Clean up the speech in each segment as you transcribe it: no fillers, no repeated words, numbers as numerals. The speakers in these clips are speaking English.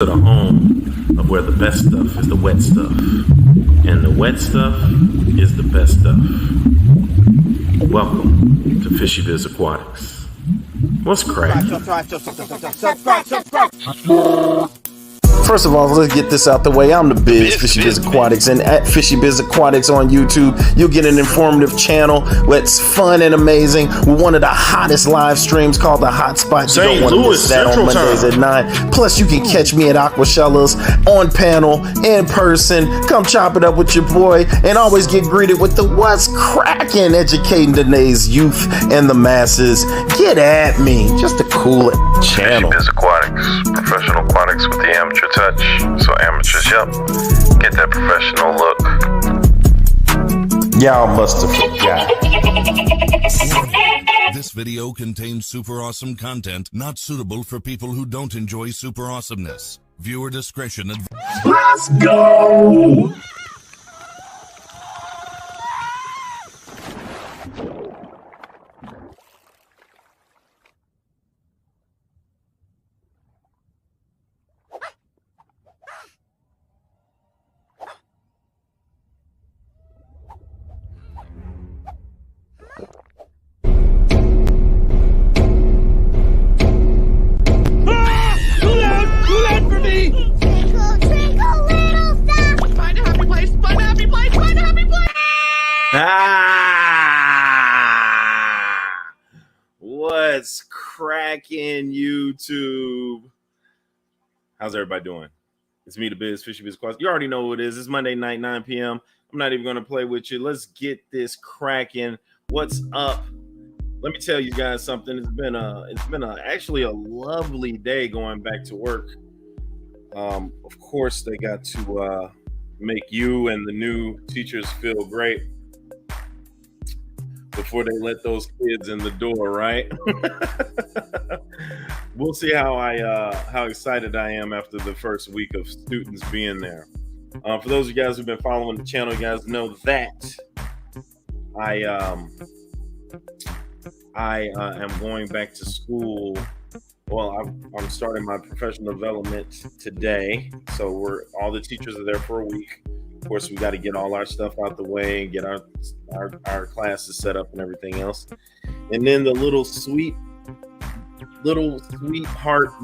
To the home of where the best stuff is the wet stuff, and the wet stuff is the best stuff. Welcome to Fishy Biz Aquatics. What's crack? First of all, let's get this out the way. I'm the Biz, Fishy Biz Aquatics, and at Fishy Biz Aquatics on YouTube, you'll get an informative channel that's fun and amazing with one of the hottest live streams called the Hot Spot. You don't want to miss that on Mondays at 9. Plus, you can catch me at Aquashellas on panel, in person. Come chop it up with your boy, and always get greeted with the what's cracking, educating today's youth and the masses. Get at me, just a cool channel. Fishy Biz Aquatics, professional aquatics with the amateur touch. So amateurs, yep, get that professional look. Y'all must have forgot. This video contains super awesome content not suitable for people who don't enjoy super awesomeness. Viewer discretion advised. Let's go! What's cracking, YouTube? How's everybody doing? It's me, the Biz, Fishy Biz Aquatics. You already know who it is. It's Monday night, 9 p.m. I'm not even going to play with you. Let's get this cracking. What's up? Let me tell you guys something. It's been actually a lovely day going back to work. Of course, they got to make you and the new teachers feel great before they let those kids in the door, right? We'll see how excited I am after the first week of students being there. For those of you guys who've been following the channel, you guys know that I am going back to school. Well, I'm starting my professional development today, so all the teachers are there for a week. Of course, we got to get all our stuff out the way and get our classes set up and everything else. And then the little sweetheart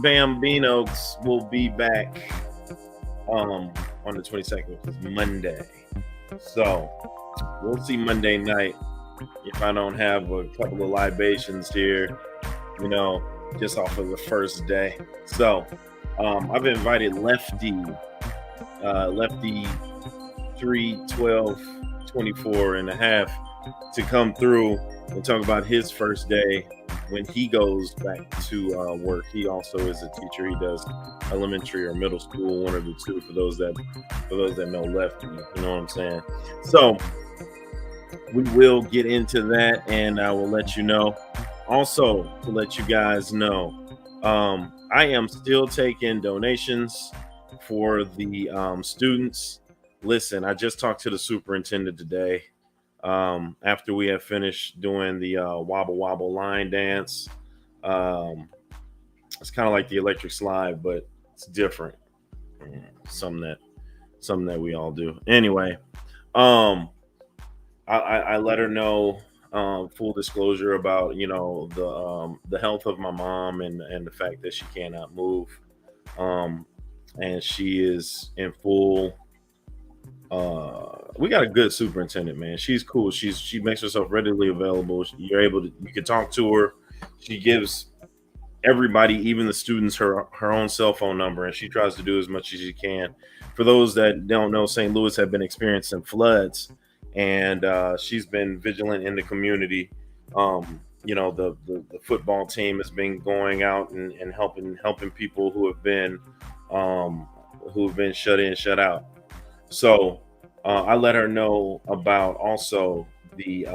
Bambinos will be back on the 22nd, which is Monday. So we'll see Monday night if I don't have a couple of libations here, just off of the first day. So I've invited Lefty 31224 and a half to come through and talk about his first day when he goes back to work. He also is a teacher. He does elementary or middle school, one of the two, for those that know Lefty, you know what I'm saying? So we will get into that, and I will let you know. Also, to let you guys know, I am still taking donations for the students. Listen, I just talked to the superintendent today after we have finished doing the wobble wobble line dance. It's kind of like the electric slide, but it's different. Something that we all do. Anyway, I let her know, full disclosure about the health of my mom and the fact that she cannot move, and she is in full. We got a good superintendent, man. She's cool. She makes herself readily available. You can talk to her. She gives everybody, even the students, her own cell phone number, and she tries to do as much as she can. For those that don't know, St. Louis have been experiencing floods, and she's been vigilant in the community. The football team has been going out and helping people who have been shut in, shut out. So I let her know about also the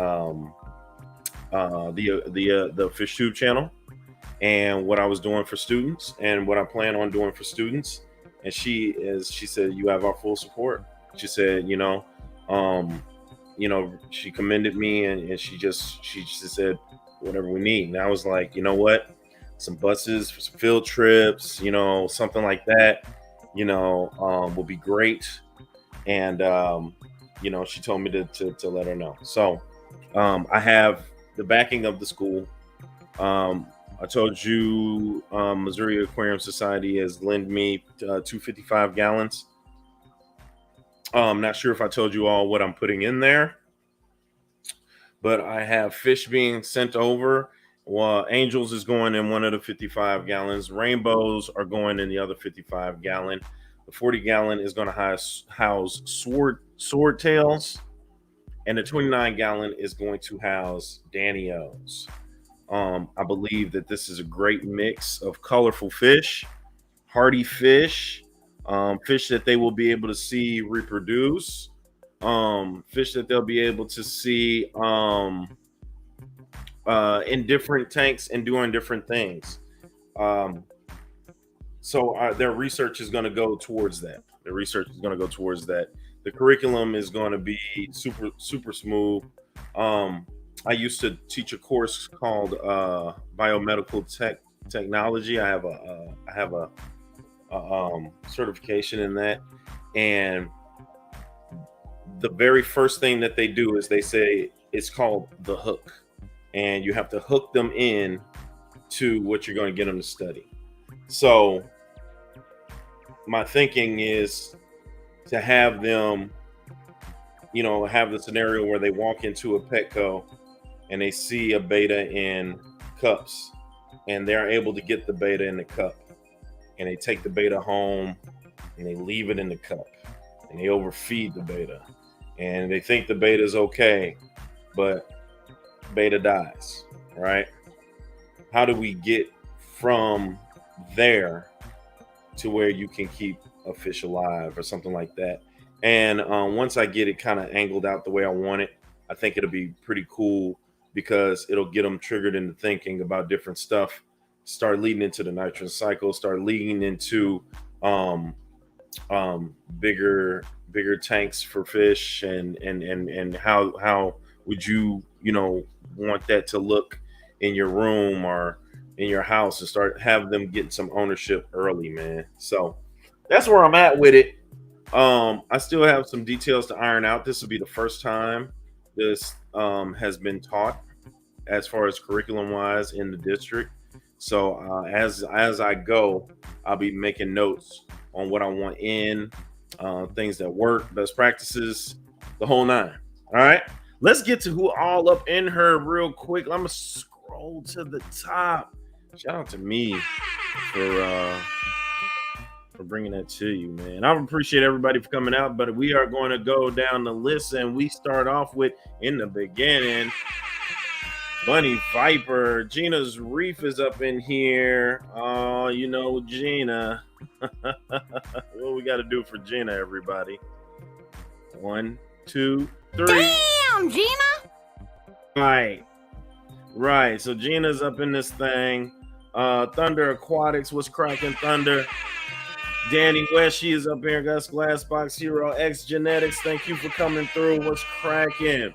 FishTube channel and what I was doing for students and what I plan on doing for students. And she said, you have our full support. She said, she commended me, and she just said, whatever we need. And I was like, you know what? Some buses for some field trips, something like that. will be great. And she told me to let her know. So I have the backing of the school. I told you Missouri Aquarium Society has lent me 255 gallons. I'm not sure if I told you all what I'm putting in there, but I have fish being sent over. Well, Angels is going in one of the 55 gallons. Rainbows are going in the other 55 gallon. The 40 gallon is going to house sword tails, and the 29 gallon is going to house Danios. I believe that this is a great mix of colorful fish, hardy fish, fish that they will be able to see reproduce, fish that they'll be able to see in different tanks and doing different things. So their research is going to go towards that. The curriculum is going to be super smooth. I used to teach a course called biomedical technology. I have a certification in that, and the very first thing that they do is they say it's called the hook, and you have to hook them in to what you're going to get them to study. So my thinking is to have them, have the scenario where they walk into a Petco and they see a beta in cups, and they're able to get the beta in the cup, and they take the beta home and they leave it in the cup, and they overfeed the beta, and they think the beta is okay, but beta dies, right? How do we get from there to where you can keep a fish alive or something like that? And once I get it kind of angled out the way I want it, I think it'll be pretty cool, because it'll get them triggered into thinking about different stuff, start leading into the nitrogen cycle, start leading into bigger tanks for fish, and how would you want that to look in your room or in your house, and start have them getting some ownership early, man. So that's where I'm at with it. I still have some details to iron out. This will be the first time this has been taught as far as curriculum wise in the district. So as I go, I'll be making notes on what I want in, things that work, best practices, the whole nine. All right, let's get to who all up in her real quick. I'm gonna scroll to the top. Shout out to me for bringing that to you, man. I appreciate everybody for coming out, but we are going to go down the list, and we start off with, in the beginning, Bunny Viper. Gina's Reef is up in here. Oh, Gina. What we got to do for Gina, everybody? 1, 2, 3. Damn, Gina! Right. So Gina's up in this thing. Thunder Aquatics, what's cracking, Thunder? Danny West, she is up here. Gus Glassbox Hero X Genetics, thank you for coming through. What's cracking?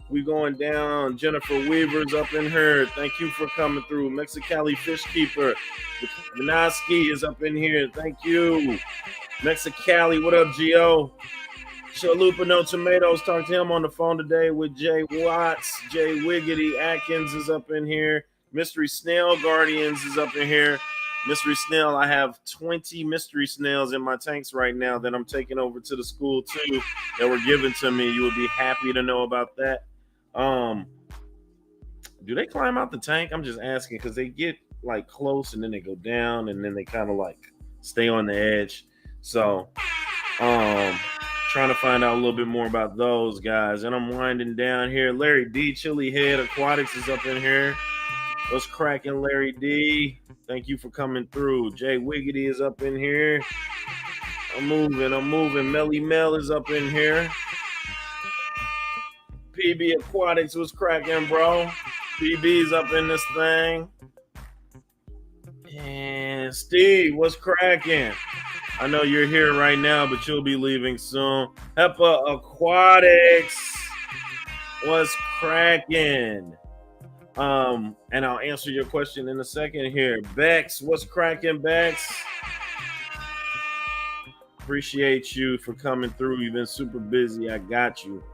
We going down. Jennifer Weaver's up in here. Thank you for coming through. Mexicali Fish Keeper Vinoski is up in here. Thank you. Mexicali, what up, Gio? Chalupa No Tomatoes, talked to him on the phone today with Jay Watts. Jay Wiggity Atkins is up in here. Mystery Snail Guardians is up in here. Mystery Snail, I have 20 mystery snails in my tanks right now that I'm taking over to the school too, that were given to me. You would be happy to know about that. Do they climb out the tank? I'm just asking, because they get like close and then they go down and then they kind of like stay on the edge. So trying to find out a little bit more about those guys. And I'm winding down here. Larry D, Chili Head Aquatics is up in here. What's cracking, Larry D? Thank you for coming through. Jay Wiggity is up in here. I'm moving. Melly Mel is up in here. PB Aquatics was cracking, bro. PB's up in this thing. And Steve, what's cracking? I know you're here right now, but you'll be leaving soon. HEPA Aquatics, what's cracking? And I'll answer your question in a second here. Bex, what's cracking, Bex? Appreciate you for coming through. You've been super busy. I got you.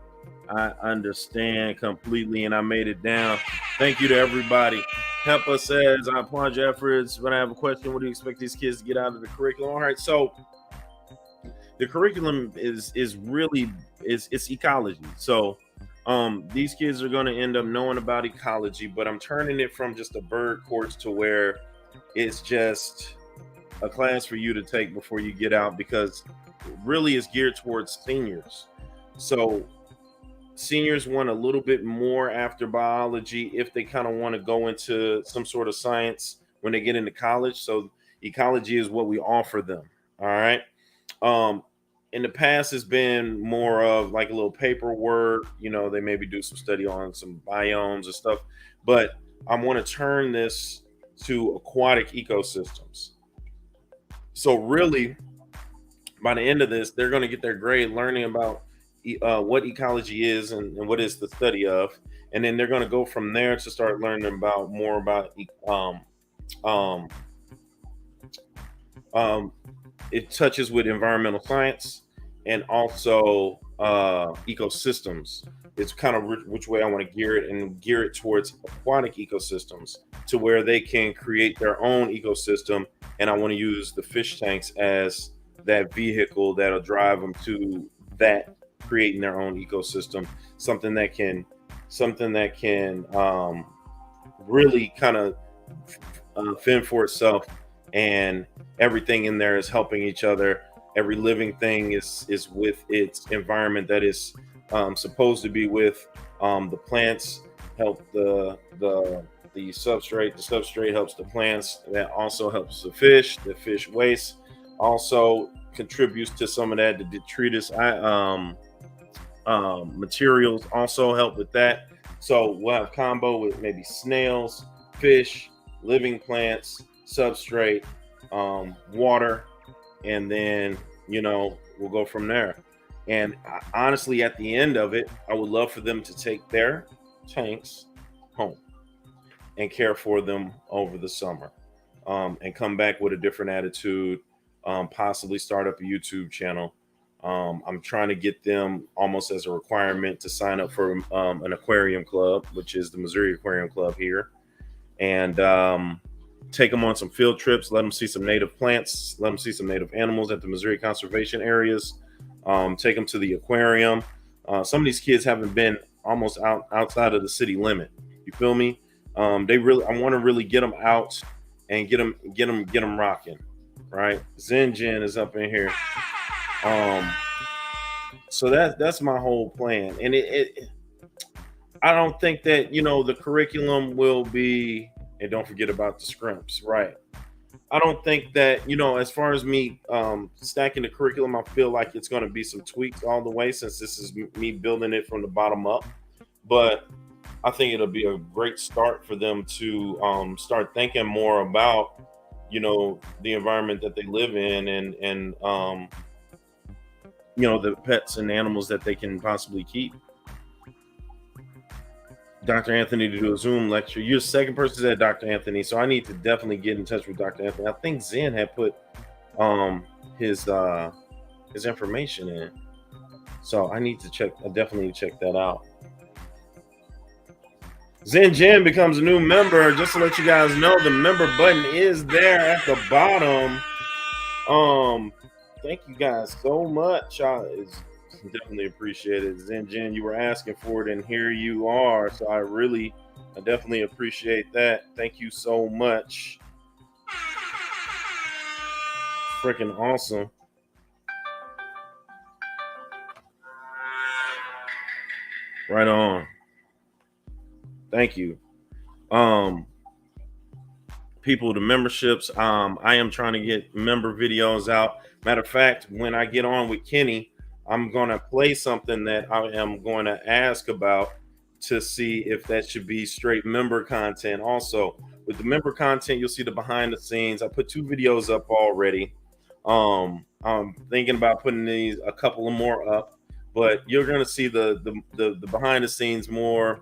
I understand completely, and I made it down. Thank you to everybody. Help us as I applaud your efforts. When I have a question, what do you expect these kids to get out of the curriculum? All right, so the curriculum is really it's ecology. So these kids are going to end up knowing about ecology, but I'm turning it from just a bird course to where it's just a class for you to take before you get out, because really it's geared towards seniors. So seniors want a little bit more after biology if they kind of want to go into some sort of science when they get into college. So ecology is what we offer them. All right. In the past, it's been more of like a little paperwork. They maybe do some study on some biomes and stuff. But I want to turn this to aquatic ecosystems. So really, by the end of this, they're going to get their grade learning about what ecology is and what is the study of, and then they're going to go from there to start learning about more about it touches with environmental science and also ecosystems. It's kind of which way I want to gear it towards aquatic ecosystems, to where they can create their own ecosystem, and I want to use the fish tanks as that vehicle that'll drive them to that, creating their own ecosystem, something that can really kind of fend for itself, and everything in there is helping each other. Every living thing is with its environment that is supposed to be with. The plants help the substrate. The substrate helps the plants. That also helps the fish. The fish waste also contributes to some of that. The detritus materials also help with that. So we'll have combo with maybe snails, fish, living plants, substrate, water, and then we'll go from there. And honestly, at the end of it, I would love for them to take their tanks home and care for them over the summer, and come back with a different attitude, possibly start up a YouTube channel. I'm trying to get them almost as a requirement to sign up for an aquarium club, which is the Missouri Aquarium Club here, and take them on some field trips, let them see some native plants, let them see some native animals at the Missouri conservation areas, take them to the aquarium. Some of these kids haven't been almost outside of the city limit. You feel me? I want to really get them out and get them rocking, right? Zen Jen is up in here. So that's my whole plan. And I don't think that, the curriculum will be, and don't forget about the scrimps, right? I don't think that, as far as me stacking the curriculum, I feel like it's going to be some tweaks all the way, since this is me building it from the bottom up. But I think it'll be a great start for them to start thinking more about, the environment that they live in, and the pets and animals that they can possibly keep. Dr. Anthony to do a Zoom lecture. You're the second person that Dr. Anthony, so I need to definitely get in touch with Dr. Anthony. I think Zen had put his information in, so I need to check. I definitely check that out. Zen Jen becomes a new member. Just to let you guys know, the member button is there at the bottom. Thank you guys so much. It's definitely appreciated. Zen Jen, you were asking for it, and here you are. So I definitely appreciate that. Thank you so much. Freaking awesome. Right on. Thank you. People, the memberships. I am trying to get member videos out. Matter of fact, when I get on with Keni, I'm going to play something that I am going to ask about to see if that should be straight member content. Also, with the member content, you'll see the behind the scenes. I put 2 videos up already. I'm thinking about putting a couple of more up, but you're going to see the behind the scenes more.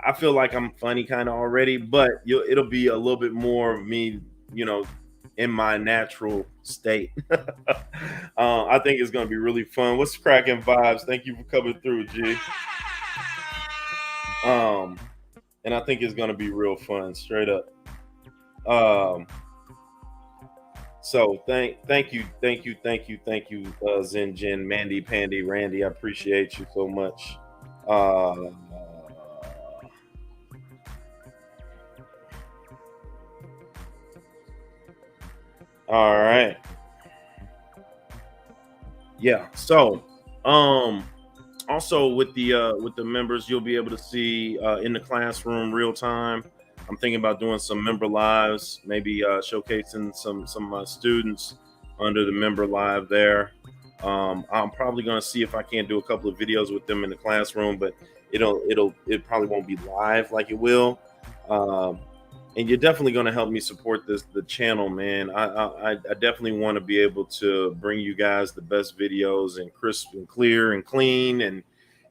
I feel like I'm funny kind of already, but it'll be a little bit more of me, in my natural state. I think it's going to be really fun. What's cracking vibes? Thank you for coming through, G. And I think it's going to be real fun, straight up. So thank you, Zen Jin, Mandy, Pandy, Randy. I appreciate you so much. All right. Yeah. So, also with the members, you'll be able to see in the classroom real time. I'm thinking about doing some member lives, maybe showcasing some of my students under the member live there. I'm probably going to see if I can't do a couple of videos with them in the classroom, but it probably won't be live like it will. And you're definitely going to help me support the channel, man. I definitely want to be able to bring you guys the best videos and crisp and clear and clean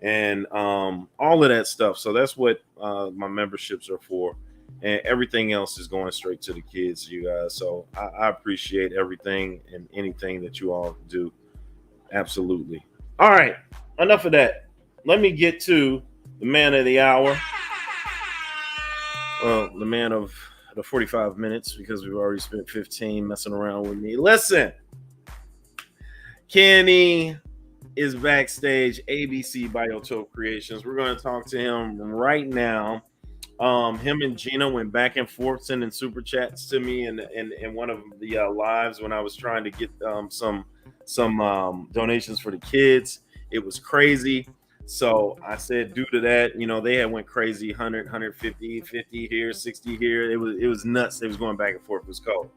and all of that stuff. So that's what my memberships are for. And everything else is going straight to the kids, you guys. So I appreciate everything and anything that you all do. Absolutely. All right. Enough of that. Let me get to the man of the hour. The man of the 45 minutes, because we've already spent 15 messing around with me. Listen. Keni is backstage, ABC Biotope Creations. We're going to talk to him right now. Him and Gina went back and forth sending super chats to me in one of the lives when I was trying to get some donations for the kids. It was crazy. So I said, due to that, they had went crazy, 100, 150, 50 here, 60 here. It was nuts. It was going back and forth. It was cold.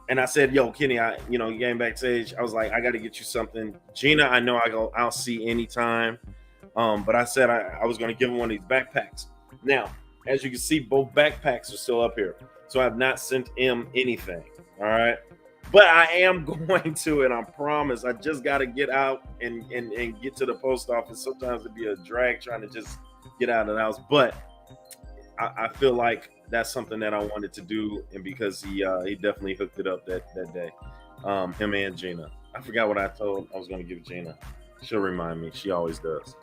And I said, yo, Keni, you came backstage. I was like, I got to get you something. Gina, I know I'll see anytime. But I said I was going to give him one of these backpacks. Now, as you can see, both backpacks are still up here. So I have not sent him anything. All right. But I am going to, and I promise. I just got to get out and get to the post office. Sometimes it'd be a drag trying to just get out of the house. But I feel like that's something that I wanted to do. And because he definitely hooked it up that day. Him and Gina. I forgot what I told I was going to give Gina. She'll remind me. She always does.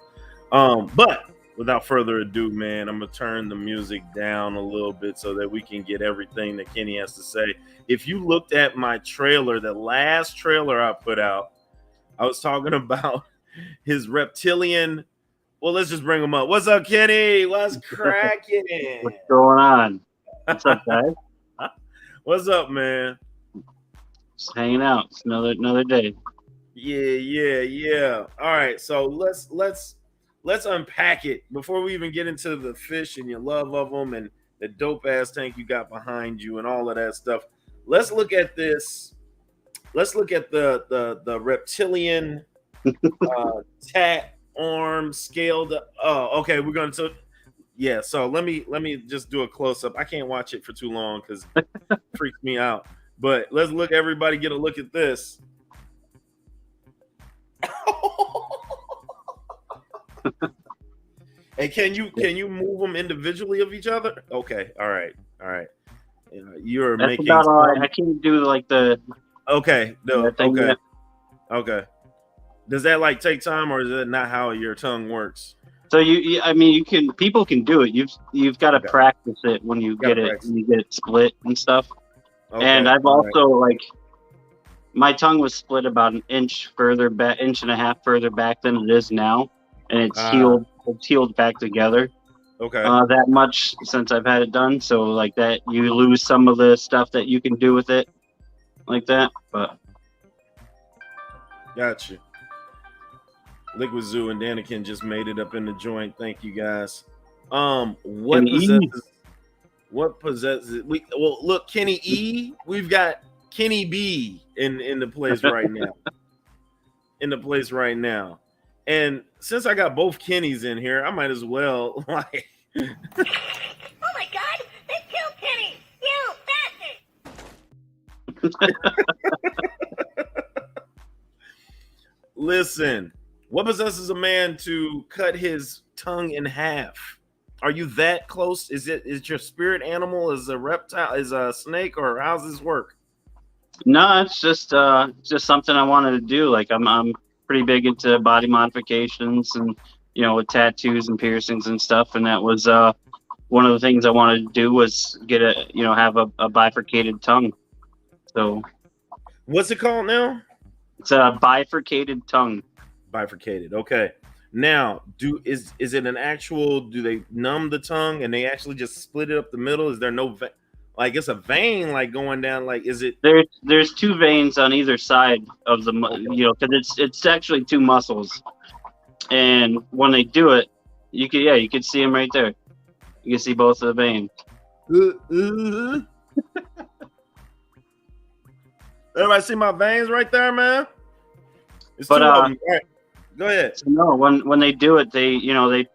But without further ado, man, I'm going to turn the music down a little bit so that we can get everything that Keni has to say. If you looked at my trailer, the last trailer I put out, I was talking about his reptilian. Well, let's just bring him up. What's up, Keni? What's cracking? What's going on? What's up, guys? What's up, man? Just hanging out. It's another day. Yeah. All right, so let's unpack it before we even get into the fish and your love of them and the dope ass tank you got behind you and all of that stuff. Let's look at this. Let's look at the reptilian tat arm scaled. Oh, okay. We're going to. Yeah. So let me just do a close up. I can't watch it for too long because it freaks me out. But let's look. Everybody get a look at this. And can you move them individually of each other? Okay. All right. You're That's making. About all right. I can't do like the. Okay. No. Thing Okay. that- Okay. Does that like take time, or is that not how your tongue works? So people can do it. You've got to practice it when you get it split and stuff. Okay. And I've also like my tongue was split about an inch and a half further back than it is now, and it's healed back together. Okay. That much since I've had it done. So like that, you lose some of the stuff that you can do with it, like that. But Gotcha. Liquid Zoo and Danikin just made it up in the joint. Thank you guys. What possesses? Look, Keni E. We've got Keni B in the place right now. And since I got both Kenny's in here, I might as well like. Oh my God! They killed Keni! You bastard! Listen, what possesses a man to cut his tongue in half? Are you that close? Is your spirit animal is a reptile, is a snake, or how's this work? No, it's just something I wanted to do. Like I'm pretty big into body modifications and with tattoos and piercings and stuff. And that was one of the things I wanted to do was get have a bifurcated tongue. So What's it called now? it's a bifurcated tongue. Bifurcated. Okay. Now, is it an actual? Do they numb the tongue and they actually just split it up the middle? Is there no like it's a vein like going down? Like is it? There's two veins on either side of the because it's actually two muscles, and when they do it, you could see them right there. You can see both of the veins. Everybody see my veins right there, man? It's But, two of them. All right. Go ahead. So no, when they do it, they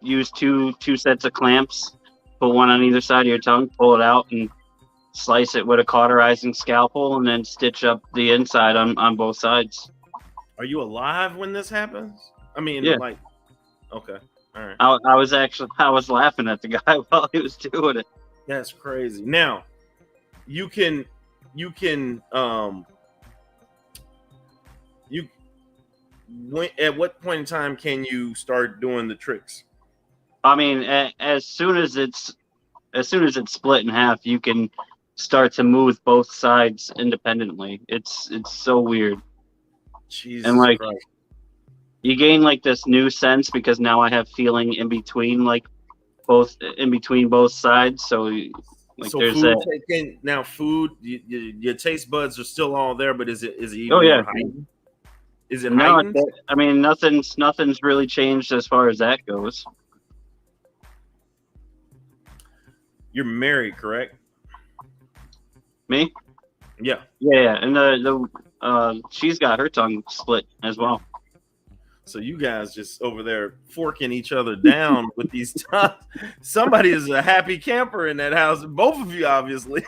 use two sets of clamps, put one on either side of your tongue, pull it out, and slice it with a cauterizing scalpel, and then stitch up the inside on both sides. Are you alive when this happens? I mean, Yeah. like, okay, all right. I was laughing at the guy while he was doing it. That's crazy. Now, you can at what point in time can you start doing the tricks? I mean, as soon as it's split in half, you can start to move both sides independently. It's so weird. Jesus And like Christ. you gain like this new sense because now I have feeling in between both sides. So like So there's food that. now food, your taste buds are still all there, but is it even Oh, yeah. more heightened? Is it No, heightened? I mean nothing's really changed as far as that goes. You're married, correct? Me? Yeah. Yeah, and the she's got her tongue split as well. So you guys just over there forking each other down with these tongues. Somebody is a happy camper in that house. Both of you, obviously.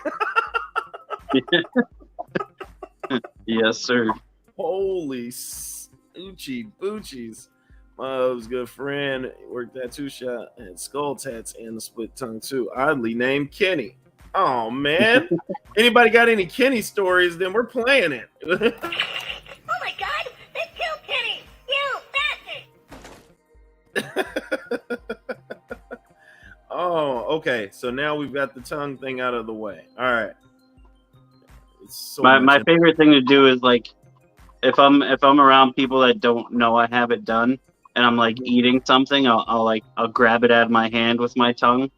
Yes, sir. Holy Oochie Boochies. My good friend worked tattoo shop, had skull tats and the split tongue too. Oddly named Keni. Oh man. Anybody got any Keni stories? Then we're playing it. Oh my god, they killed Kenny! You bastard! Oh, okay. So now we've got the tongue thing out of the way. All right. It's so My favorite thing to do is like if I'm around people that don't know I have it done and I'm like eating something, I'll grab it out of my hand with my tongue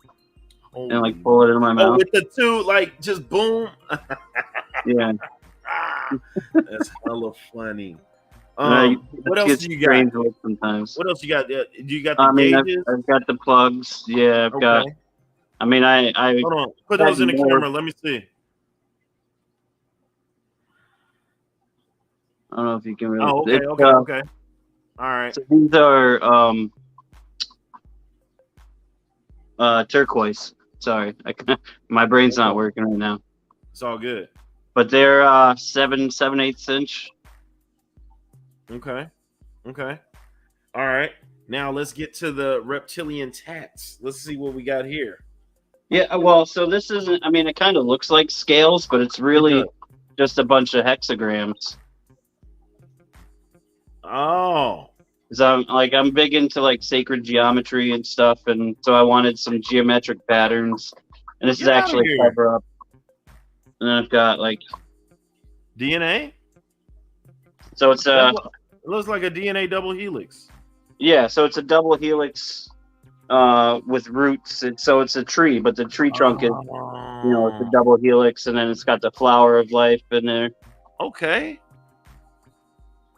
and like pull it in my mouth. with the two, like just boom. Yeah. That's hella funny. What else do you got? Sometimes. What else you got? Do you got the gauges? I've got the plugs. Yeah, I've got. I mean, I hold on. Put those in the camera. Let me see. I don't know if you can really. Oh, okay, okay. All right. So these are turquoise. Sorry, my brain's not working right now. It's all good. But they're 7/8 inch. Okay. All right. Now let's get to the reptilian tats. Let's see what we got here. Yeah, well, so this isn't. I mean, it kind of looks like scales, but it's really just a bunch of hexagrams. Oh. So I'm big into like sacred geometry and stuff, and so I wanted some geometric patterns. And this is actually a cover up. And then I've got like DNA. So it's it looks like a DNA double helix. Yeah, so it's a double helix with roots. So it's a tree, but the tree trunk is it's a double helix, and then it's got the flower of life in there. Okay.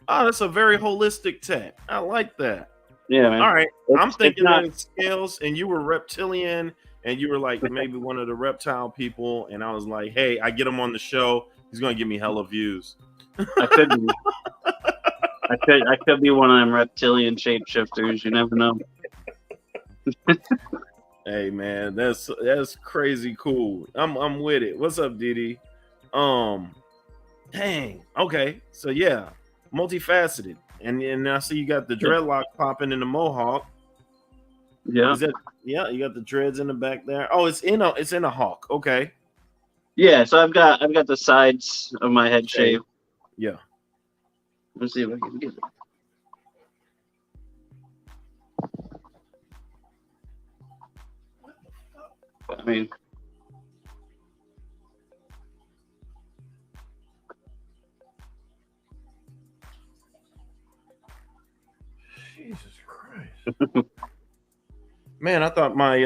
Oh, that's a very holistic tat. I like that. Yeah, man. All right. I'm thinking that it's scales, and you were reptilian, and you were like maybe one of the reptile people, and I was like, hey, I get him on the show. He's gonna give me hella views. I could be. I could be one of them reptilian shapeshifters. You never know. Hey man, that's crazy cool. I'm with it. What's up, Didi? Dang. Okay. So yeah, multifaceted, and I see you got the dreadlock popping in the mohawk. Yeah. You got the dreads in the back there. Oh, it's in a hawk. Okay. Yeah, so I've got the sides of my head shaved. Yeah. Let's see if I can get it. I mean, Jesus Christ. Man, I thought my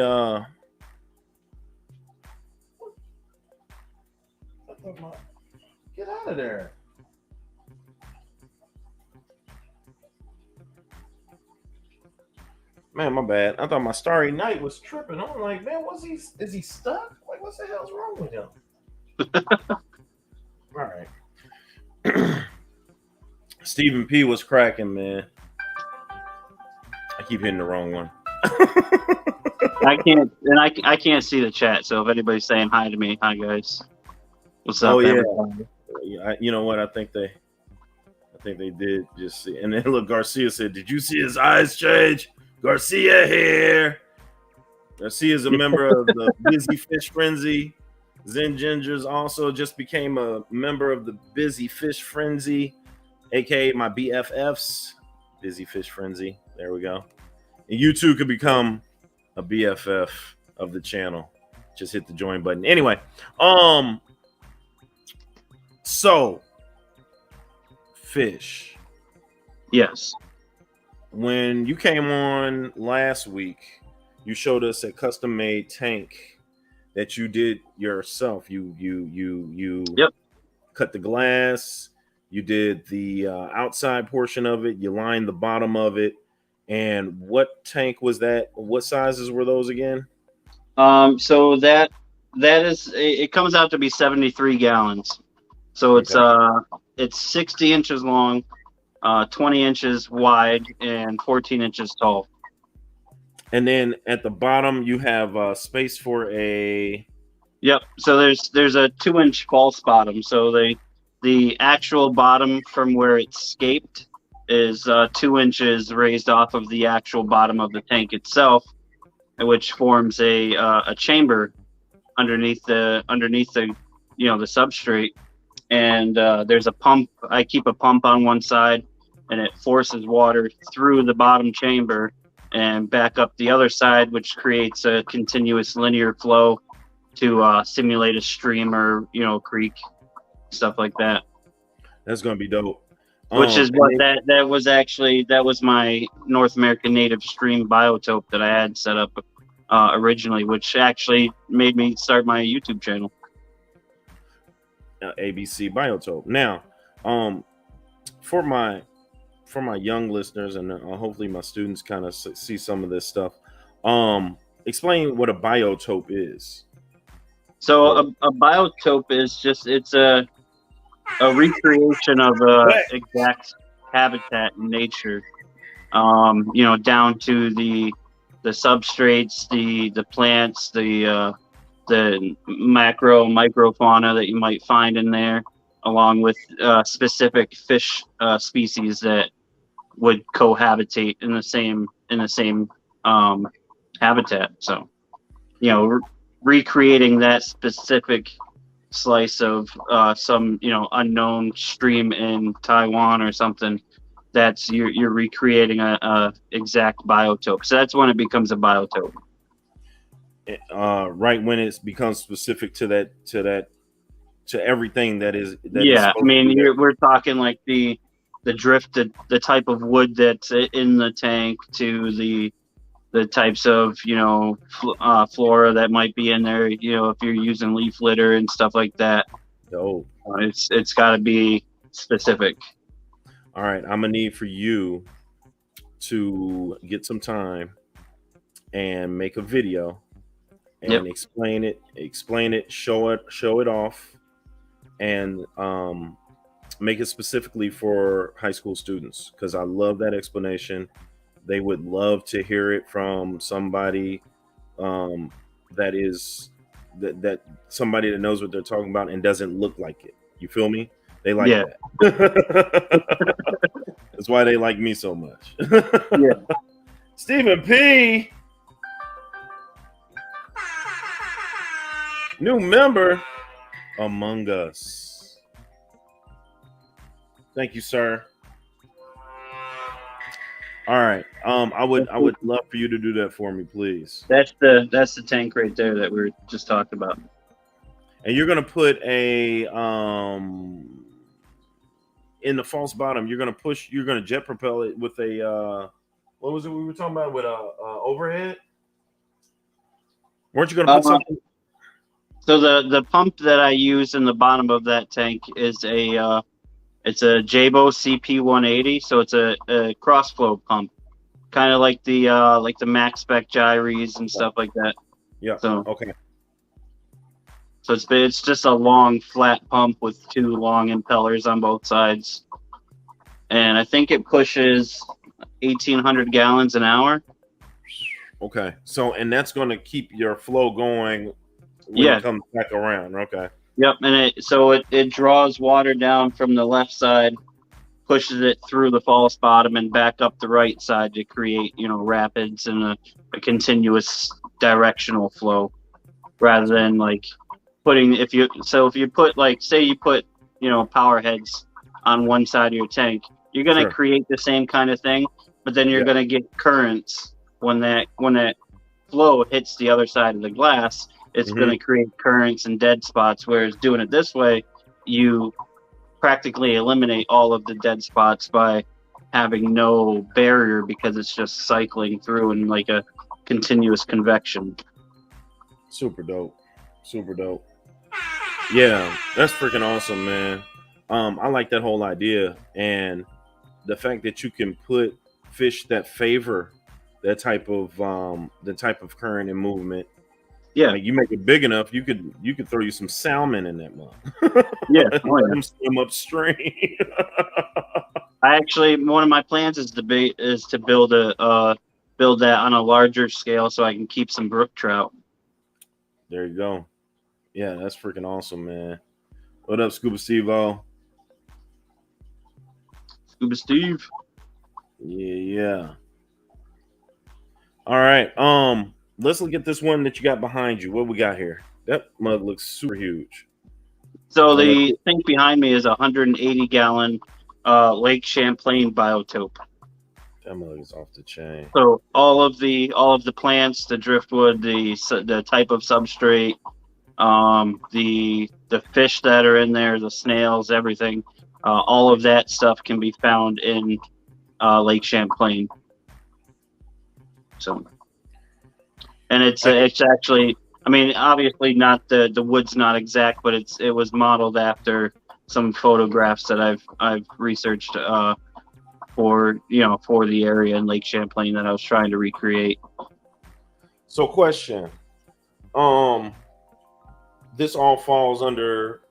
get out of there. Man, my bad. I thought my Starry Night was tripping. I'm like, man, is he stuck? Like, what the hell's wrong with him? All right. Stephen P was cracking, man. I keep hitting the wrong one. I can't see the chat. So if anybody's saying hi to me, hi guys. What's up? Oh yeah. everybody? You know what? I think they did just see. And then look, Garcia said, "Did you see his eyes change?" Garcia here. Garcia is a member of the Busy Fish Frenzy. Zen Gingers also just became a member of the Busy Fish Frenzy, aka my BFFs. Busy Fish Frenzy. There we go. And you too could become a BFF of the channel. Just hit the join button. Anyway, so Fish. Yes. When you came on last week, you showed us a custom made tank that you did yourself. You Yep. cut the glass, you did the outside portion of it, you lined the bottom of it. And what tank was that? What sizes were those again? So that is, it comes out to be 73 gallons. So it's 60 inches long, 20 inches wide, and 14 inches tall. And then at the bottom, you have space for a. Yep. So there's a 2-inch false bottom. So the actual bottom from where it's scaped is 2 inches raised off of the actual bottom of the tank itself, which forms a chamber underneath the the substrate. And there's a pump. I keep a pump on one side, and it forces water through the bottom chamber and back up the other side, which creates a continuous linear flow to simulate a stream or creek, stuff like that. That's gonna be dope. Which is what that was my North American native stream Biotope that I had set up originally, which actually made me start my YouTube channel. ABC Biotope. Now, for my young listeners and hopefully my students kind of see some of this stuff. Explain what a biotope is. So a biotope is just it's a recreation of a exact habitat in nature. Down to the substrates, the plants, the macro microfauna that you might find in there, along with specific fish species that would cohabitate in the same habitat. So recreating that specific slice of some unknown stream in Taiwan or something, that's you're recreating a exact biotope. So that's when it becomes a biotope. Right when it becomes specific to everything that is. I mean, we're talking like the drift, the type of wood that's in the tank, to the types of flora that might be in there. If you're using leaf litter and stuff like that. Oh, it's got to be specific. All right, I'm gonna need for you to get some time and make a video and explain it, show it off, and make it specifically for high school students, because I love that explanation. They would love to hear it from somebody that somebody that knows what they're talking about and doesn't look like it. You feel me? They like that. That's why they like me so much. Stephen P, new member. Among Us. Thank you, sir. All right. I would love for you to do that for me, please. That's the tank right there that we were just talking about. And you're gonna put a in the false bottom. You're gonna jet propel it with a what was it we were talking about with a overhead? Weren't you gonna put something? So the pump that I use in the bottom of that tank is it's a Jabo CP180. So it's a cross flow pump, kind of like the Max Spec gyres and stuff like that. Yeah. So okay. So it's just a long flat pump with 2 long impellers on both sides, and I think it pushes 1,800 gallons an hour. Okay. So and that's going to keep your flow going when it comes back around. Okay. Yep, and it draws water down from the left side, pushes it through the false bottom and back up the right side to create, rapids and a continuous directional flow, rather than like if you put say you put power heads on one side of your tank, you're going to create the same kind of thing, but then you're going to get currents when that flow hits the other side of the glass. It's going to create currents and dead spots, whereas doing it this way, you practically eliminate all of the dead spots by having no barrier, because it's just cycling through in like a continuous convection. Super dope. Yeah, that's freaking awesome, man. I like that whole idea, and the fact that you can put fish that favor that type of current and movement. Yeah, like you make it big enough, you could throw you some salmon in that mug. Let them swim upstream. One of my plans is to build that on a larger scale so I can keep some brook trout. There you go. Yeah, that's freaking awesome, man. What up, Scuba Steve-O? Scuba Steve. Yeah. All right. Let's look at this one that you got behind you. What we got here? That mug looks super huge. So the thing behind me is a 180-gallon Lake Champlain Biotope. That mug is off the chain. So all of the plants, the driftwood, the type of substrate, the fish that are in there, the snails, everything, all of that stuff can be found in Lake Champlain. So, and it's actually, I mean, obviously not the wood's not exact, but it was modeled after some photographs that I've researched for the area in Lake Champlain that I was trying to recreate. So, question. This all falls under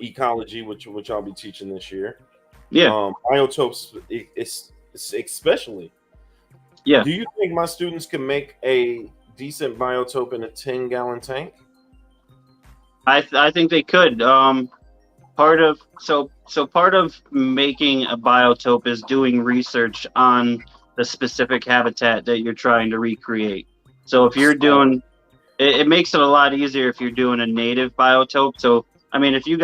ecology, which I'll be teaching this year. Yeah. Biotopes, especially. Yeah. Do you think my students can make a decent biotope in a 10-gallon tank? I think they could. Part of making a biotope is doing research on the specific habitat that you're trying to recreate. So if you're doing, it makes it a lot easier if you're doing a native biotope. So I mean, if you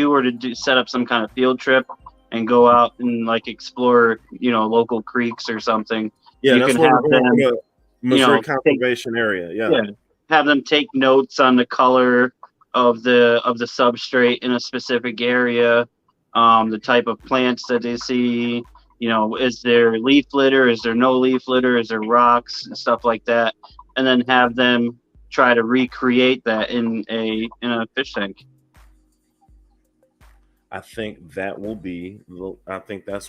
were to set up some kind of field trip and go out and like explore, local creeks or something. Yeah, you that's can what have we're going to Missouri Conservation Area. Yeah, have them take notes on the color of the substrate in a specific area, the type of plants that they see. Is there leaf litter? Is there no leaf litter? Is there rocks and stuff like that? And then have them try to recreate that in a fish tank. I think that's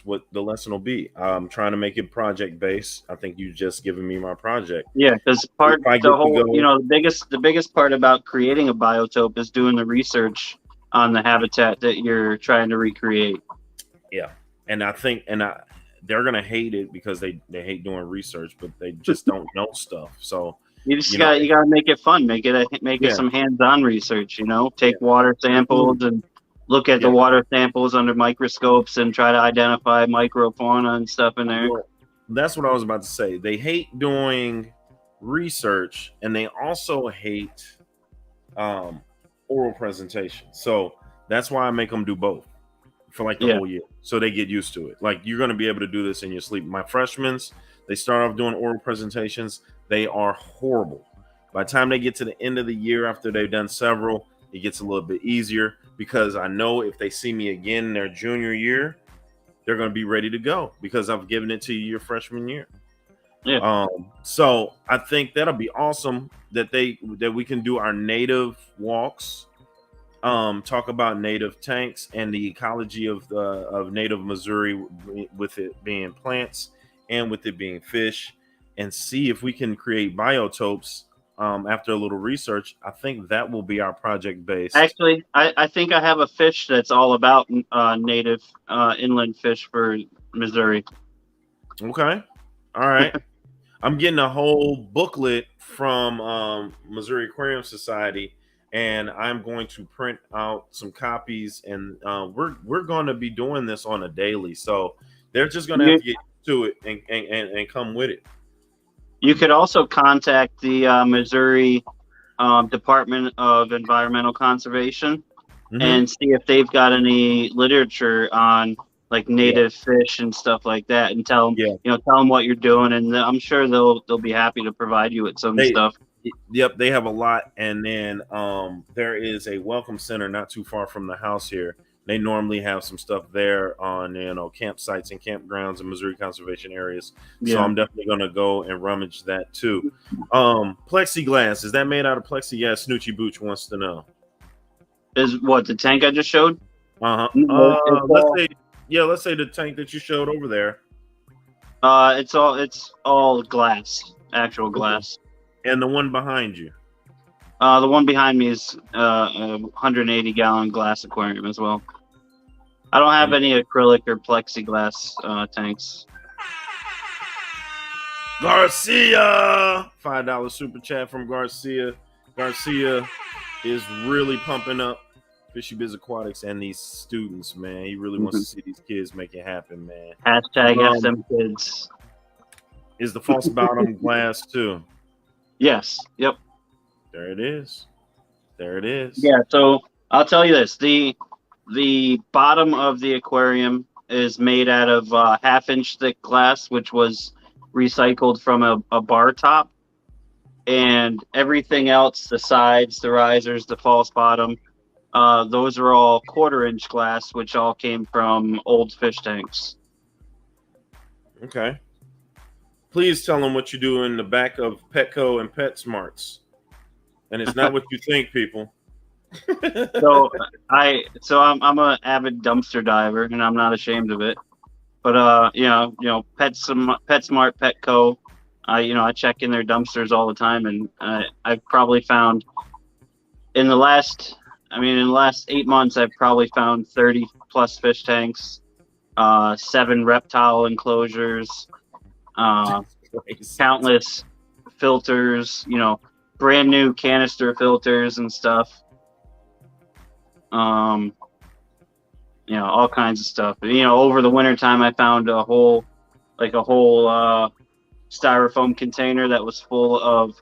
what the lesson will be. I'm trying to make it project based. I think you just given me my project. Yeah, because the biggest part about creating a biotope is doing the research on the habitat that you're trying to recreate. Yeah, and I think they're gonna hate it because they hate doing research, but they just don't know stuff. So you gotta make it fun. Make it some hands-on research. Take water samples and look at the water samples under microscopes and try to identify microfauna and stuff in there. Well, that's what I was about to say. They hate doing research, and they also hate oral presentation. So that's why I make them do both for like the Yeah. whole year, so they get used to it. Like you're going to be able to do this in your sleep. My freshmen, they start off doing oral presentations. They are horrible. By the time they get to the end of the year, after they've done several, it gets a little bit easier because I know if they see me again in their junior year, they're going to be ready to go because I've given it to you your freshman year. Yeah. So I think that'll be awesome that we can do our native walks, talk about native tanks and the ecology of native Missouri, with it being plants and with it being fish, and see if we can create biotopes. After a little research, I think that will be our project base. Actually, I think I have a fish that's all about native inland fish for Missouri. Okay. All right. I'm getting a whole booklet from Missouri Aquarium Society, and I'm going to print out some copies, and we're going to be doing this on a daily. So they're just going to have to get to it and come with it. You could also contact the Missouri Department of Environmental Conservation and see if they've got any literature on like native fish and stuff like that, and tell them, tell them what you're doing, and I'm sure they'll be happy to provide you with some stuff. Yep, they have a lot, and then there is a welcome center not too far from the house here. They normally have some stuff there on campsites and campgrounds in Missouri conservation areas. So I'm definitely gonna go and rummage that too. Plexiglass, is that made out of plexi? Yeah, Snoochie Booch wants to know. Is what the tank I just showed? Let's say the tank that you showed over there. It's all glass, actual glass. And the one behind you? The one behind me is a 180-gallon glass aquarium as well. I don't have any acrylic or plexiglass tanks. Garcia, $5 super chat from Garcia. Garcia is really pumping up Fishy Biz Aquatics and these students, man. He really wants to see these kids make it happen, man. Hashtag SM kids. Is the false bottom glass too? Yes. Yep. There it is. There it is. Yeah. So I'll tell you this: the bottom of the aquarium is made out of 1/2-inch thick glass, which was recycled from a bar top, and everything else, the sides, the risers, the false bottom, those are all 1/4-inch glass, which all came from old fish tanks. Okay. Please tell them what you do in the back of Petco and PetSmarts. And it's not what you think, people. So I'm an avid dumpster diver, and I'm not ashamed of it. But PetSmart, Petco, I check in their dumpsters all the time, and I've probably found in the last 8 months, I've probably found 30 plus fish tanks, 7 reptile enclosures, countless filters, brand new canister filters and stuff. All kinds of stuff. Over the winter time, I found a whole styrofoam container that was full of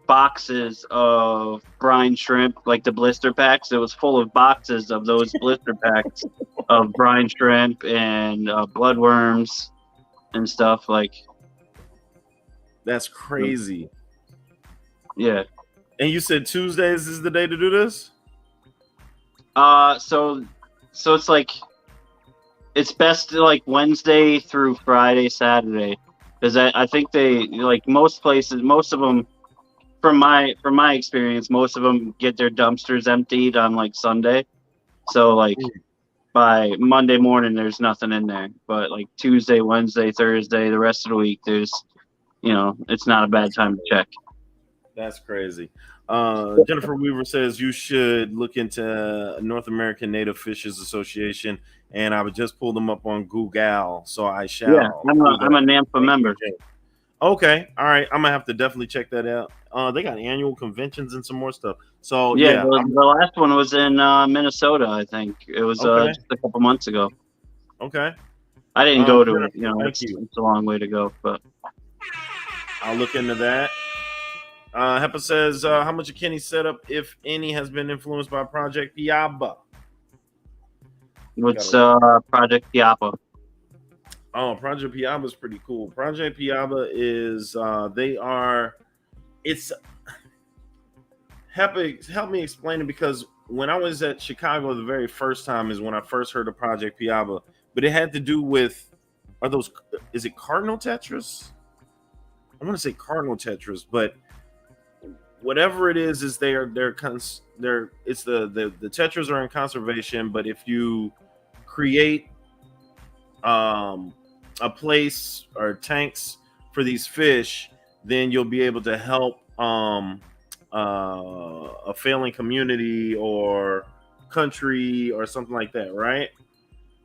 boxes of brine shrimp, like the blister packs. It was full of boxes of those blister packs of brine shrimp and bloodworms and stuff. Like, that's crazy. Yeah. And you said Tuesdays is the day to do this? So it's like, it's best to like Wednesday through Friday, Saturday, because I think they, like, most places, most of them, from my experience, most of them get their dumpsters emptied on like Sunday. So like by Monday morning, there's nothing in there. But like Tuesday, Wednesday, Thursday, the rest of the week, there's, it's not a bad time to check. That's crazy. Jennifer Weaver says you should look into North American Native Fishes Association, and I would just pull them up on Google, so I shall. Yeah, I'm a NAMPA member. Okay, all right. I'm gonna have to definitely check that out. They got annual conventions and some more stuff. So the last one was in Minnesota, I think. It was just a couple months ago. Okay. I didn't go to it. It's a long way to go, but I'll look into that. Hepa says, how much of Kenny's setup, if any, has been influenced by Project Piaba? What's Project Piapa? Oh, Project Piaba is pretty cool. Project Piaba is it's help me explain it, because when I was at Chicago the very first time is when I first heard of Project Piaba, but it had to do with is it Cardinal Tetris? I want to say Cardinal Tetris, but whatever it is it's the Tetras are in conservation, but if you create a place or tanks for these fish, then you'll be able to help a failing community or country or something like that, right?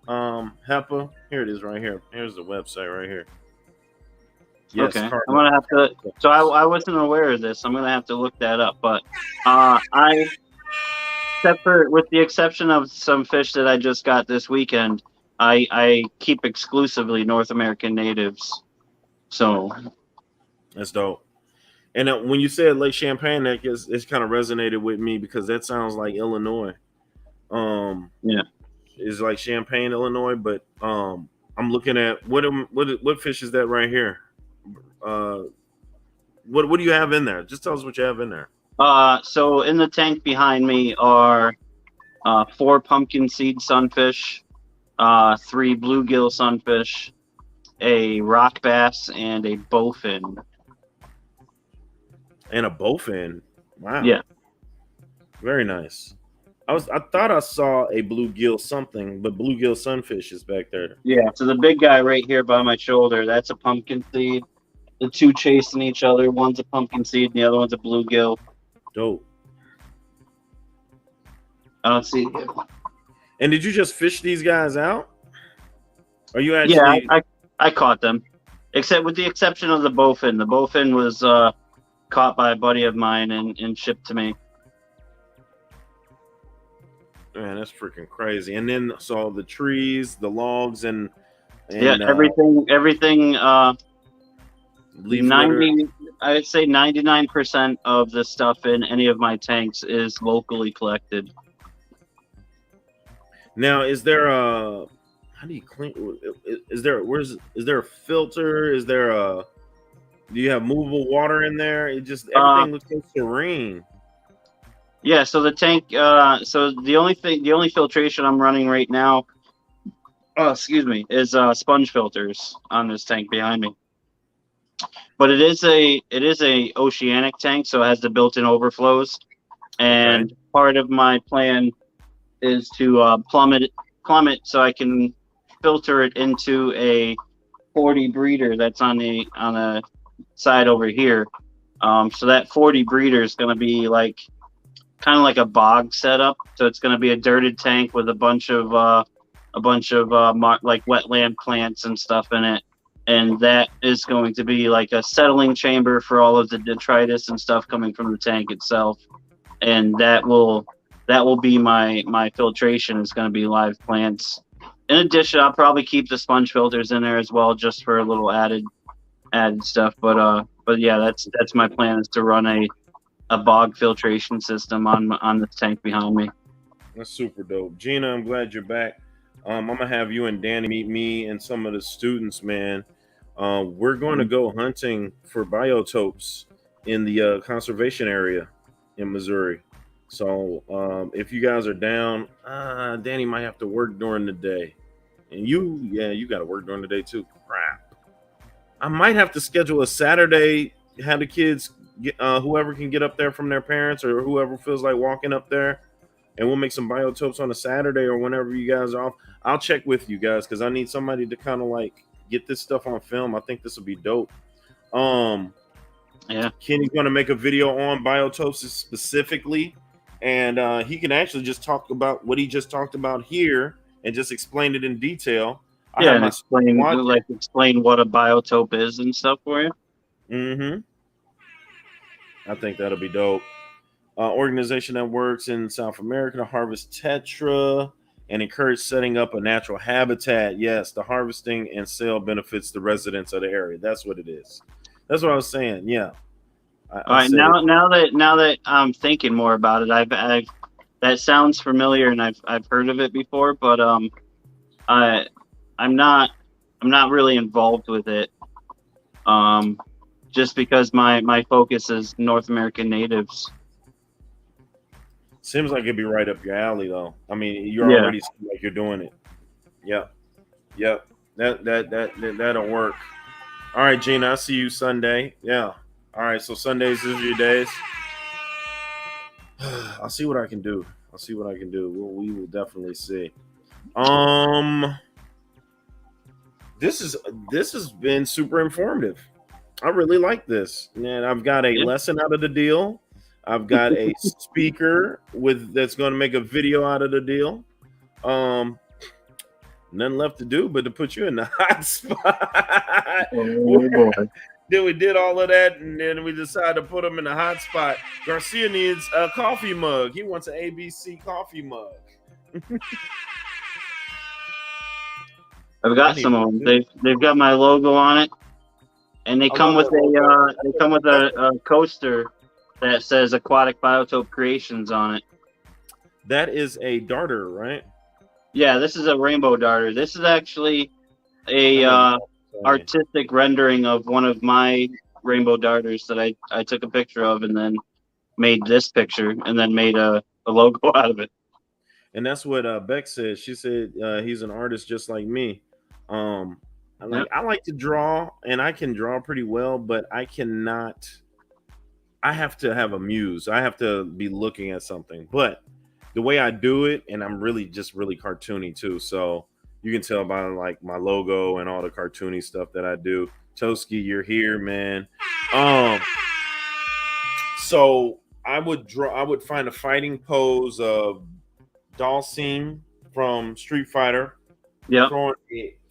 HEPA, here it is right here. Here's the website right here. Yes, okay. I'm gonna have to. So I wasn't aware of this. I'm gonna have to look that up. But with the exception of some fish that I just got this weekend, I keep exclusively North American natives. So that's dope. And when you said Lake Champlain, it's kind of resonated with me because that sounds like Illinois. Yeah, it's like Champaign, Illinois. But I'm looking at what fish is that right here? What do you have in there? Just tell us what you have in there. So in the tank behind me are 4 pumpkin seed sunfish, 3 bluegill sunfish, a rock bass, and a bowfin. And a bowfin. Wow. Yeah. Very nice. I thought I saw a bluegill something, but bluegill sunfish is back there. Yeah. So the big guy right here by my shoulder, that's a pumpkin seed. The 2 chasing each other. One's a pumpkin seed, and the other one's a bluegill. Dope. I don't see it here. And did you just fish these guys out? Are you actually? Yeah, I caught them, except with the exception of the bowfin. The bowfin was caught by a buddy of mine and shipped to me. Man, that's freaking crazy. And then so the trees, the logs, and yeah, everything. 90, I'd say 99% of the stuff in any of my tanks is locally collected. Now, is there how do you clean? Is there a filter? Do you have movable water in there? Everything looks so serene. Yeah, so the tank. So the only filtration I'm running right now, is sponge filters on this tank behind me. But it is a oceanic tank, so it has the built-in overflows. And part of my plan is to plummet so I can filter it into a 40 breeder that's on the side over here. So that 40 breeder is going to be kind of like a bog setup. So it's going to be a dirted tank with a bunch of like wetland plants and stuff in it. And that is going to be like a settling chamber for all of the detritus and stuff coming from the tank itself. And that will be my filtration. Is going to be live plants. In addition, I'll probably keep the sponge filters in there as well, just for a little added stuff. But yeah, that's my plan, is to run a bog filtration system on the tank behind me. That's super dope. Gina, I'm glad you're back. I'm gonna have you and Danny meet me and some of the students, man. We're going to go hunting for biotopes in the conservation area in Missouri. So if you guys are down, Danny might have to work during the day. And you got to work during the day too. Crap. I might have to schedule a Saturday, have the kids, whoever can get up there from their parents or whoever feels like walking up there, and we'll make some biotopes on a Saturday or whenever you guys are off. I'll check with you guys because I need somebody to kind of like get this stuff on film. I think this will be dope. Yeah. Kenny's going to make a video on biotopes specifically, and he can actually just talk about what he just talked about here and just explain it in detail. And explain what a biotope is and stuff for you. Mm-hmm. I think that'll be dope. Organization that works in South America to harvest tetra and encourage setting up a natural habitat. Yes, the harvesting and sale benefits the residents of the area. That's what it is. That's what I was saying. Yeah. All right, now that I'm thinking more about it, I've that sounds familiar, and I've heard of it before, but I'm not really involved with it. Just because my focus is North American natives. Seems like it'd be right up your alley, though. I mean, you're Yeah. already seem like you're doing it. Yep. That'll work. All right, Gina, I'll see you Sunday. Yeah. All right, so Sundays is your days. I'll see what I can do. We will definitely see. This has been super informative. I really like this, and I've got a lesson out of the deal. I've got a speaker that's going to make a video out of the deal. Nothing left to do but to put you in the hot spot. Oh, boy. Then we did all of that, and then we decided to put him in the hot spot. Garcia needs a coffee mug. He wants an ABC coffee mug. I've got some of them. They've got my logo on it, and they come with a coaster that says Aquatic Biotope Creations on it. That is a darter, right? Yeah, this is a rainbow darter. This is actually a artistic rendering of one of my rainbow darters that I took a picture of and then made this picture and then made a logo out of it. And that's what Beck said. She said he's an artist just like me. I like to draw, and I can draw pretty well, but I cannot. I have to have a muse. I have to be looking at something. But the way I do it, and I'm really cartoony too. So you can tell by like my logo and all the cartoony stuff that I do. Toski, you're here, man. So I would find a fighting pose of Dalsim from Street Fighter. Yeah.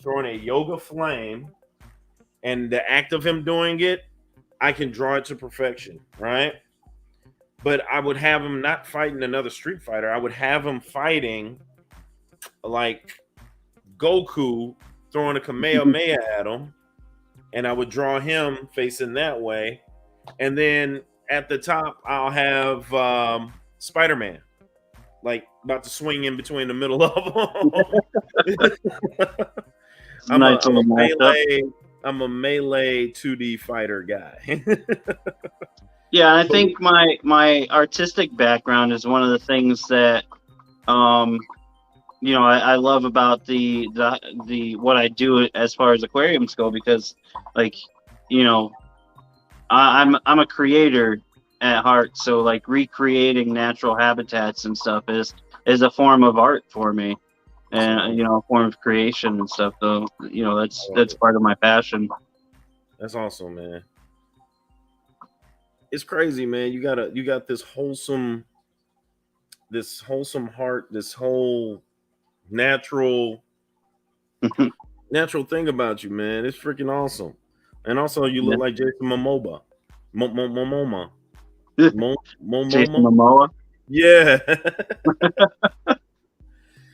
Throwing a yoga flame, and the act of him doing it, I can draw it to perfection, right? But I would have him not fighting another Street Fighter. I would have him fighting like Goku, throwing a Kamehameha at him, and I would draw him facing that way. And then at the top, I'll have Spider-Man, like about to swing in between the middle of them. I'm a melee 2D fighter guy. Yeah, I think my artistic background is one of the things that I love about the what I do as far as aquariums go, because I'm a creator at heart, so like recreating natural habitats and stuff is a form of art for me, and a form of creation and stuff. So that's part of my passion. That's awesome, man. It's crazy, man. You got this wholesome heart, this whole natural thing about you, man. It's freaking awesome. And also, you look like Jason Momoa. Jason Momoa. Yeah.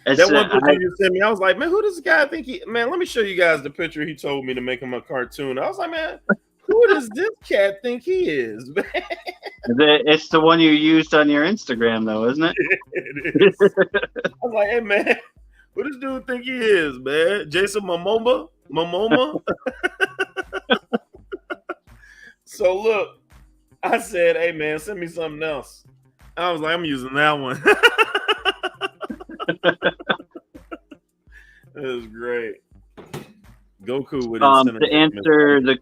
That one picture you sent me, I was like, man, who does this guy think man, let me show you guys the picture he told me to make him a cartoon. I was like, man, who does this cat think he is, man? It's the one you used on your Instagram, though, isn't it? It is. I was like, hey, man, who does this dude think he is, man? Jason Momoa? So look, I said, hey, man, send me something else. I was like, I'm using that one. That was great. Goku with to answer the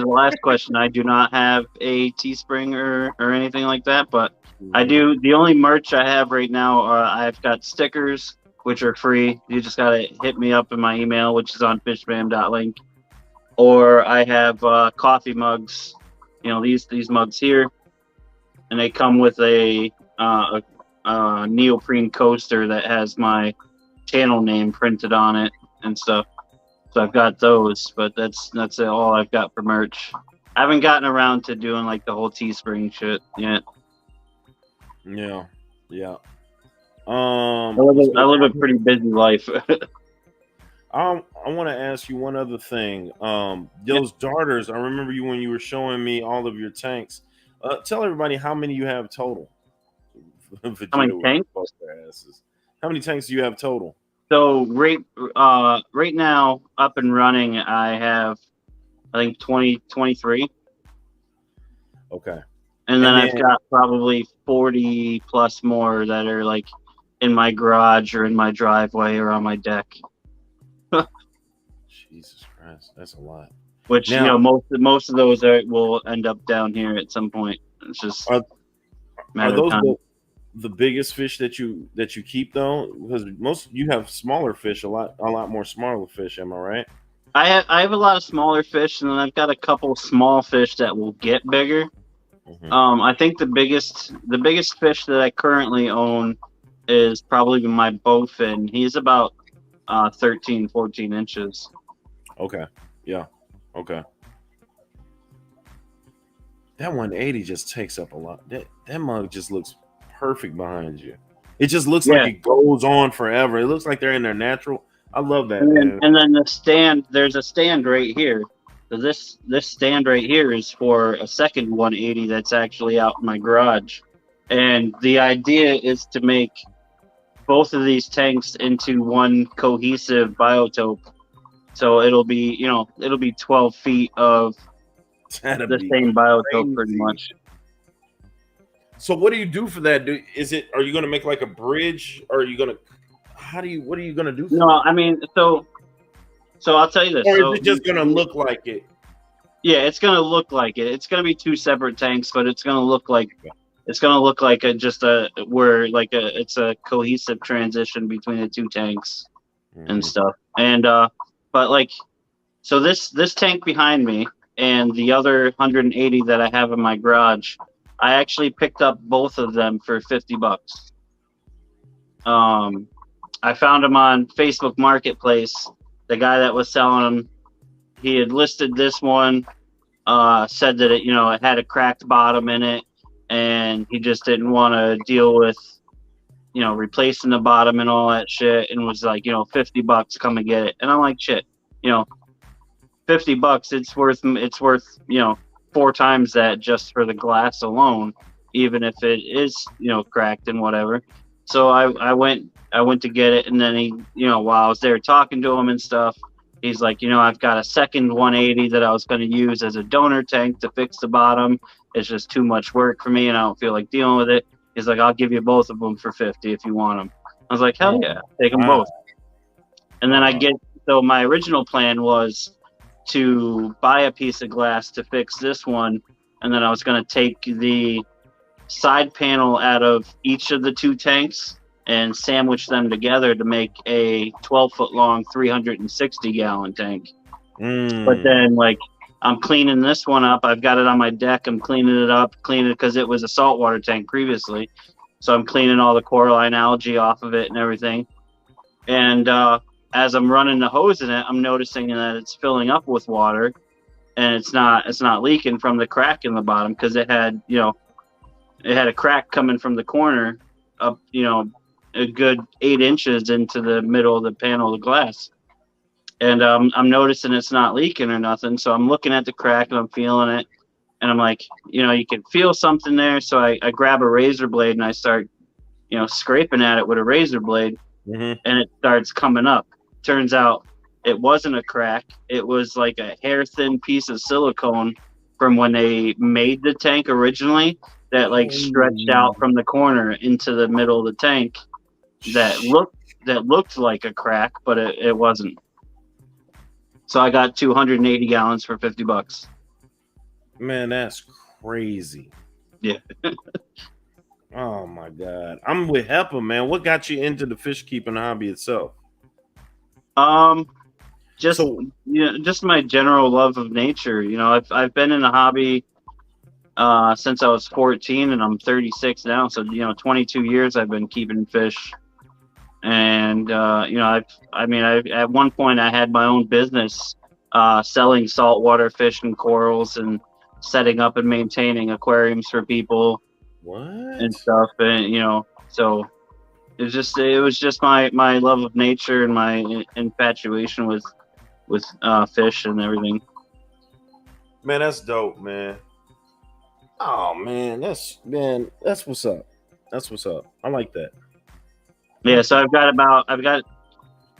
last question, I do not have a Teespring or anything like that, but I do. The only merch I have right now I've got stickers, which are free. You just gotta hit me up in my email, which is on fishbam.link. Or I have coffee mugs. These mugs here, and they come with a neoprene coaster that has my channel name printed on it and stuff. So I've got those, but that's all I've got for merch. I haven't gotten around to doing like the whole Teespring shit yet. Yeah. I live a pretty busy life. I want to ask you one other thing. Those darters, I remember you when you were showing me all of your tanks. Tell everybody how many you have total. How many tanks? How many tanks do you have total? So right now, up and running, I have, I think 23. Okay. And then I've got probably 40 plus more that are like in my garage or in my driveway or on my deck. Jesus Christ, that's a lot. Which, now, most of those will end up down here at some point. It's just are those time. The biggest fish that you keep though? Because you have smaller fish, a lot more smaller fish. Am I right? I have a lot of smaller fish, and then I've got a couple small fish that will get bigger. Mm-hmm. I think the biggest fish that I currently own is probably my bowfin. He's about 13, 14 inches. Okay. Yeah. Okay. That 180 just takes up a lot. That mug just looks perfect behind you. It just looks like it goes on forever. It looks like they're in their natural. I love that. And then the stand. There's a stand right here. So this stand right here is for a second 180 that's actually out in my garage. And the idea is to make both of these tanks into one cohesive biotope. So it'll be 12 feet of the same biotope pretty much. So what do you do for that? Are you going to make like a bridge? Or are you going to, what are you going to do for that? I mean, so I'll tell you this. Or is it just going to look like it? Yeah, it's going to look like it. It's going to be two separate tanks, but it's going to look like it's a cohesive transition between the two tanks and stuff. And but like, so this tank behind me and the other 180 that I have in my garage, I actually picked up both of them for $50. I found them on Facebook Marketplace. The guy that was selling them, he had listed this one, said that it had a cracked bottom in it, and he just didn't want to deal with replacing the bottom and all that shit, and was like, $50, come and get it. And I'm like, shit, $50, it's worth 4 times that just for the glass alone, even if it is cracked and whatever. So I went to get it, and then he, while I was there talking to him and stuff, he's like, I've got a second 180 that I was going to use as a donor tank to fix the bottom. It's just too much work for me, and I don't feel like dealing with it. He's like, I'll give you both of them for $50 if you want them. I was like, hell yeah, take them both. And then so my original plan was to buy a piece of glass to fix this one, and then I was going to take the side panel out of each of the two tanks and sandwich them together to make a 12-foot long 360-gallon tank. But then, like, I'm cleaning this one up. I've got it on my deck. I'm cleaning it because it was a saltwater tank previously. So I'm cleaning all the coralline algae off of it and everything. And as I'm running the hose in it, I'm noticing that it's filling up with water, and it's not leaking from the crack in the bottom, because it had a crack coming from the corner up, a good 8 inches into the middle of the panel of glass. And I'm noticing it's not leaking or nothing. So I'm looking at the crack and I'm feeling it. And I'm like, you can feel something there. So I grab a razor blade and I start, scraping at it with a razor blade, and it starts coming up. Turns out it wasn't a crack. It was like a hair thin piece of silicone from when they made the tank originally that stretched out from the corner into the middle of the tank that looked like a crack, but it wasn't. So I got 280 gallons for $50. Man, that's crazy. Yeah. Oh my God. I'm with HEPA, man. What got you into the fish keeping hobby itself? Just my general love of nature. I've been in the hobby since I was 14, and I'm 36 now. So 22 years I've been keeping fish. And at one point I had my own business selling saltwater fish and corals, and setting up and maintaining aquariums for people. What? And stuff. And so it was just my love of nature and my infatuation with fish and everything. Man, that's dope, man. Oh man, that's what's up. That's what's up. I like that. Yeah, so I've got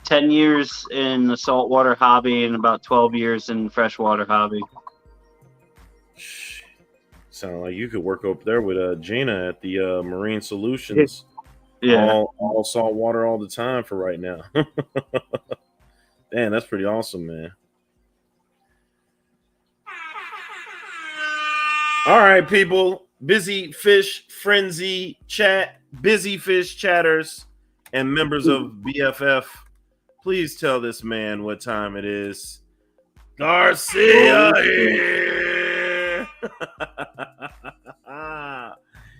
10 years in the saltwater hobby and about 12 years in freshwater hobby. Sound like you could work up there with Gina at the Marine Solutions. Yeah. All salt water all the time for right now. Damn, that's pretty awesome, man. All right, people. Busy Fish Frenzy chat, Busy Fish chatters, and members of BFF. Please tell this man what time it is. Garcia here.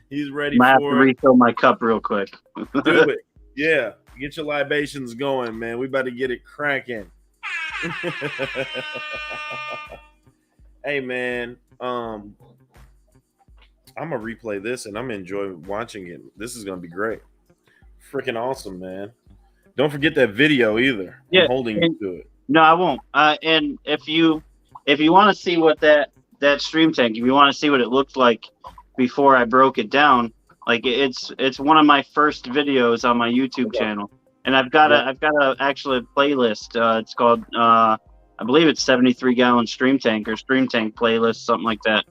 He's ready I have to for it. refill my cup real quick. Do it. Yeah. Get your libations going, man. We about to get it cracking. Hey, man. I'm gonna replay this and I'm gonna enjoy watching it. This is gonna be great. Freaking awesome, man. Don't forget that video either. Yeah, I'm holding you to it. No, I won't. And if you want to see what that stream tank, if you want to see what it looked like before I broke it down, like it's one of my first videos on my YouTube channel, and I've got a actually playlist. It's called I believe it's 73 gallon stream tank or stream tank playlist, something like that.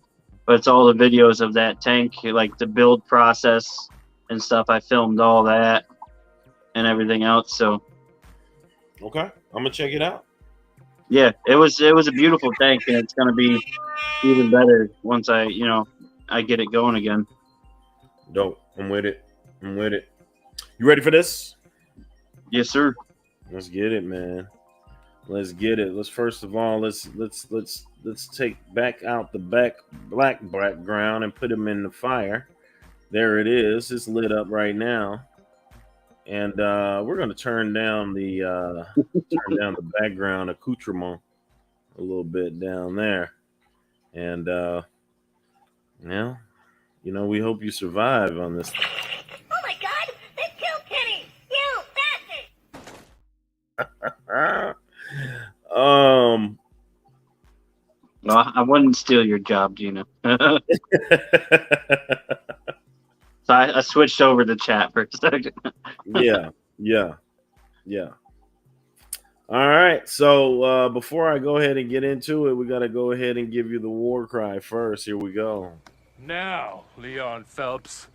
But it's all the videos of that tank, like the build process and stuff. I filmed all that and everything else. So okay, I'm gonna check it out. Yeah, it was a beautiful tank, and it's gonna be even better once I get it going again. Dope. I'm with it. You ready for this? Yes, sir. Let's get it, man. Let's get it. Let's first of all let's take back out the black background and put him in the fire. There it is. It's lit up right now. And we're gonna turn down the background accoutrement a little bit down there. And we hope you survive on this. Oh my God! They killed Kenny! You bastard! Well, I wouldn't steal your job, Gina. So I switched over to chat for a second. Yeah. All right. So before I go ahead and get into it, we got to go ahead and give you the war cry first. Here we go. Now, Leon Phelps,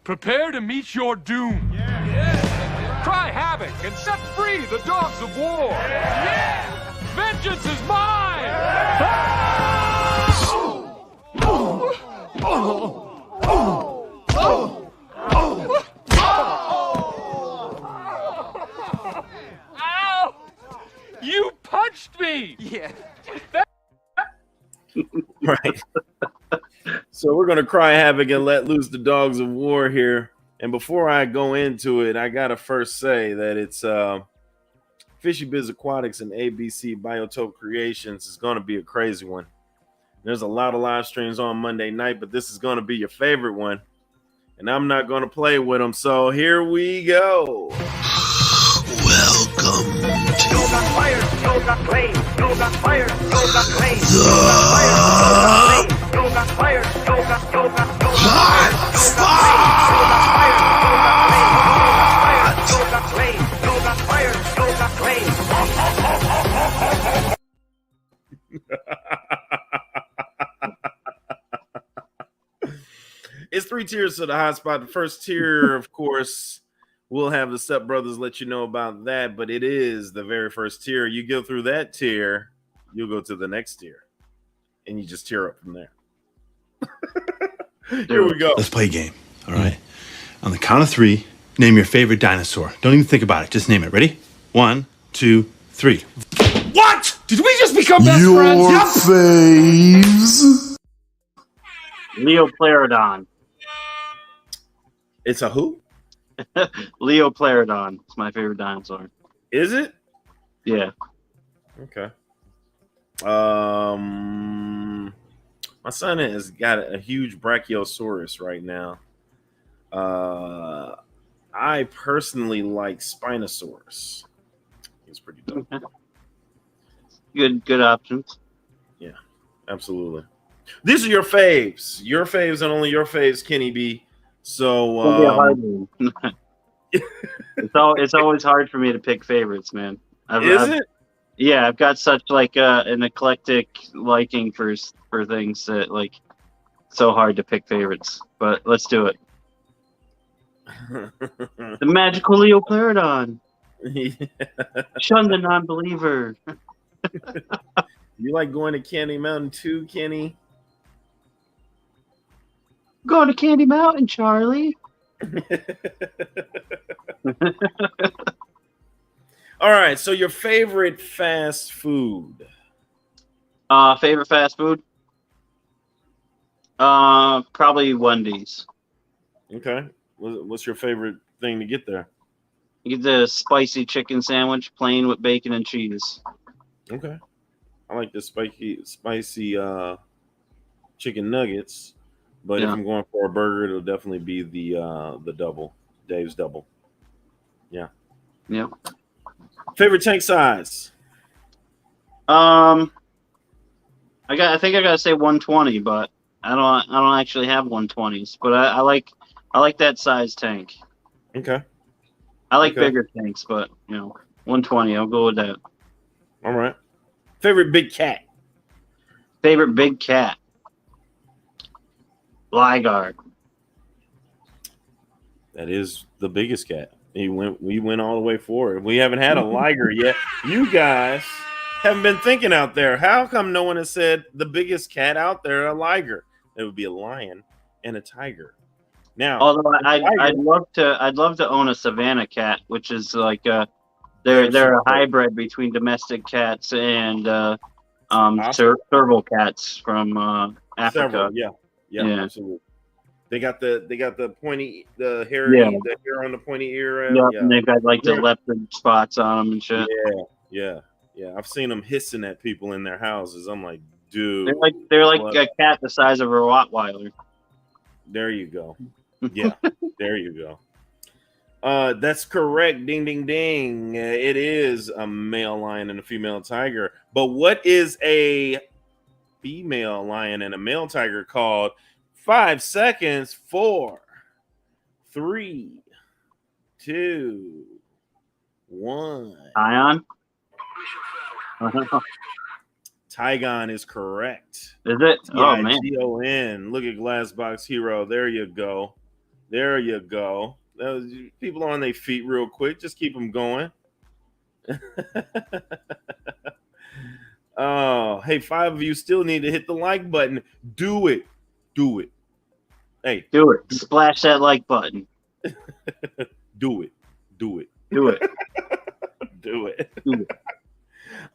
prepare to meet your doom. Yeah. Cry havoc and set free the dogs of war. Yeah. Vengeance is mine. Ow! You punched me. Yeah. Right. So we're gonna cry havoc and let loose the dogs of war here. And before I go into it, I gotta first say that it's Fishy Biz Aquatics and ABC Biotope Creations is gonna be a crazy one. There's a lot of live streams on Monday night, but this is gonna be your favorite one. And I'm not gonna play with them. So here we go. Welcome to It's 3 tiers to the Hot Spot. The first tier, of course, we'll have the Step Brothers let you know about that, but it is the very first tier. You go through that tier, you'll go to the next tier, and you just tier up from there. Here we go. Let's play a game, all right? On the count of 3, name your favorite dinosaur. Don't even think about it. Just name it. Ready? 1, 2, 3. What? Did we just become best friends? your faves. Leoplerodon. It's a who? Leoplerodon. It's my favorite dinosaur. Is it? Yeah. Okay. My son has got a huge Brachiosaurus right now. I personally like Spinosaurus. He's pretty dope. Good options. Yeah, absolutely. These are your faves. Your faves and only your faves, Kenny B. So It's gonna be a hard one. It's always hard for me to pick favorites, man. is it? Yeah, I've got such like an eclectic liking for things that like so hard to pick favorites. But let's do it. The magical Leopterodon. Shun the non-believer. You like going to Candy Mountain too, Kenny? Going to Candy Mountain, Charlie. All right, so your favorite fast food? Favorite fast food? Probably Wendy's. Okay. What's your favorite thing to get there? You get the spicy chicken sandwich, plain with bacon and cheese. Okay. I like the spicy chicken nuggets, but if Yeah. I'm going for a burger, it'll definitely be the double, Dave's double. Yeah. Yep. Favorite tank size? I think I gotta say 120, but I don't actually have 120s, but I like that size tank. Okay. I like Okay. bigger tanks, but 120. I'll go with that. All right. Favorite big cat? Favorite big cat? Ligar. That is the biggest cat. We went all the way for it. We haven't had a liger yet. You guys haven't been thinking out there. How come no one has said the biggest cat out there, a liger? It would be a lion and a tiger. Now, Although I'd love to own a Savannah cat, which is like they're a hybrid between domestic cats and serval cats from Africa. several, yeah, Yeah. absolutely. They got the pointy, the hair on the pointy ear. Yeah, and they've got like the leopard spots on them and shit. Yeah. I've seen them hissing at people in their houses. I'm like, dude, They're like a cat the size of a Rottweiler. There you go. Yeah, there you go. That's correct. Ding, ding, ding. It is a male lion and a female tiger. But what is a female lion and a male tiger called? 5 seconds. 4, 3, 2, 1. Ion? Tygon is correct. Is it? Oh man. T-I-G-O-N. Look at Glassbox Hero. There you go. There you go. People are on their feet real quick. Just keep them going. Oh, hey, 5 of you still need to hit the like button. Do it. Do it. Hey. Do it. Splash that like button. Do it. Do it. Do it. Do it. Do it.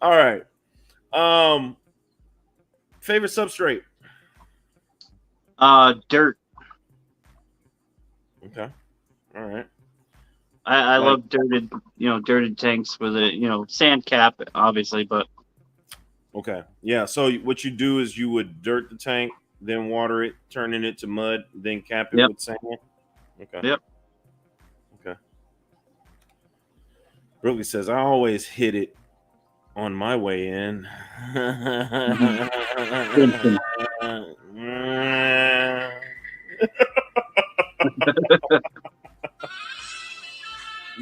All right. Favorite substrate? Dirt. Okay. All right. I love dirted tanks with a sand cap, obviously, but okay. Yeah. So what you do is you would dirt the tank, then water it, turning it to mud, then cap it with sand. Okay. Yep. Okay. Brooklyn says, I always hit it on my way in.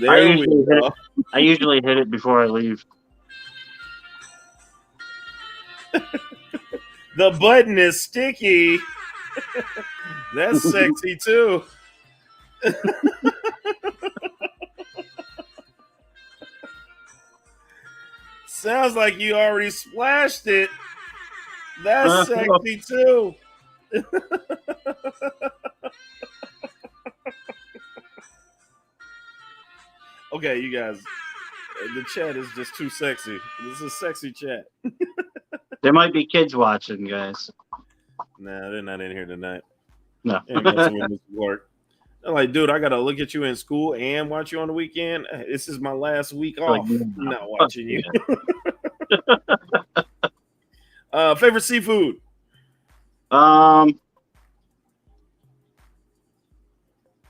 I usually hit it before I leave. The button is sticky. That's sexy too. Sounds like you already splashed it. That's sexy too. Okay, you guys, the chat is just too sexy. This is a sexy chat. There might be kids watching, guys. Nah, they're not in here tonight. No. Work. They're like, dude, I gotta look at you in school and watch you on the weekend. This is my last week off. I'm not watching you. Favorite seafood?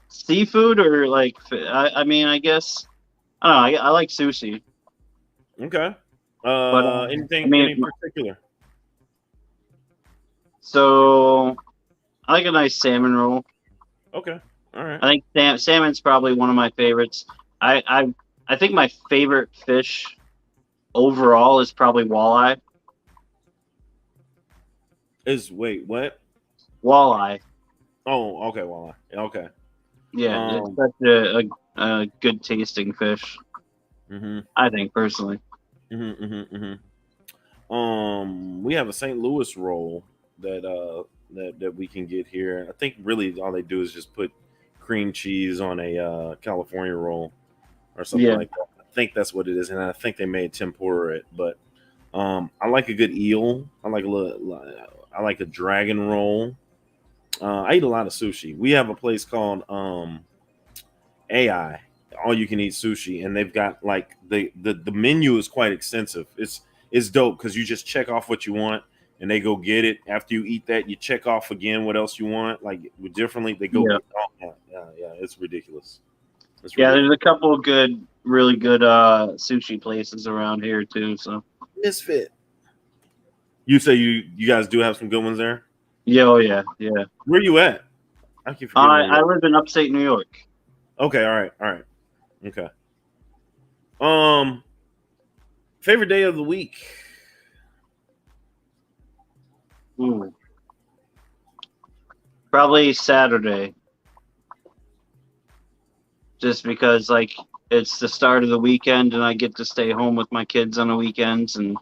Seafood or like, I mean, I guess, I don't know. I like sushi. Okay. But, anything in particular? So I like a nice salmon roll. Okay. All right. I think salmon's probably one of my favorites. I think my favorite fish overall is probably walleye. Wait, what? Walleye. Oh, okay, walleye. Okay. Yeah, it's such a good tasting fish. Mm-hmm. I think personally. Mm-hmm, mm-hmm, mm-hmm. We have a St. Louis roll that we can get here. I think really all they do is just put cream cheese on a California roll or something like that. I think that's what it is, and I think they made tempura it. But I like a good eel. I like a dragon roll. I eat a lot of sushi. We have a place called AI, all you can eat sushi, and they've got like the menu is quite extensive. It's dope because you just check off what you want and they go get it. After you eat that, you check off again what else you want, like differently. They go yeah, it's ridiculous. Yeah, there's a couple of really good sushi places around here too. So Misfit. You say you guys do have some good ones there? Yeah, oh yeah. Where you at? I keep forgetting. I live in upstate New York. Okay, all right. Okay. Favorite day of the week? Probably Saturday. Just because like it's the start of the weekend and I get to stay home with my kids on the weekends and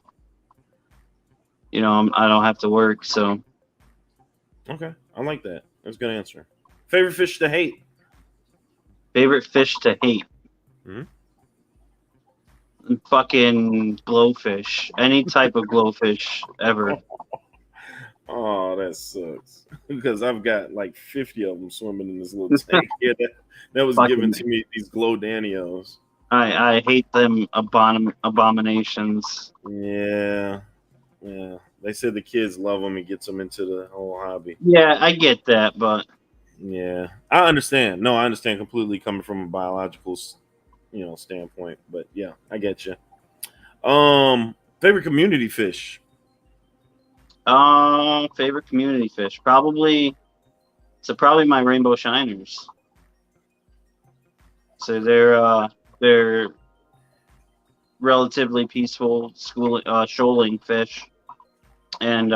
I don't have to work, so. Okay, I like that. That's a good answer. Favorite fish to hate? Favorite fish to hate? Fucking glowfish. Any type of glowfish ever. Oh, that sucks. Because I've got like 50 of them swimming in this little tank here that was given to me, these glow Danios. I hate them abominations. Yeah. They said the kids love them and gets them into the whole hobby. Yeah, I get that, but yeah, I understand. No, I understand completely coming from a biological, standpoint. But yeah, I get you. Favorite community fish? Favorite community fish? Probably my rainbow shiners. So they're relatively peaceful shoaling fish. And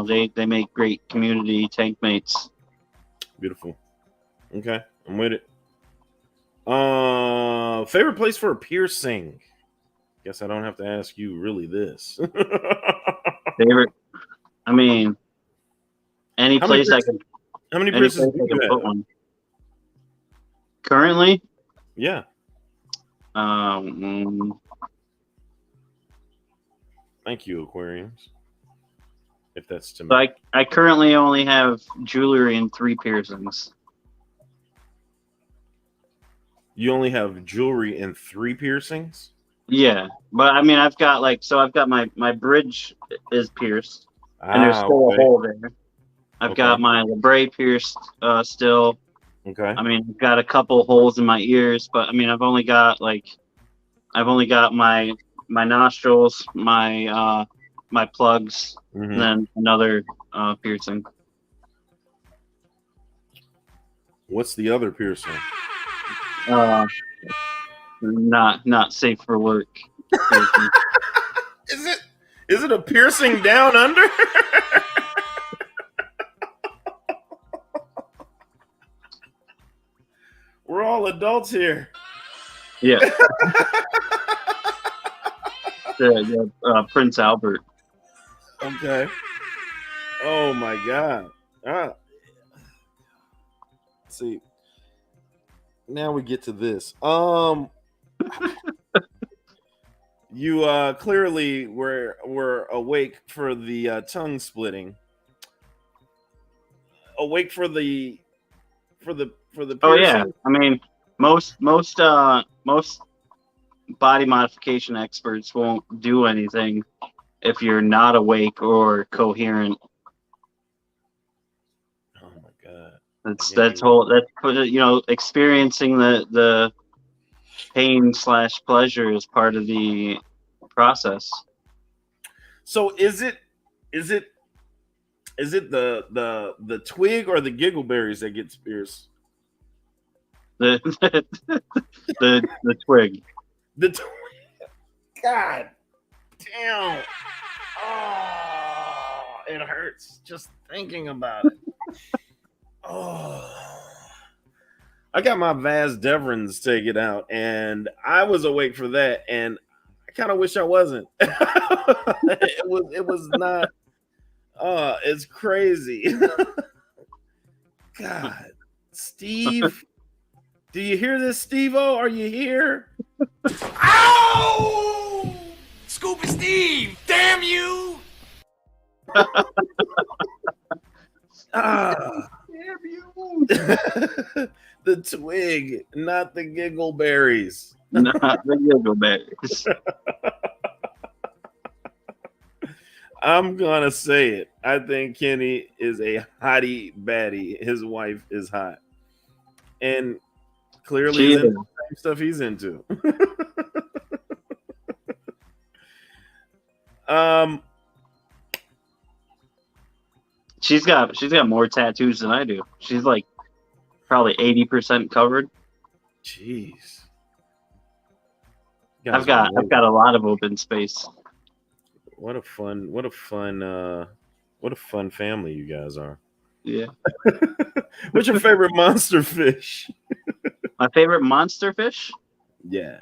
they make great community tank mates. Beautiful. Okay, I'm with it. Favorite place for a piercing? Guess I don't have to ask you really this. Favorite? I mean, any place I can. How many piercings do you have? One. Currently? Yeah. Thank you, aquariums. If that's to me. So I currently only have jewelry and 3 piercings. You only have jewelry and 3 piercings? Yeah, but I mean I've got my bridge is pierced, and there's still a hole there. I've got my labret pierced still. Okay. I mean I've got a couple holes in my ears, but I mean I've only got my nostrils, my plugs, and then another piercing. What's the other piercing? Not safe for work. Is it a piercing down under? We're all adults here. Yeah. Prince Albert. Okay. Oh my God. See. Now we get to this. You clearly were awake for the tongue splitting. Awake for the piercing. Oh yeah. I mean most body modification experts won't do anything if you're not awake or coherent. Oh my God. That's experiencing the pain / pleasure is part of the process. So is it Is it the twig or the giggleberries that gets pierced? The the twig. The twig. God damn. Oh, it hurts just thinking about it. Oh. I got my Vas Devrons taken out, and I was awake for that, and I kind of wish I wasn't. It was not. It's crazy. God, Steve, do you hear this, Steve-O? Are you here? Ow! Scuba Steve, damn you! Damn you! The twig, not the giggleberries. Not the giggleberries. I'm gonna say it. I think Keni is a hottie baddie. His wife is hot, and clearly is into the same stuff he's into. She's got more tattoos than I do. She's like probably 80% covered. Jeez. I've got a lot of open space. What a fun family you guys are. Yeah. What's your favorite monster fish? My favorite monster fish? Yeah.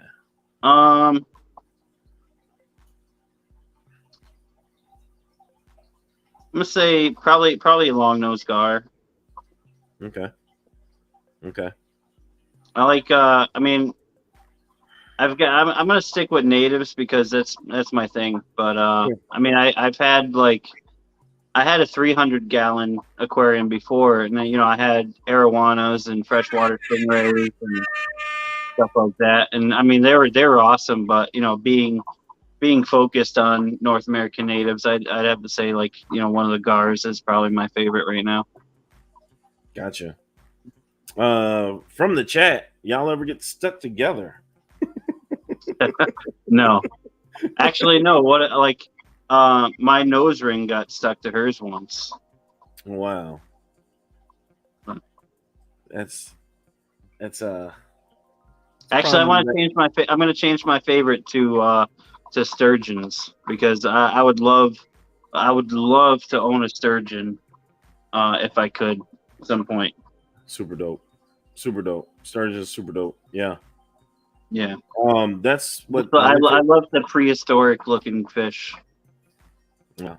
I'm gonna say probably a long-nosed gar. Okay. I like I mean I'm gonna stick with natives because that's my thing. But I mean I had a 300-gallon aquarium before, and then I had arowanas and freshwater stingrays and stuff like that. And I mean they were awesome, but being focused on North American natives, I'd have to say one of the gars is probably my favorite right now. Gotcha. From the chat, y'all ever get stuck together? No, actually, no. My nose ring got stuck to hers once. Wow. That's actually, I'm gonna change my favorite to sturgeons because I would love to own a sturgeon if I could at some point. Super dope. Sturgeon's super dope. Yeah. That's what I love the prehistoric looking fish. Yeah.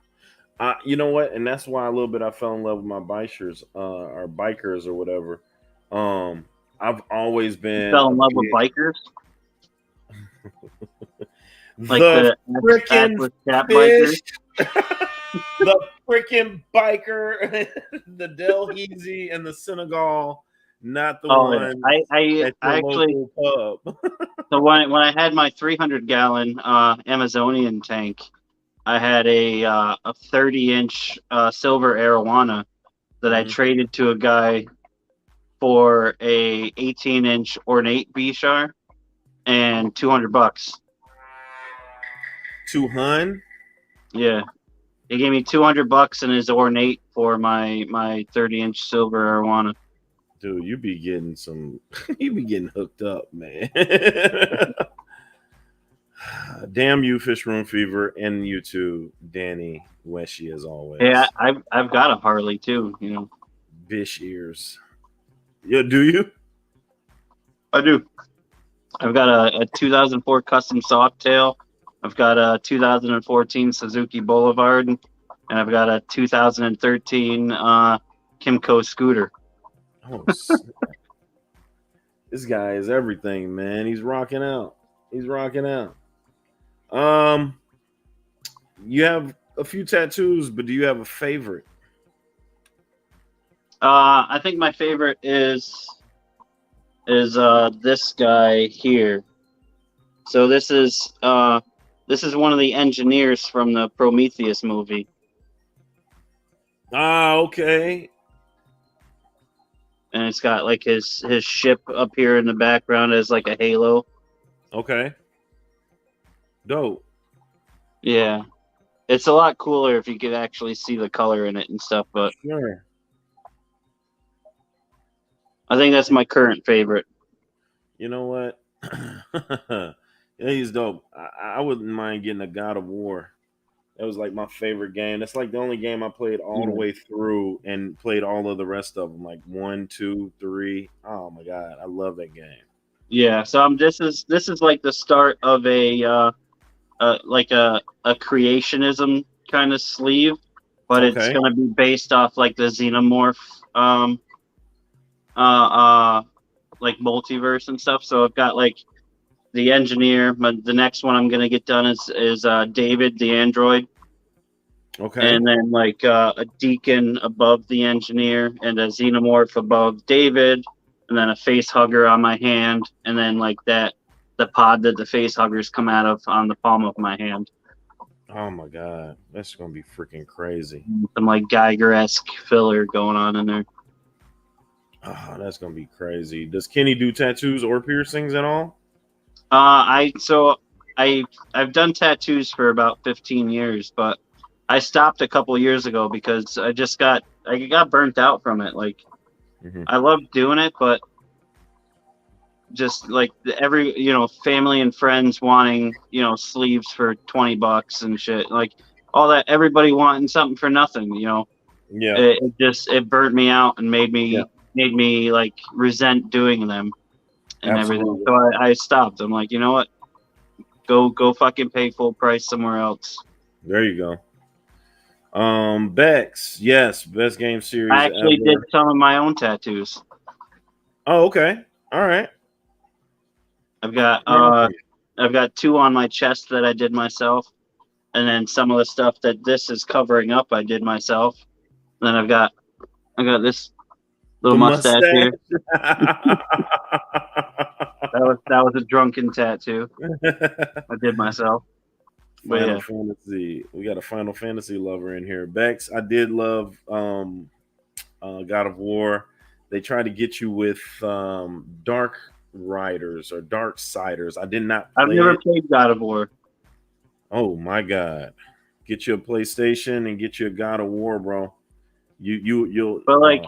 You know what? And that's why a little bit I fell in love with my bikers, or bikers or whatever. I've always been fell in love with bikers. The freaking fish. The freaking biker, the Delhaize and the Senegal, not the one. I actually pub. So when I had my 300-gallon Amazonian tank, I had a 30-inch silver arowana that I traded to a guy for a 18-inch ornate Bishar and $200. 200? Yeah. He gave me $200 and his ornate for my 30-inch silver arowana. Dude, you be getting hooked up, man. Damn you, Fish Room Fever, and you too, Danny Weshy, as always. Yeah, I've got a Harley too, Bish ears. Yeah, do you? I do. I've got a 2004 custom Softail. I've got a 2014 Suzuki Boulevard, and I've got a 2013 Kimco scooter. Oh, this guy is everything, man. He's rocking out. You have a few tattoos, but do you have a favorite? I think my favorite is this guy here. So this is one of the engineers from the Prometheus movie. Okay. And it's got his ship up here in the background as a halo. Okay. Dope. Yeah. It's a lot cooler if you could actually see the color in it and stuff, but Sure. I think that's my current favorite. You know what? Yeah, he's dope. I wouldn't mind getting a God of War. That was like my favorite game. That's like the only game I played all the way through and played all of the rest of them, like 1, 2, 3. Oh my god, I love that game. Yeah, so this is like the start of like a creationism kind of sleeve, but it's Okay. gonna be based off like the xenomorph uh uh like multiverse and stuff. So I've got like the engineer, but the next one I'm gonna get done is David the android. Okay. And then like a deacon above the engineer and a xenomorph above David, and then a face hugger on my hand, and then like the pod that the face huggers come out of on the palm of my hand. Oh my god, that's gonna be freaking crazy. Some like Geiger-esque filler going on in there. Oh, that's gonna be crazy. Does Kenny do tattoos or piercings at all? I've done tattoos for about 15 years, but I stopped a couple years ago because I got burnt out from it. Like I love doing it, but just like every family and friends wanting sleeves for $20 and shit, like all that, everybody wanting something for nothing. Yeah. It burnt me out and made me like resent doing them and Absolutely. everything. So I stopped. I'm like, you know what? Go fucking pay full price somewhere else. There you go. Bex, yes, best game series. I actually ever. did some of my own tattoos. Oh, okay. All right. I've got 2 on my chest that I did myself, and then some of the stuff that this is covering up I did myself. And then I got this little mustache here. That was a drunken tattoo I did myself. Final Fantasy. We got a Final Fantasy lover in here. Bex, I did love God of War. They tried to get you with Dark Riders or Dark Siders. I did not play I've never played God of War. Oh my god. Get you a PlayStation and get you a God of War, bro. You'll But like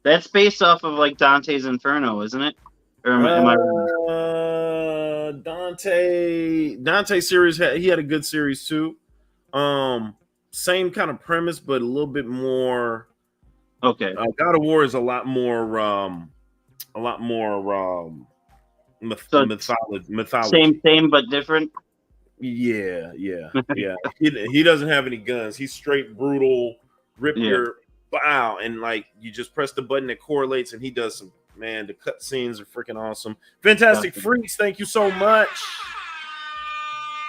that's based off of like Dante's Inferno, isn't it? Or am I wrong? Dante series he had a good series too. Same kind of premise, but a little bit more. Okay. God of War is a lot more mythology. Same but different. Yeah. He doesn't have any guns. He's straight brutal, rip your bow, and like you just press the button that correlates, and he does some. Man, the cut scenes are freaking awesome. Fantastic Freaks, thank you so much.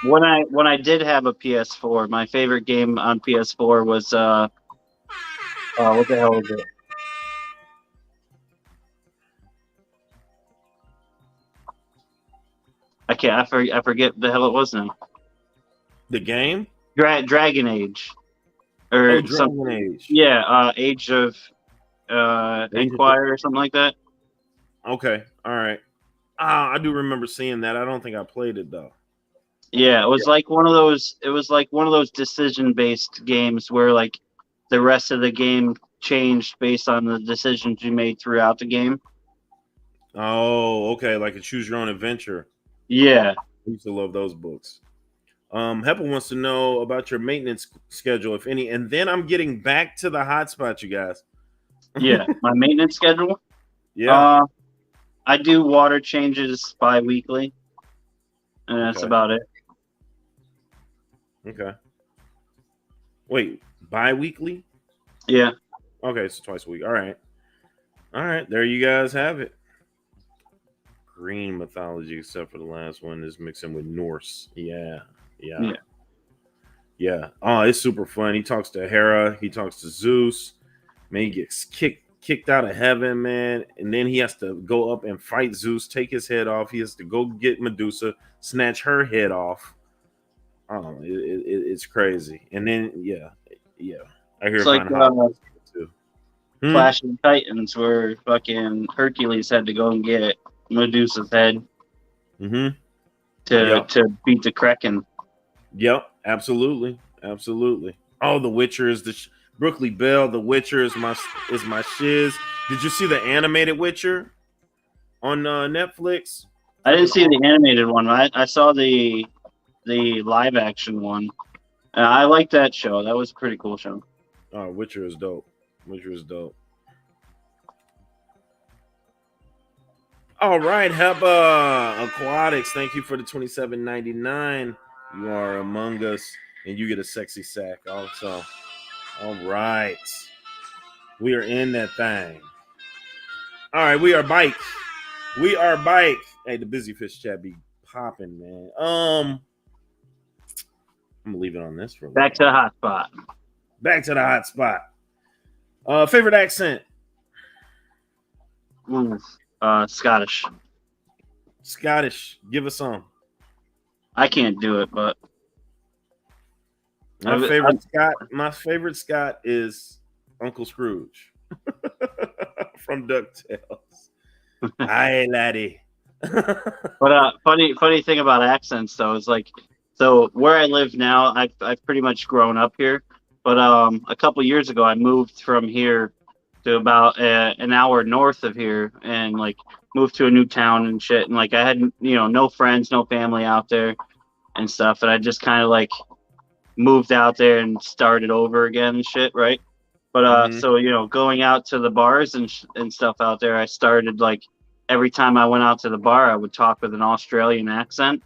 When I did have a PS4, my favorite game on PS4 was what the hell was it? I forget the hell it was now. The game? Dragon Age. Or Dragon Age. Yeah, Age of Inquire or something like that. Okay, all right. I do remember seeing that. I don't think I played it though. Yeah, it was like one of those. It was like one of those decision-based games where like the rest of the game changed based on the decisions you made throughout the game. Oh, okay, like a choose your own adventure. Yeah, I used to love those books. Heppel wants to know about your maintenance schedule, if any, and then I'm getting back to the hotspot, you guys. Yeah, my maintenance schedule. Yeah. I do water changes bi-weekly, and that's about it. Okay. Wait, bi-weekly? Yeah. Okay, so twice a week. All right. There you guys have it. Green mythology, except for the last one, is mixing with Norse. Yeah. Oh, it's super fun. He talks to Hera. He talks to Zeus. Man, he gets kicked out of heaven, man, and then he has to go up and fight Zeus, take his head off. He has to go get Medusa, snatch her head off. Oh, it's crazy. And then I hear it's like too. Clash of Titans, where fucking Hercules had to go and get Medusa's head to beat the Kraken. Yep, absolutely. Absolutely. Oh, The Witcher is Brooklyn Bell. The Witcher is my shiz. Did you see the animated Witcher on Netflix? I didn't see the animated one. I saw the live action one. I liked that show. That was a pretty cool show. Oh, Witcher is dope. Witcher is dope. All right, Heba Aquatics. Thank you for the $27.99. You are among us, and you get a sexy sack also. All right, we are in that thing. All right, we are bike. We are bike. Hey, the Busy Fish chat be popping, man. I'm gonna leave it on this for a Back to the hot spot. Back to the hot spot. Favorite accent? Scottish. Scottish. Give us some. I can't do it, but my favorite Scott is Uncle Scrooge from DuckTales. Hi, laddie. But funny thing about accents though is like, so where I live now, I've pretty much grown up here. But a couple years ago, I moved from here to about an hour north of here, and like moved to a new town and shit. And like I had no friends, no family out there and stuff. And I just kind of like moved out there and started over again and shit, right? But so going out to the bars and stuff out there, I started like every time I went out to the bar, I would talk with an Australian accent.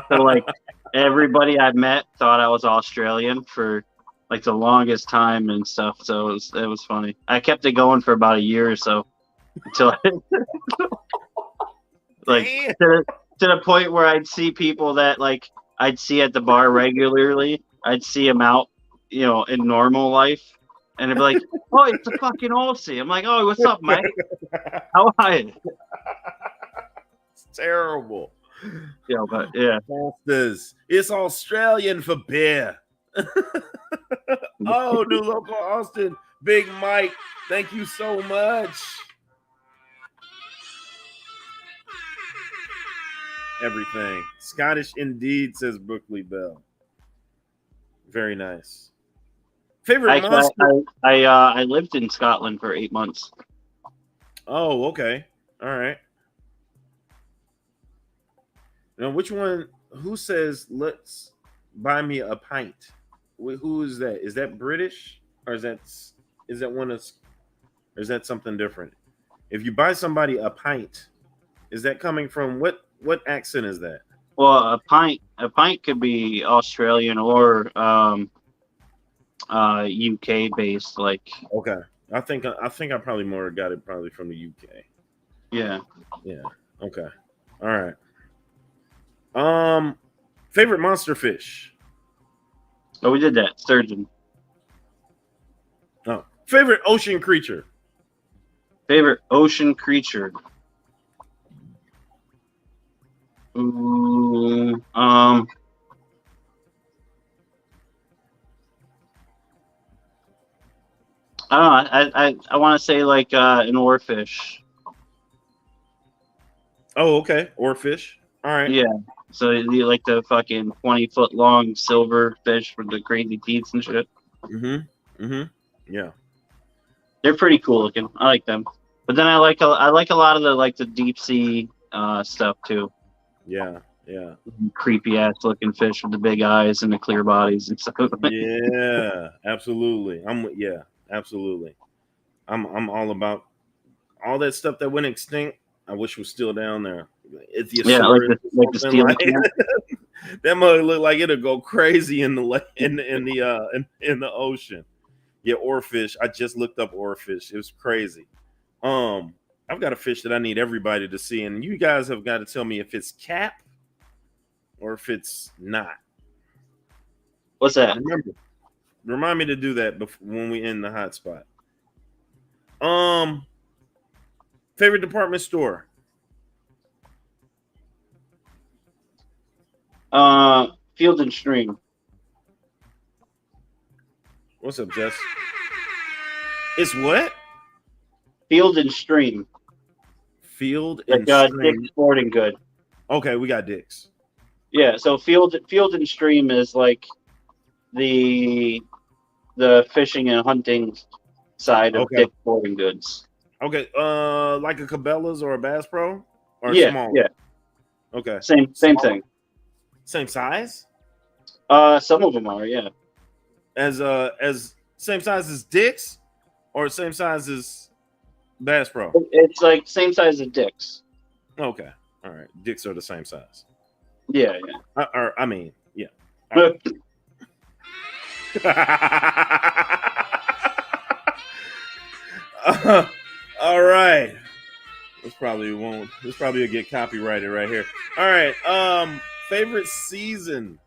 So like everybody I met thought I was Australian for like the longest time and stuff. So it was funny. I kept it going for about a year or so until like to the point where I'd see people that like I'd see at the bar regularly. I'd see them out, in normal life. And they'd be like, "Oh, it's a fucking Aussie." I'm like, "Oh, what's up, mate? How are you?" It's terrible. Yeah, but yeah. It's Australian for beer. Oh, new local Austin, Big Mike. Thank you so much. Everything. Scottish indeed, says Brooklyn Bell. Very nice. Favorite monster? I lived in Scotland for 8 months. Oh, okay. All right. Now, which one? Who says let's buy me a pint? Who is that? Is that British, or is that one of? Or is that something different? If you buy somebody a pint, is that coming from what accent is that? Well, a pint could be Australian or UK based. Like, okay, I think I probably more got it probably from the UK. Yeah. Okay. All right. Favorite monster fish? Oh, we did that. Sturgeon. Oh, favorite ocean creature? Favorite ocean creature. Ooh, I don't know. I want to say like an oarfish. Oh, okay. Oarfish. All right. Yeah. So like the fucking 20-foot long silver fish with the crazy teeth and shit. Yeah. They're pretty cool looking. I like them. But then I like a lot of the deep sea stuff too. Yeah. Creepy ass looking fish with the big eyes and the clear bodies and stuff. Yeah, absolutely. Absolutely. I'm all about all that stuff that went extinct. I wish was still down there. It's the like the steel that mug look like it'll go crazy in the ocean. Yeah, oarfish. I just looked up oarfish. It was crazy. I've got a fish that I need everybody to see, and you guys have got to tell me if it's cap or if it's not. What's that? Remind me to do that when we end the hot spot. Favorite department store? Field and Stream. What's up, Jess? It's what? Field and Stream. Field and Stream. Dick's Sporting Good. Okay, we got Dick's. Yeah, so Field and Stream is like the fishing and hunting side of Okay. Dick's Sporting Goods. Okay. Like a Cabela's or a Bass Pro, or Yeah, small. yeah. Okay. Same Small. thing. Same size. Some of them are, yeah. As same size as Dick's, or same size as Bass Pro. It's like same size as Dick's. Okay. All right. Dick's are the same size. Yeah, yeah. I mean, yeah. All right. This probably will get copyrighted right here. All right. Favorite season?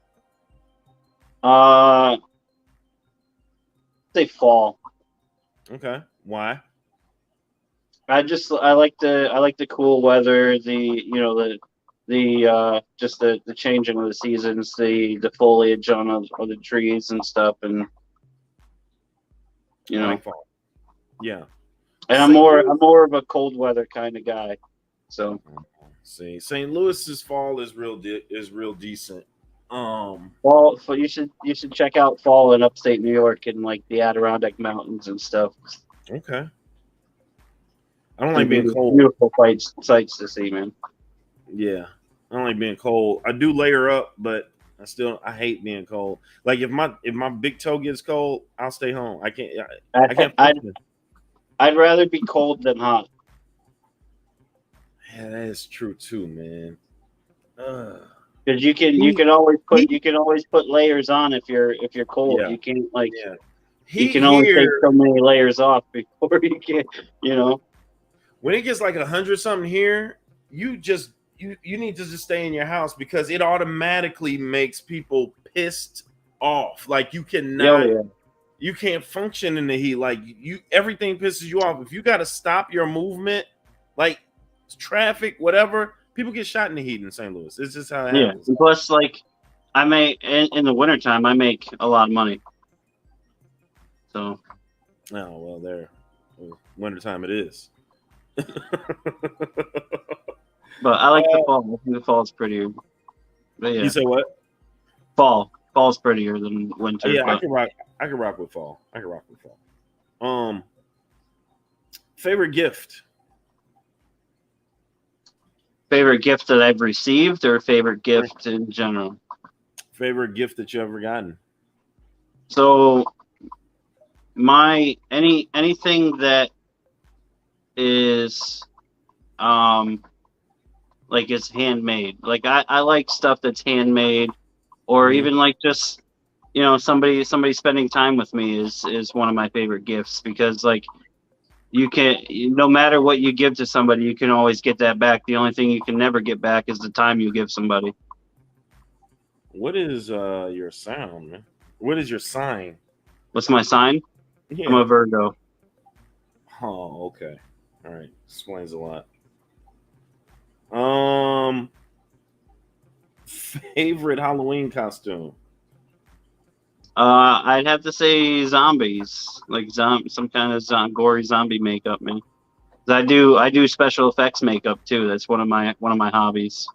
Say fall. Okay. Why? I like the cool weather, the just the changing of the seasons, the foliage on the trees and stuff, and I like fall. Yeah. And I'm more of a cold weather kind of guy. So see, St. Louis's fall is real decent. Fall, so you should check out fall in upstate New York and like the Adirondack Mountains and stuff. Okay. I don't like being cold. Beautiful sights to see, man. Yeah, I don't like being cold. I do layer up, but I hate being cold. Like if my big toe gets cold, I'll stay home. I can't. I'd rather be cold than hot. Yeah, that is true too, man. Because you can always put layers on if you're cold. Yeah. You can't Yeah. You can only take so many layers off before you can, When it gets like 100 something here, you need to just stay in your house because it automatically makes people pissed off. Like you cannot, you can't function in the heat. Like everything pisses you off. If you got to stop your movement, like traffic, whatever, people get shot in the heat in St. Louis. It's just how it happens. And plus, like I make in the wintertime, I make a lot of money. So, oh well, wintertime it is. But I like the fall. I think the fall is prettier. But yeah. You say what? Fall's prettier than winter. Yeah, I can rock with fall. Favorite gift? Favorite gift that I've received, or favorite gift in general? Favorite gift that you ever gotten? So, anything that is like it's handmade. Like I like stuff that's handmade, or even like just somebody spending time with me is one of my favorite gifts, because like you can't, no matter what you give to somebody, you can always get that back. The only thing you can never get back is the time you give somebody. What is your sound, man? What is your sign? What's my sign? Yeah. I'm a Virgo. Oh, okay. All right. Explains a lot. Favorite Halloween costume? I'd have to say zombies, like some kind of gory zombie makeup, man. I do special effects makeup too. That's one of my hobbies.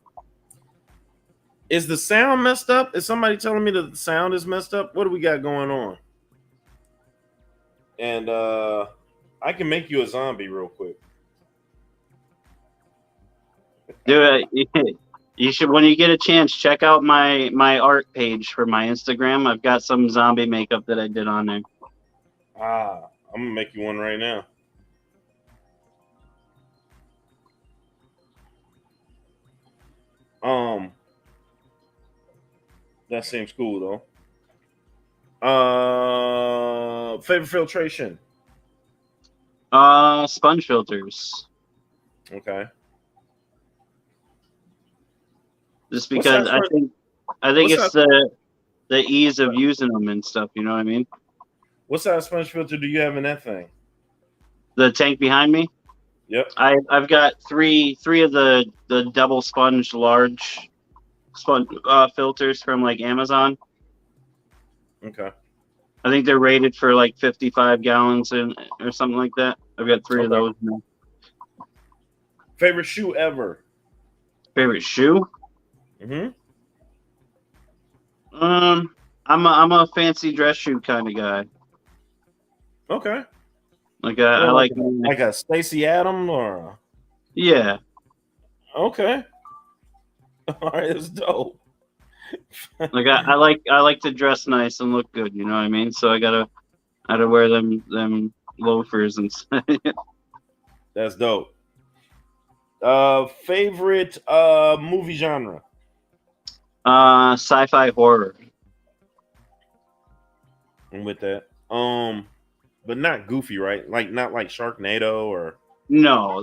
Is the sound messed up? Is somebody telling me that the sound is messed up? What do we got going on? And I can make you a zombie real quick. Dude, you should, when you get a chance, check out my art page for my Instagram. I've got some zombie makeup that I did on there. I'm gonna make you one right now. That seems cool though. Favorite filtration? Sponge filters. Okay. Just because I think it's the ease of using them and stuff. You know what I mean? What size sponge filter do you have in that thing? The tank behind me. Yep. I've got three of the double sponge large sponge filters from like Amazon. Okay. I think they're rated for like 55 gallons or something like that. I've got three of those now. Favorite shoe ever? Favorite shoe? Mm-hmm. I'm a fancy dress shoe kind of guy. Okay. Like Yeah, I like like a Stacey Adams or yeah. okay. All right, that's dope. Like I like to dress nice and look good. You know what I mean? So I gotta wear them loafers and stuff. That's dope. Favorite movie genre? Sci-fi horror. I'm with that. But not goofy, right? Like not like Sharknado or No,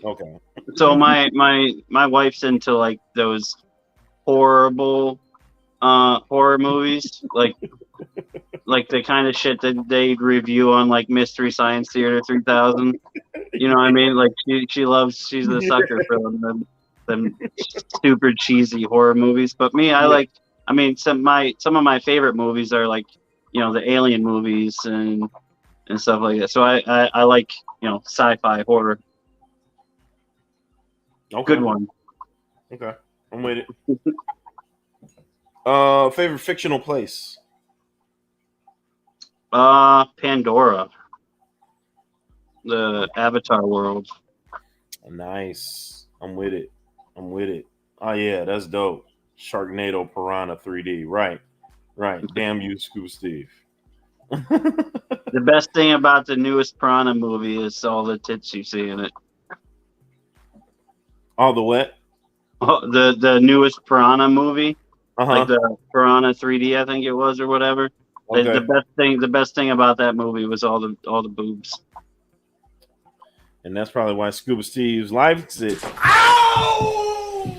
okay. So my wife's into like those horrible horror movies, like the kind of shit that they review on like Mystery Science Theater 3000. You know what I mean? Like she's a sucker for them super cheesy horror movies. But me, I mean some of my favorite movies are like, the Alien movies and stuff like that. So I like, sci-fi horror. Okay. Good one. Okay. I'm with it. Favorite fictional place? Pandora. The Avatar world. Nice. I'm with it. Oh yeah, that's dope. Sharknado Piranha 3D. Right. Damn you, Scuba Steve. The best thing about the newest Piranha movie is all the tits you see in it. All the what? Oh, the newest Piranha movie, Uh-huh. like the Piranha 3D, I think it was, or whatever. Okay. The best thing about that movie was all the boobs. And that's probably why Scuba Steve's likes it. Ow!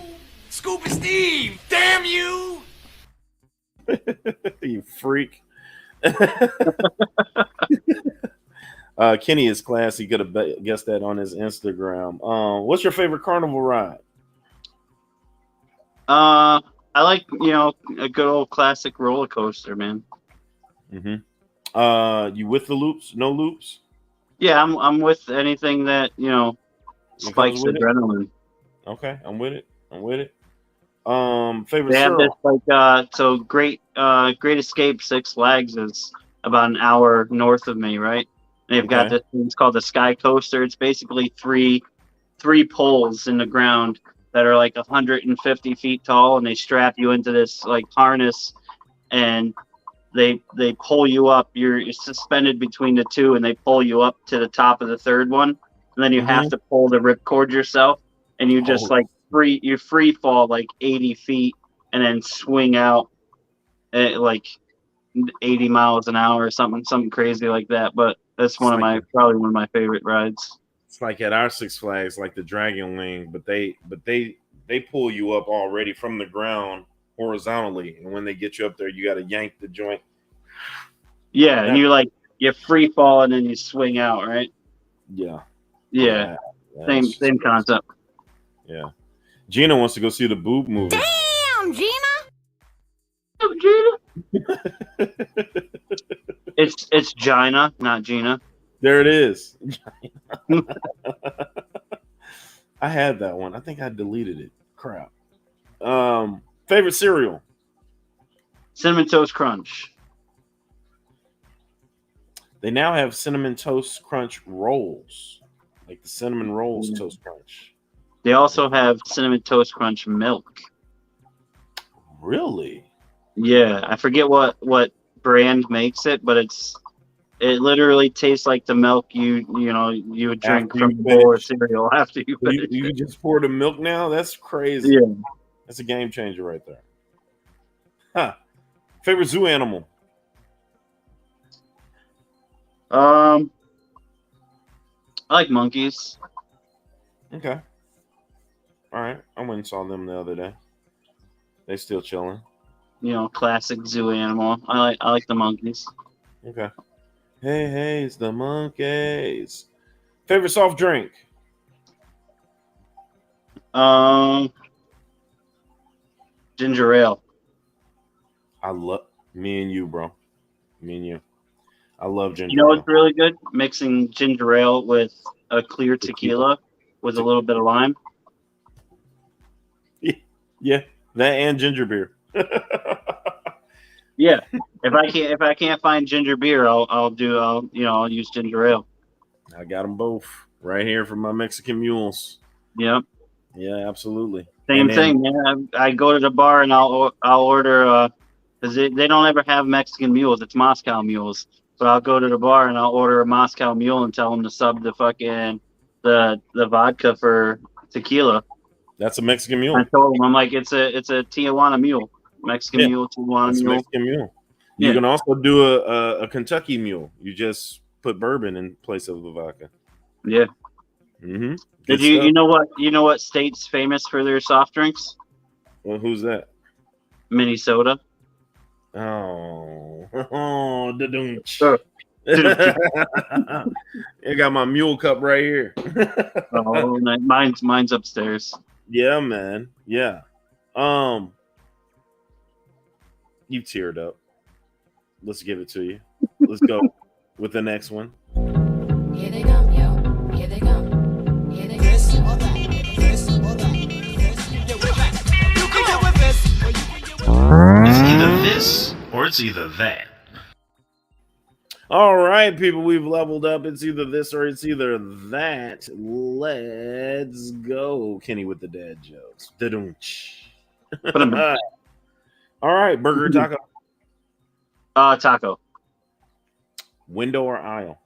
Scuba Steve, damn you! You freak. Keni is classy. Could have guessed that on his Instagram. What's your favorite carnival ride? I like, a good old classic roller coaster, man. Mm-hmm. You with the loops? No loops? Yeah, I'm with anything that spikes adrenaline. Okay, I'm with it. Favorite They have syrup? this Great Escape Six Flags is about an hour north of me, right? And they've got this thing, it's called the Sky Coaster. It's basically three poles in the ground that are like 150 feet tall, and they strap you into this like harness, and they pull you up. You're suspended between the two, and they pull you up to the top of the third one, and then you have to pull the ripcord yourself, and you just free fall like 80 feet, and then swing out at like 80 miles an hour or something crazy like that. But that's probably one of my favorite rides. It's like at our Six Flags, like the Dragon Wing, but they pull you up already from the ground horizontally, and when they get you up there, you got to yank the joint. Yeah, and you free fall and then you swing out, right? Yeah. Same concept. Yeah. Gina wants to go see the boob movie. Damn, Gina! It's Gina, not Gina. There it is. I had that one. I think I deleted it. Crap. Favorite cereal? Cinnamon Toast Crunch. They now have Cinnamon Toast Crunch rolls, like the Cinnamon Rolls Toast Crunch. They also have Cinnamon Toast Crunch milk. Really? Yeah, I forget what brand makes it, but it literally tastes like the milk you would drink from a bowl of cereal after you finish You it. just pour the milk now? That's crazy. Yeah. That's a game changer right there. Huh. Favorite zoo animal? I like monkeys. Okay. All right. I went and saw them the other day. They still chilling. Classic zoo animal. I like the monkeys. Okay. Hey, it's the monkeys. Favorite soft drink? Ginger ale. I love me and you, bro. Me and you. I love ginger You know ale. what's really good? Mixing ginger ale with a clear tequila with a little bit of lime. Yeah, that and ginger beer. Yeah. If I can't find ginger beer, I'll use ginger ale. I got them both right here for my Mexican mules. Yep. Yeah, absolutely. Same And then, thing, man. I go to the bar and I'll order because they don't ever have Mexican mules. It's Moscow mules. So I'll go to the bar and I'll order a Moscow mule and tell them to sub the vodka for tequila. that's a Mexican mule. I told them, I'm like, it's a Tijuana mule, Mexican Yeah. mule, Tijuana That's a mule. Mexican mule. You Yeah. can also do a Kentucky mule. You just put bourbon in place of the vodka. Yeah. Mm-hmm. Did you know what state's famous for their soft drinks? Well, who's that? Minnesota. Oh, da-dum. Sure. I got my mule cup right here. Oh, mine's upstairs. Yeah, man. Yeah. You teared up. Let's give it to you. Let's go with the next one. Here they come, yo. Here they come. Here they come. This or that. This or that. This. Yo, we're back. You can get with this. Or you can get with It's either this or it's either that. All right, people, we've leveled up. It's either this or it's either that. Let's go, Kenny, with the dad jokes. Da-dum-ch. All right, burger or taco? Taco. Window or aisle?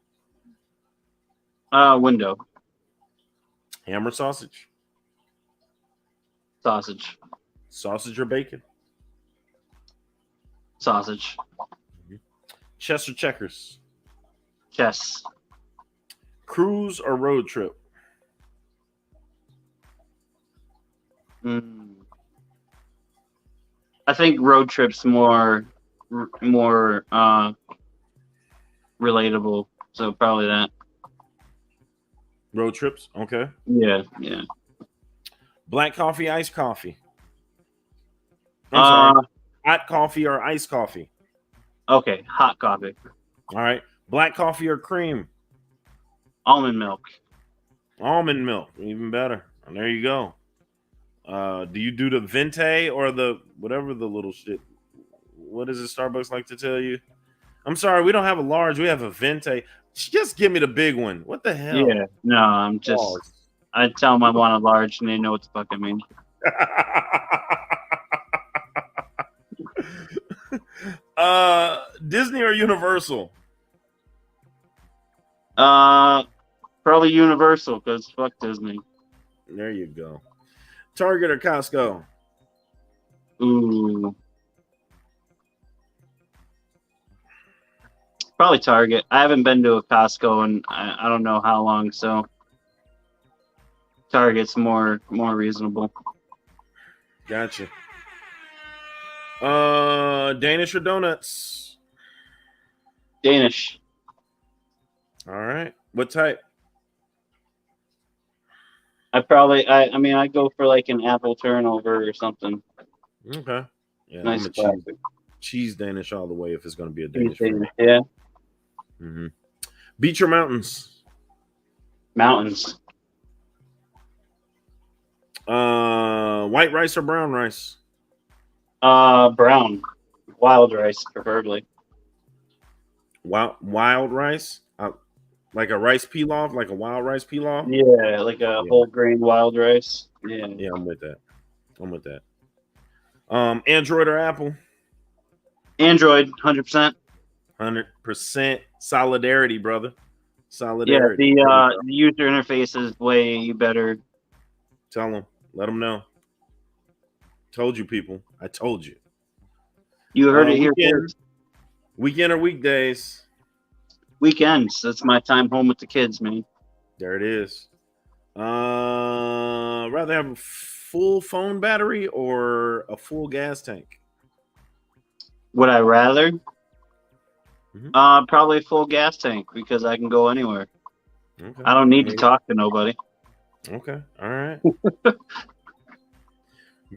Window. Ham or sausage? Sausage. Sausage or bacon? Sausage. Chess or checkers? Chess. Cruise or road trip? I think road trips more relatable. So probably that. Road trips? Okay. Yeah. Black coffee, iced coffee? I'm sorry. Hot coffee or iced coffee? Okay, hot coffee. All right. Black coffee or cream? Almond milk. Almond milk, even better. And there you go. Do you do the venti or the whatever the little shit? What does it Starbucks like to tell you? I'm sorry, we don't have a large. We have a venti. Just give me the big one. What the hell? Yeah. No, I'm just. I tell them I want a large, and they know what the fuck I mean. Disney or Universal? Probably Universal, because fuck Disney. There you go. Target or Costco? Ooh. Probably Target. I haven't been to a Costco in I don't know how long, so Target's more reasonable. Gotcha. Danish or donuts? Danish. All right. What type? I mean, I go for like an apple turnover or something. Okay. Yeah, Nice I'm a cheese Danish all the way if it's going to be a Danish. Yeah. Mm-hmm. Beach or mountains? Mountains. White rice or brown rice? Brown. Wild rice, preferably. Wild rice? Like a rice pilaf? Like a wild rice pilaf? Yeah, like a whole grain wild rice. Yeah. Yeah, I'm with that. Android or Apple? Android, 100%. 100% solidarity, brother. Solidarity. Yeah, the user interface is way better. Tell them. Let them know. Told you, people. I told you. You heard it here first. Weekend or weekdays? Weekends. That's my time home with the kids, man. There it is. Rather have a full phone battery or a full gas tank? Would I rather? Probably a full gas tank because I can go anywhere. Okay. I don't need to talk to nobody. Okay. All right.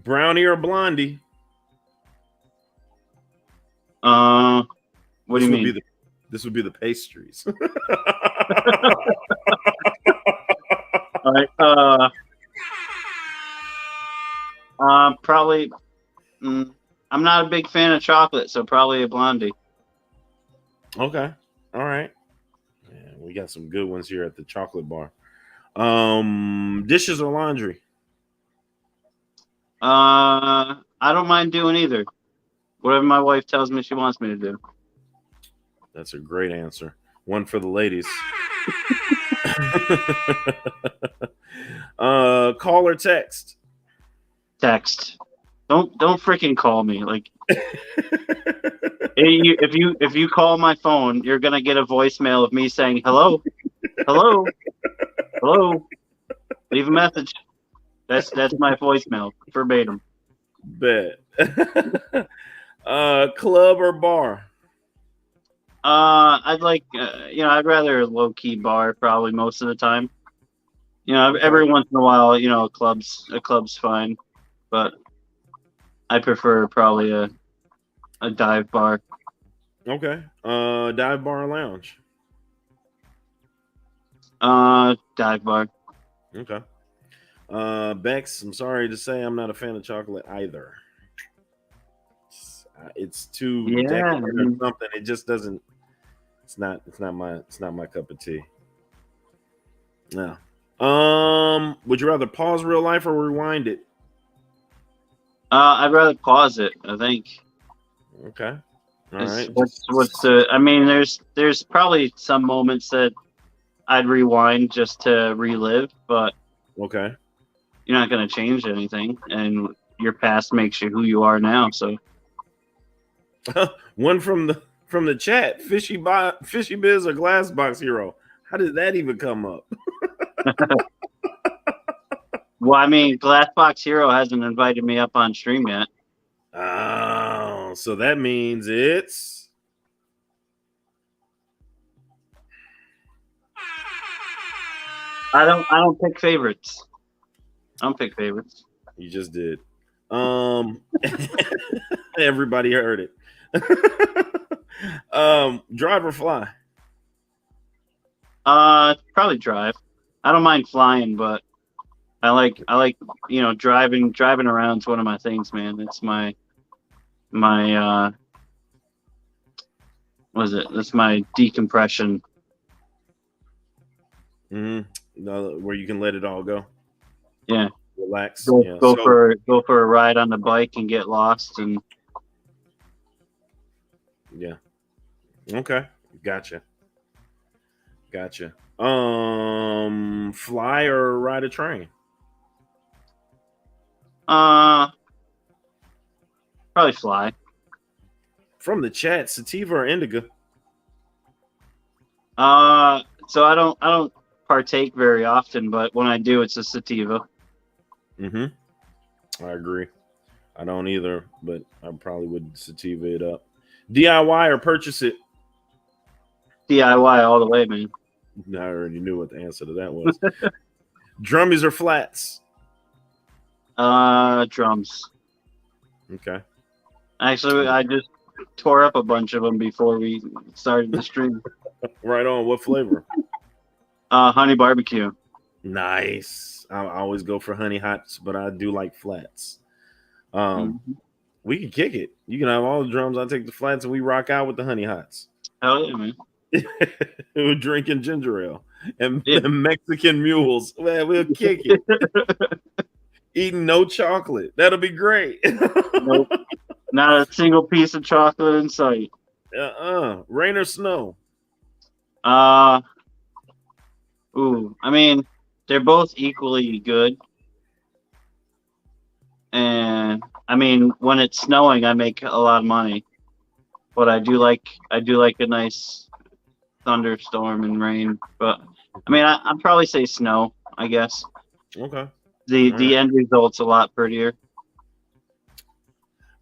Brownie or blondie? What do you mean? This would be the pastries. All right. Probably I'm not a big fan of chocolate, so probably a blondie. Okay. All right. Yeah, we got some good ones here at the chocolate bar. Dishes or laundry? I don't mind doing either. Whatever my wife tells me she wants me to do. That's a great answer. One for the ladies. Call or text? Text. Don't freaking call me. Like, if you call my phone, you're gonna get a voicemail of me saying hello, hello, hello. Leave a message. That's my voicemail verbatim. Bet. Club or bar? I'd like, I'd rather a low key bar probably most of the time. Every once in a while, a club's fine, but I prefer probably a dive bar. Okay. Dive bar or lounge? Dive bar. Okay. Bex, I'm sorry to say I'm not a fan of chocolate either. It's too decadent or something. It just doesn't. It's not my cup of tea. No. Would you rather pause real life or rewind it? I'd rather pause it, I think. Okay. All right. What's the? I mean, there's probably some moments that I'd rewind just to relive, but okay, you're not going to change anything, and your past makes you who you are now. So, one from the chat: Fishy Biz or Glass Box Hero? How did that even come up? Well, I mean, Glassbox Hero hasn't invited me up on stream yet. Oh, so that means it's I don't pick favorites. I don't pick favorites. You just did. Everybody heard it. Drive or fly? Probably drive. I don't mind flying, but I like driving around is one of my things, man. It's my what is it? That's my decompression. Where you can let it all go. Yeah. Relax. Go for a ride on the bike and get lost and yeah. Okay. Gotcha. Fly or ride a train? Probably fly. From the chat, sativa or indica? So I don't partake very often, but when I do, it's a sativa. I agree. I don't either, but I probably would sativa it up. DIY or purchase it? DIY all the way, man. I already knew what the answer to that was. Drummies or flats? Drums. Okay. Actually, I just tore up a bunch of them before we started the stream. Right on. What flavor? Honey barbecue. Nice. I always go for honey hots, but I do like flats. We can kick it. You can have all the drums. I take the flats and we rock out with the honey hots. Hell yeah, man. We're drinking ginger ale and Mexican mules. Man, we'll kick it. Eating no chocolate. That'll be great. Nope. Not a single piece of chocolate in sight. Rain or snow? Ooh. I mean, they're both equally good. And I mean, when it's snowing, I make a lot of money. But I do like a nice thunderstorm and rain. But I mean, I'd probably say snow, I guess. Okay. The end result's a lot prettier.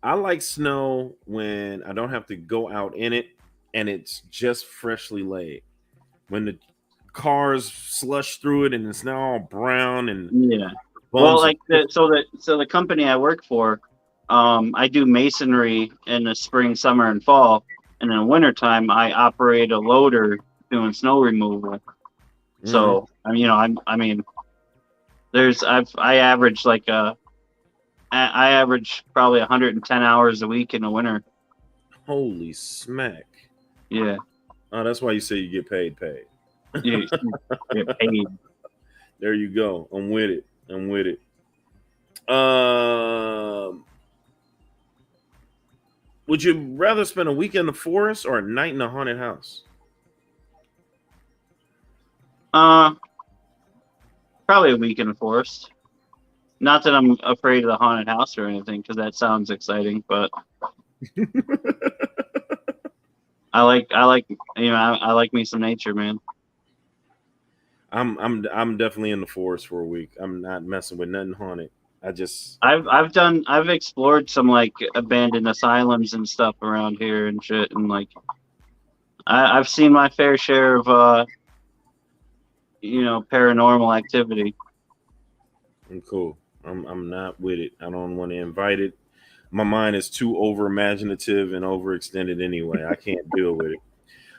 I like snow when I don't have to go out in it and it's just freshly laid. When the cars slush through it and it's now all brown and Well, like the company I work for, I do masonry in the spring, summer, and fall, and in the wintertime I operate a loader doing snow removal. So I mean, I average like I average probably 110 hours a week in the winter. Holy smack! Yeah. Oh, that's why you say you get paid. You get paid. There you go. I'm with it. Would you rather spend a week in the forest or a night in a haunted house? Probably a week in the forest. Not that I'm afraid of the haunted house or anything, because that sounds exciting, but I like I like me some nature, man. I'm definitely in the forest for a week. I'm not messing with nothing haunted. I've explored some like abandoned asylums and stuff around here and shit, and like I've seen my fair share of paranormal activity. I'm cool. I'm not with it. I don't want to invite it. My mind is too over imaginative and overextended anyway. I can't deal with it.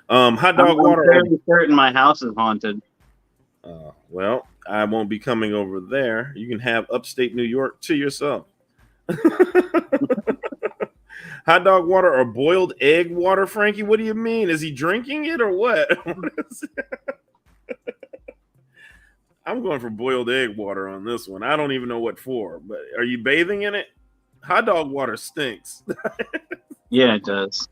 Hot dog water. I'm fairly certain my house is haunted. Well, I won't be coming over there. You can have upstate New York to yourself. Hot dog water or boiled egg water, Frankie? What do you mean? Is he drinking it or what? I'm going for boiled egg water on this one. I don't even know what for, but are you bathing in it? Hot dog water stinks. Yeah, it does.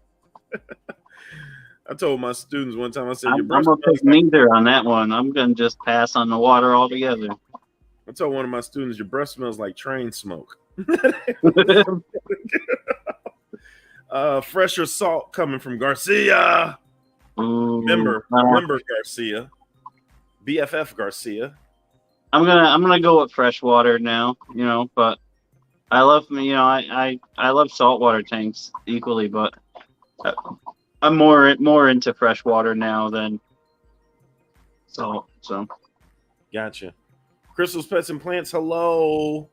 I told my students one time, I said, I'm going to pick neither on that one. I'm going to just pass on the water altogether. I told one of my students, your breath smells like train smoke. Fresh or salt coming from Garcia. Ooh, Member Garcia. BFF Garcia. I'm gonna go with fresh water now, but I love I love saltwater tanks equally, but I'm more into fresh water now than salt. So gotcha. Crystals, Pets, and Plants. Hello.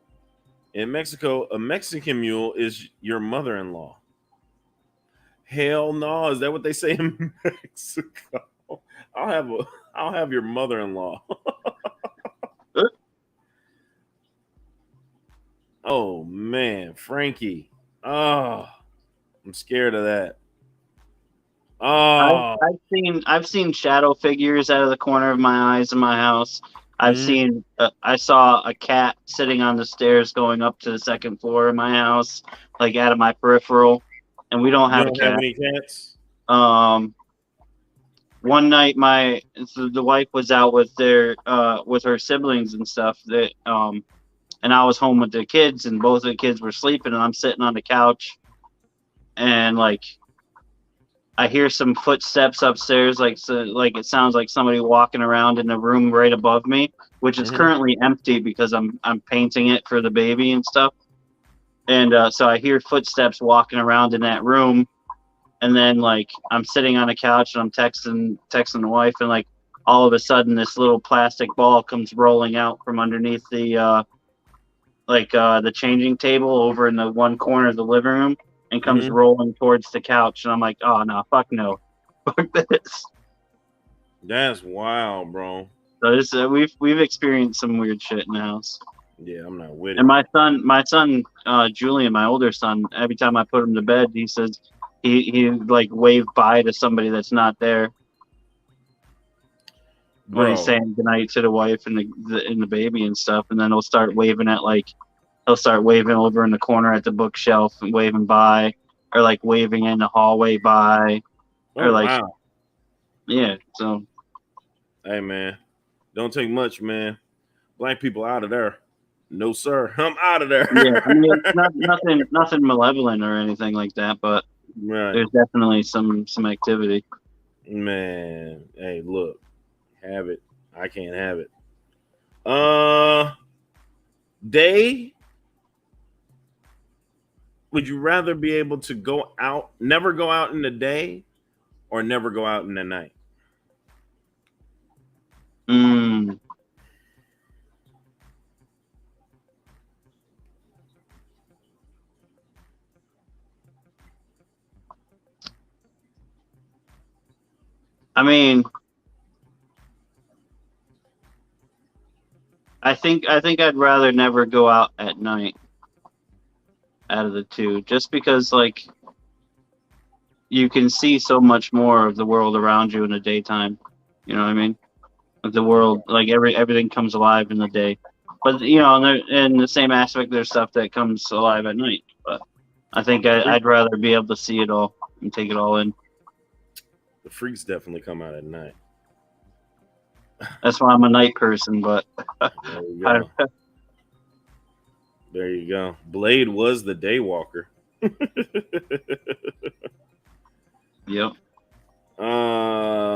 In Mexico, a Mexican mule is your mother-in-law. Hell no. Is that what they say in Mexico? I'll have your mother-in-law. Oh man, Frankie. Oh, I'm scared of that. Oh, I've seen shadow figures out of the corner of my eyes in my house. I saw a cat sitting on the stairs going up to the second floor of my house, like out of my peripheral. And we don't have a cat. Have any cats? One night the wife was out with her siblings and stuff and I was home with the kids, and both of the kids were sleeping, and I'm sitting on the couch, and like I hear some footsteps upstairs, like it sounds like somebody walking around in the room right above me, which is currently empty because I'm painting it for the baby and stuff. And so I hear footsteps walking around in that room, and then like I'm sitting on a couch and I'm texting the wife, and like all of a sudden this little plastic ball comes rolling out from underneath the changing table over in the one corner of the living room and comes rolling towards the couch, and I'm like, oh no, fuck no, fuck this. That's wild, bro. So this we've experienced some weird shit in the house. Yeah, I'm not with it. And my son, Julian, my older son, every time I put him to bed, he says he like wave bye to somebody that's not there. When he's saying goodnight to the wife and the baby and stuff, and then he'll start waving over in the corner at the bookshelf and waving bye, or like waving in the hallway bye, or wow. Yeah. So, hey man, don't take much, man. Black people out of there. No sir, I'm out of there. Yeah, I mean, nothing malevolent or anything like that, but there's definitely some activity. Man, hey, look. Have it. I can't have it. Day, would you rather be able to never go out in the day, or never go out in the night? I mean, I think I'd rather never go out at night. out of the two, just because like you can see so much more of the world around you in the daytime. You know what I mean? Like the world, like everything comes alive in the day. But you know, in the same aspect, there's stuff that comes alive at night. But I think I'd rather be able to see it all and take it all in. The freaks definitely come out at night. That's why I'm a night person. But There you go. There you go. Blade was the Daywalker. Yep.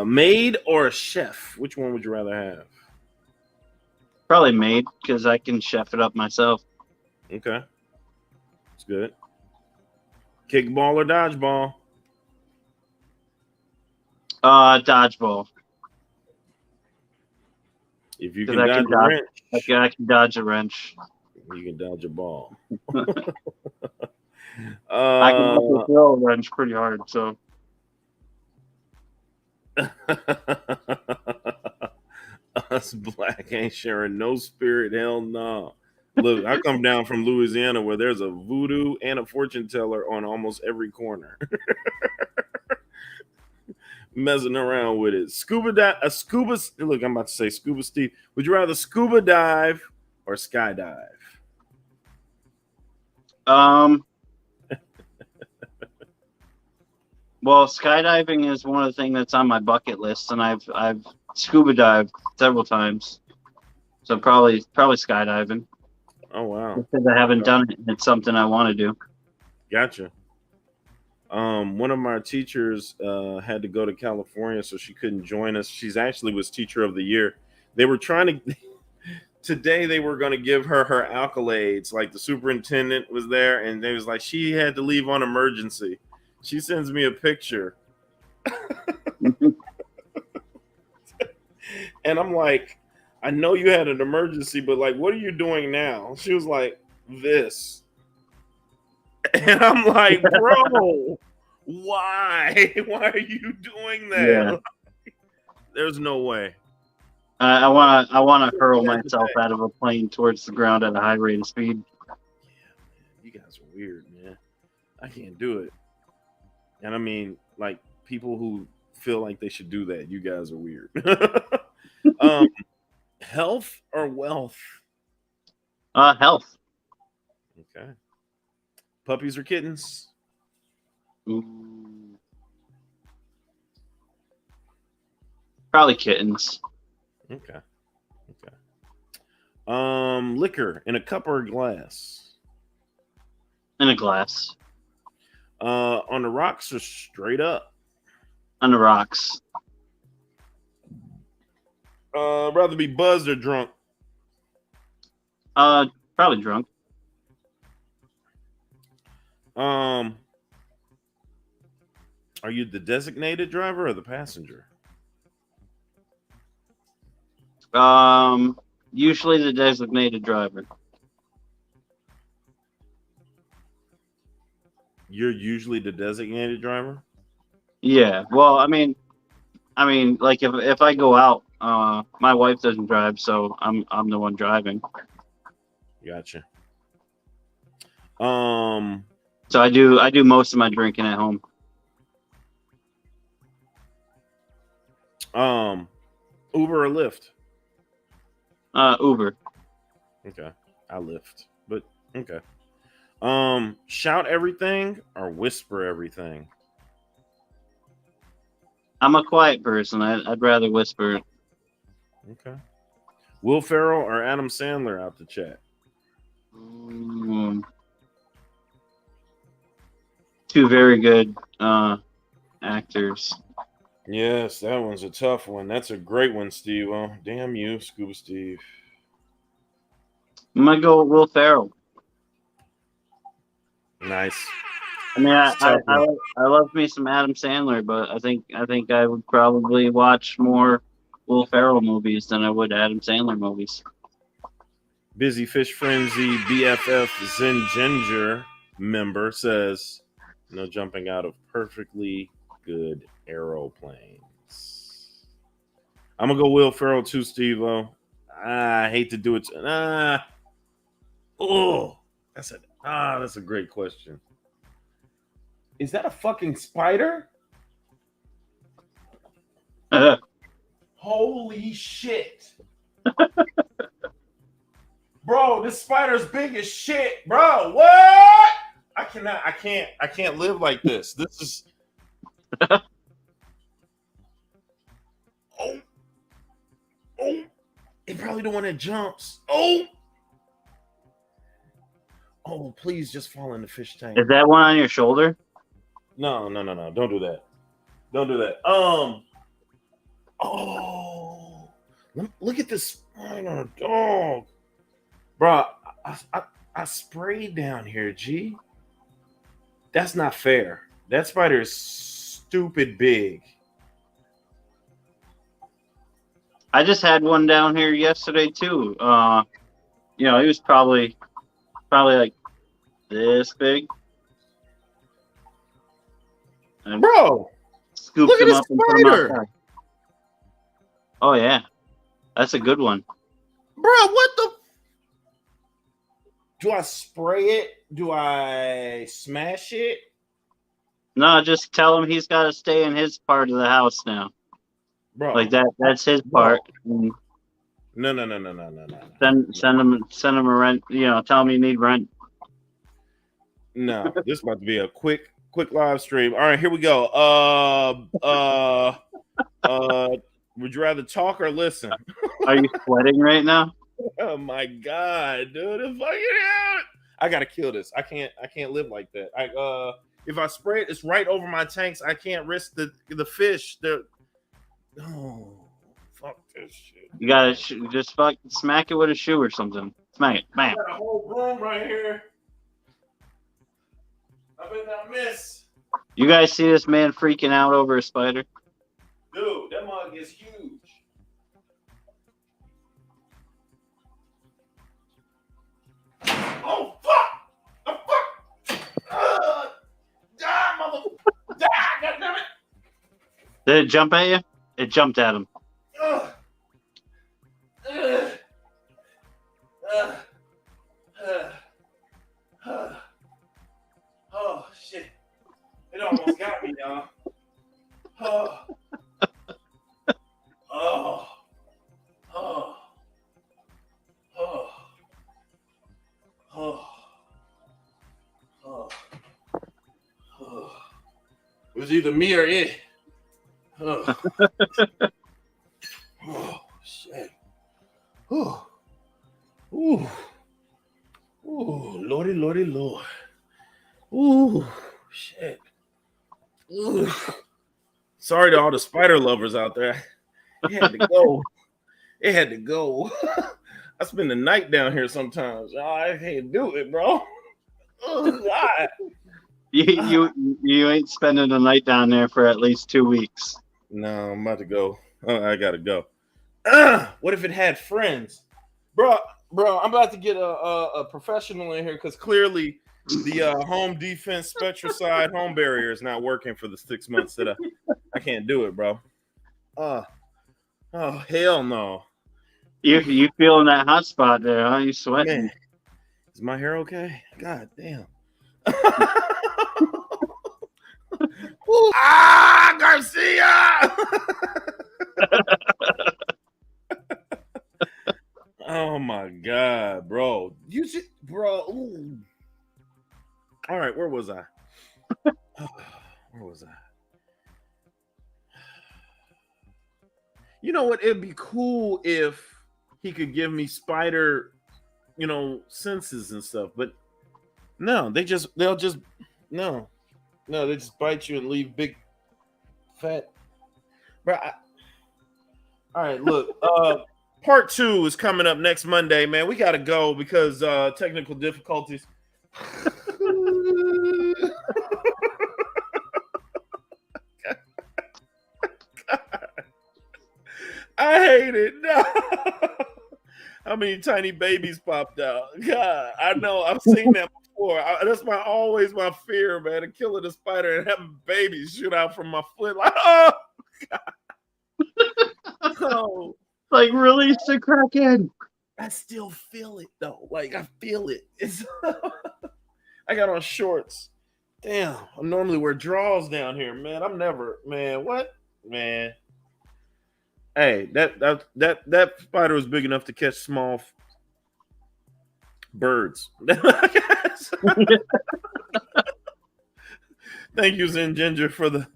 Maid or a chef? Which one would you rather have? Probably maid, because I can chef it up myself. Okay. That's good. Kickball or dodgeball? Dodgeball. If you can dodge a wrench, I can dodge a wrench. you can dodge a ball. I can also throw a wrench pretty hard, so. Us black ain't sharing no spirit. Hell no. Look, I come down from Louisiana where there's a voodoo and a fortune teller on almost every corner. Messing around with it. Look, I'm about to say scuba Steve. Would you rather scuba dive or skydive? Well, skydiving is one of the things that's on my bucket list, and I've scuba dived several times. So probably skydiving. Oh wow. Because I haven't done it, and it's something I want to do. Gotcha. One of my teachers had to go to California, so she couldn't join us. She's actually was teacher of the year. They were trying to today they were going to give her accolades. Like the superintendent was there, and they was like she had to leave on emergency. She sends me a picture, and I'm like, I know you had an emergency, but like, what are you doing now? She was like, this. And I'm like, bro, why? Why are you doing that? Yeah. Like, there's no way. I want to hurl myself out of a plane towards the ground at a high rate of speed. Yeah, man, you guys are weird, man. I can't do it. And I mean, like people who feel like they should do that, you guys are weird. Health or wealth? Health. Okay. Puppies or kittens? Ooh. Probably kittens. Okay. Liquor in a cup or a glass? In a glass. On the rocks or straight up? On the rocks. Rather be buzzed or drunk? Probably drunk. Are you the designated driver or the passenger? Usually the designated driver. You're usually the designated driver? Yeah. Well, I mean, like if I go out, my wife doesn't drive, so I'm the one driving. Gotcha. So I do most of my drinking at home. Uber or Lyft? Uber. Okay. I Lyft, but okay. Shout everything or whisper everything? I'm a quiet person. I'd rather whisper. Okay. Will Ferrell or Adam Sandler out the chat? Two very good actors. Yes, that one's a tough one. That's a great one, Steve. Oh, damn you, Scuba Steve. I'm gonna go with Will Ferrell. Nice. I mean, I love me some Adam Sandler, but I think I would probably watch more Will Ferrell movies than I would Adam Sandler movies. Busy Fish Frenzy BFF Zen Ginger member says, no jumping out of perfectly good aeroplanes. I'm gonna go Will Ferrell too, Steve-O. I hate to do it. That's a great question. Is that a fucking spider? Holy shit. Bro, this spider's big as shit, bro. What? I can't live like this. This is Oh, it's probably the one that jumps. Oh, please just fall in the fish tank. Is that one on your shoulder? No. Don't do that. Don't do that. Oh, look at this spider, dog. Bro, I sprayed down here, G. That's not fair. That spider is stupid big. I just had one down here yesterday too. He was probably like this big. And bro, scooped look at him this up and put him spider. outside. Oh yeah, that's a good one. Bro, what the? Do I spray it? Do I smash it? No, just tell him he's got to stay in his part of the house now. Bro, like that's his part. No. Send him a rent. Tell him you need rent. No, this is about to be a quick live stream. All right, here we go. Would you rather talk or listen? Are you sweating right now? Oh my god, dude! It's fucking out. I gotta kill this. I can't live like that. If I spray it, it's right over my tanks. I can't risk the fish. Oh, fuck this shit. You gotta just smack it with a shoe or something. Smack it, bam. I got a whole room right here. I bet I miss. You guys see this man freaking out over a spider? Dude, that mug is huge. Oh fuck! Oh fuck! Die, mother! Die! Goddammit! Did it jump at you? It jumped at him. Oh shit! It almost got me, y'all. Oh. It was either me or it. Oh, shit. Oh. Ooh. Ooh, lordy, lord. Ooh, shit. Ooh. Sorry to all the spider lovers out there. It had to go. It had to go. I spend the night down here sometimes. Oh, I can't do it, bro. Oh, God. You ain't spending the night down there for at least 2 weeks. No, I'm about to go. I gotta go. What if it had friends, bro? I'm about to get a professional in here because clearly the home defense Spectracide home barrier is not working for the 6 months that I can't do it, bro. Oh hell no. You feeling that hot spot there, huh? You sweating? Man, is my hair okay? God damn. Garcia! Oh my god, bro. Ooh. All right, where was I? Where was I? You know what? It'd be cool if he could give me spider, senses and stuff, but no, they just bite you and leave big fat. Bro, all right, look. Part 2 is coming up next Monday, man. We gotta go because technical difficulties. I hate it. No. How many tiny babies popped out? God, I know. I've seen that before. That's always my fear, man. To killing a spider and having babies shoot out from my foot. Like, oh, God. Oh. Like, release the Kraken. I still feel it, though. Like, I feel it. It's I got on shorts. Damn, I normally wear drawers down here, man. I'm never, man. What, man? Hey, that spider was big enough to catch small birds. Thank you, Zen Ginger, for the.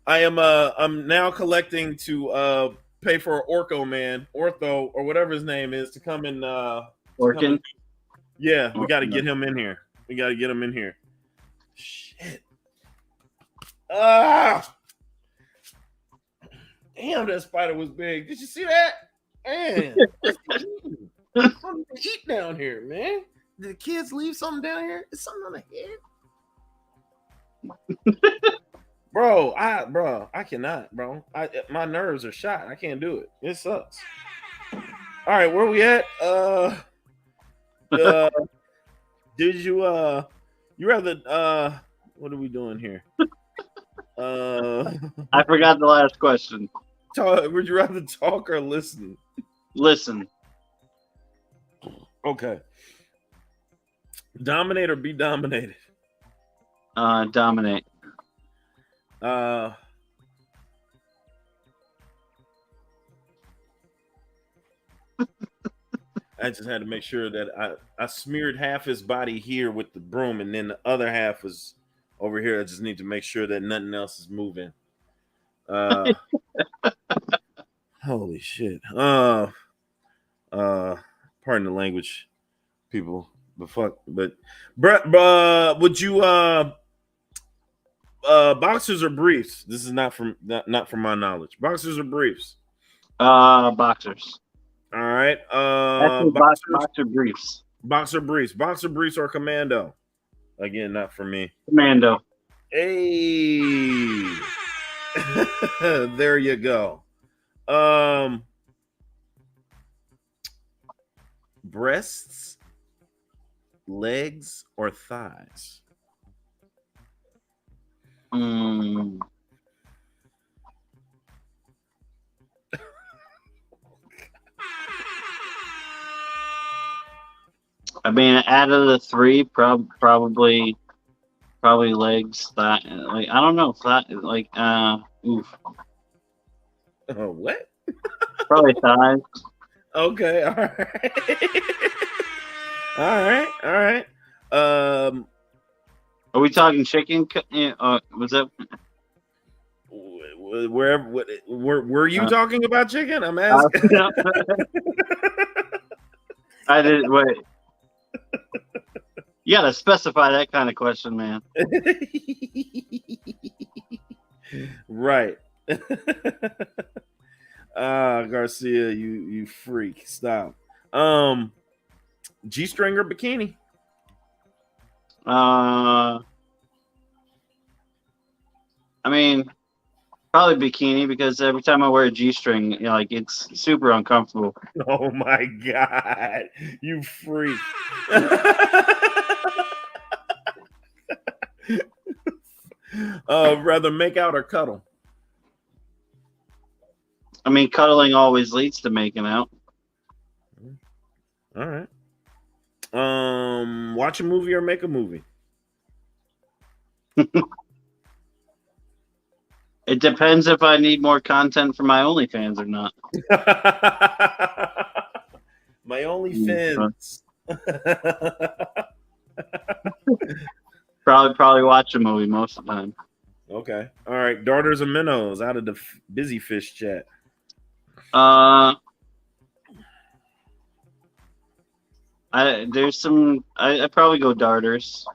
I'm now collecting to pay for Ortho or whatever his name is, to come and Orkin. Yeah, we got to get him in here. We got to get him in here. Shit. Ah. Damn, that spider was big. Did you see that? Man, something to eat down here, man. Did the kids leave something down here? Is something on the head? Bro, I cannot, bro. My nerves are shot. I can't do it. It sucks. All right, where we at? Did you rather what are we doing here? I forgot the last question. Would you rather talk or listen? Listen. Okay. Dominate or be dominated? Dominate. I just had to make sure that I smeared half his body here with the broom, and then the other half was over here. I just need to make sure that nothing else is moving. Holy shit. Pardon the language, people. But fuck. But would you boxers or briefs? This is not from my knowledge. Boxers or briefs? Boxers. All right. Boxer briefs. Boxer briefs or commando? Again, not for me. Commando. Hey. There you go. Breasts, legs, or thighs? I mean, out of the three, probably legs. That, like, I don't know if that, like, oof. What? Probably thighs. Okay, all right. all right. Are we talking chicken? Was that? Were you talking about chicken? I'm asking. I didn't wait. You gotta specify that kind of question, man. Right. Garcia, you freak. Stop. G-string or bikini? I mean, probably bikini, because every time I wear a G-string, you know, like, it's super uncomfortable. Oh my god, you freak. Rather make out or cuddle? I mean, cuddling always leads to making out. All right. Watch a movie or make a movie? It depends if I need more content for my OnlyFans or not. My OnlyFans. Probably watch a movie most of the time. Okay. All right. Darters or minnows out of the busy fish chat? I'd probably go darters.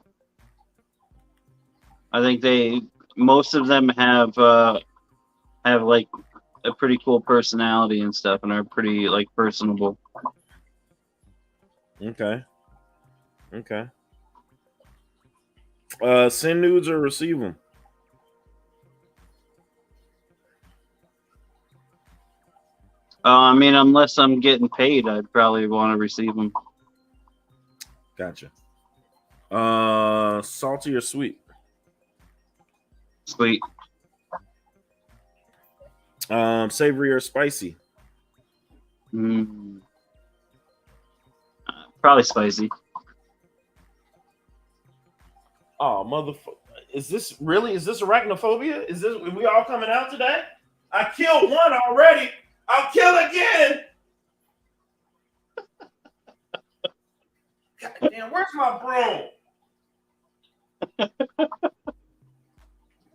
I think most of them have like a pretty cool personality and stuff, and are pretty, like, personable. Okay. Send nudes or receive them? I mean, unless I'm getting paid, I'd probably want to receive them. Gotcha. Salty or sweet? Sweet. Savory or spicy? Probably spicy. Oh, motherfucker. Is this arachnophobia? Is we all coming out today? I killed one already. I'll kill again. God damn, where's my broom?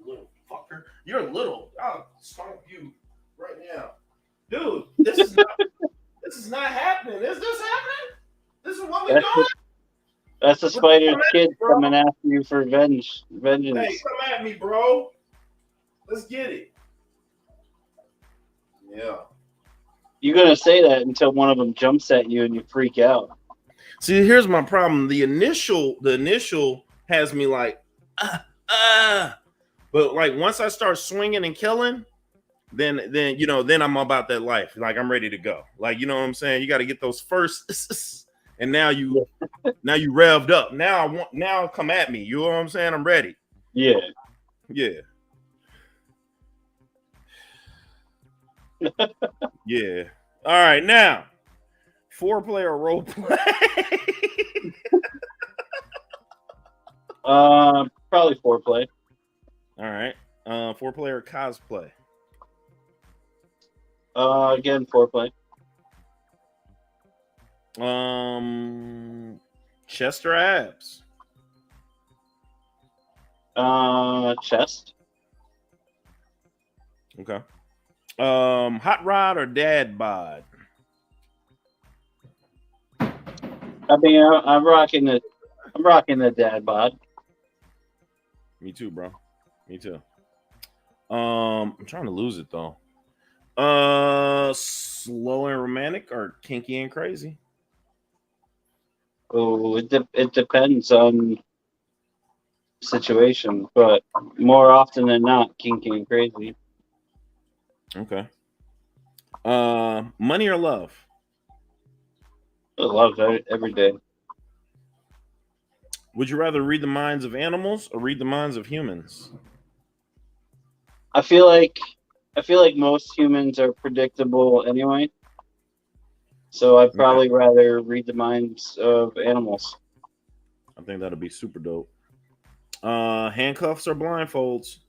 Little fucker. You're little. I'll stomp you right now. Dude, this is not happening. Is this happening? This is what we're doing? That's the spider's kid coming after you for vengeance. Hey, come at me, bro. Let's get it. Yeah. You're gonna say that until one of them jumps at you and you freak out. See, here's my problem. The initial has me like, but like once I start swinging and killing, then I'm about that life. Like I'm ready to go. Like you know what I'm saying. You got to get those first, and now you revved up. Now come at me. You know what I'm saying? I'm ready. Yeah. Yeah. Yeah. All right, now 4-player role play. Probably 4-play. All right. 4-player cosplay. Again, 4-play. Chest or abs? Chest. Okay. Hot rod or dad bod? I mean, I'm rocking the dad bod. Me too, bro. Me too. I'm trying to lose it though. Slow and romantic or kinky and crazy? Oh, it depends on situation, but more often than not, kinky and crazy. Okay. Money or love? I love every day. Would you rather read the minds of animals or read the minds of humans? I feel like most humans are predictable anyway. So I'd probably rather read the minds of animals. I think that'll be super dope. Handcuffs or blindfolds?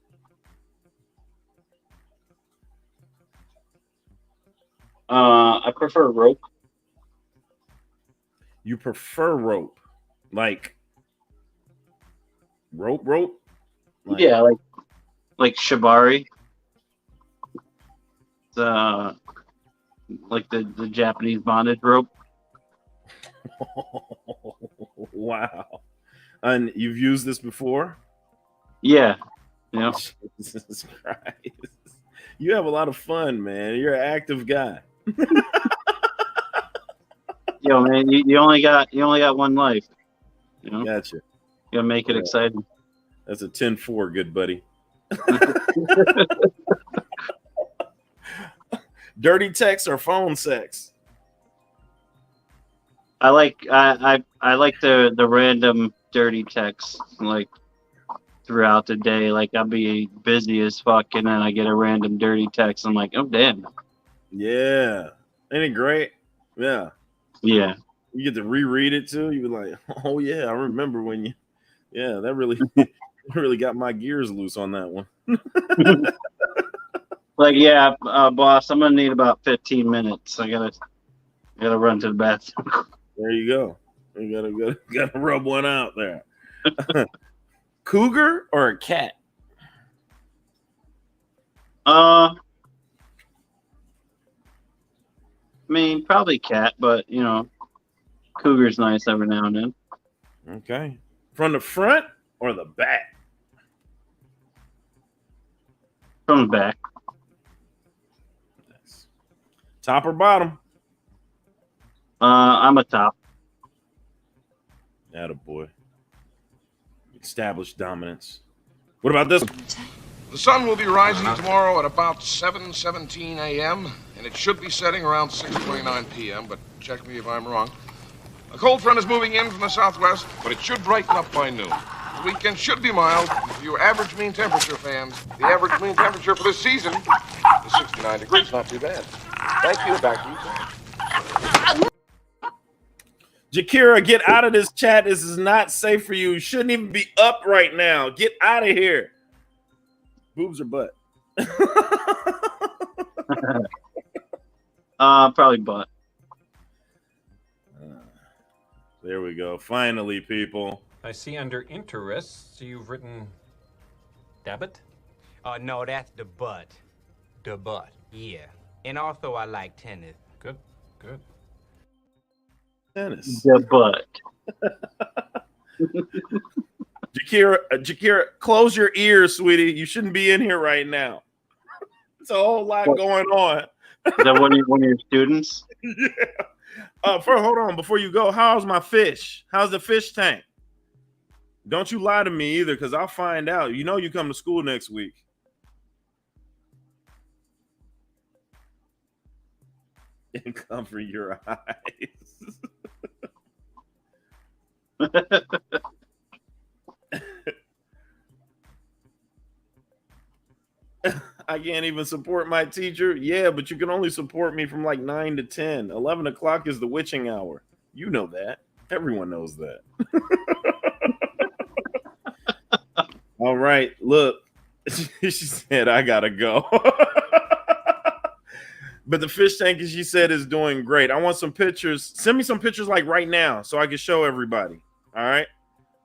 I prefer rope. You prefer rope? Like rope? Like, yeah, like shibari. Like the Japanese bondage rope. Wow. And you've used this before? Yeah. Yeah. Jesus Christ. You have a lot of fun, man. You're an active guy. Yo, man, you only got one life. You know? Gotcha. You gotta make it exciting. That's a 10-4, good buddy. Dirty text or phone sex? I like the random dirty texts like throughout the day. Like I'll be busy as fuck and then I get a random dirty text. I'm like, oh damn. Yeah. Ain't it great? Yeah. Yeah. You get to reread it too. You're like, oh yeah, I remember when you. Yeah, that really, really got my gears loose on that one. Like, yeah, boss, I'm gonna need about 15 minutes. I gotta run to the bathroom. There you go. You gotta rub one out there. Cougar or a cat? I mean, probably cat, but you know, cougar's nice every now and then. Okay. From the front or the back? From the back. Nice. Top or bottom? I'm a top. Attaboy. Established dominance. What about this? The sun will be rising tomorrow at about 7:17 a.m. and it should be setting around 6:29 p.m. But check me if I'm wrong. A cold front is moving in from the southwest, but it should brighten up by noon. The weekend should be mild. For your average mean temperature fans, the average mean temperature for this season is 69 degrees. Not too bad. Thank you. Back to you. Jakira, get out of this chat. This is not safe for you. You shouldn't even be up right now. Get out of here. Boobs or butt? Probably butt. There we go. Finally, people. I see under interests you've written Dabbit? No, that's the butt. The butt. Yeah. And also I like tennis. Good, good. Tennis. The butt. Jakira, close your ears, sweetie. You shouldn't be in here right now. It's a whole lot going on. Is that one of your students? Yeah. Hold on. Before you go, how's my fish? How's the fish tank? Don't you lie to me either, because I'll find out. You know you come to school next week. And cover your eyes. I can't even support my teacher. Yeah, but you can only support me from like 9 to 10. 11 o'clock is the witching hour. You know that. Everyone knows that. All right, look. She said, I gotta go. But the fish tank, as she said, is doing great. I want some pictures. Send me some pictures like right now so I can show everybody. All right.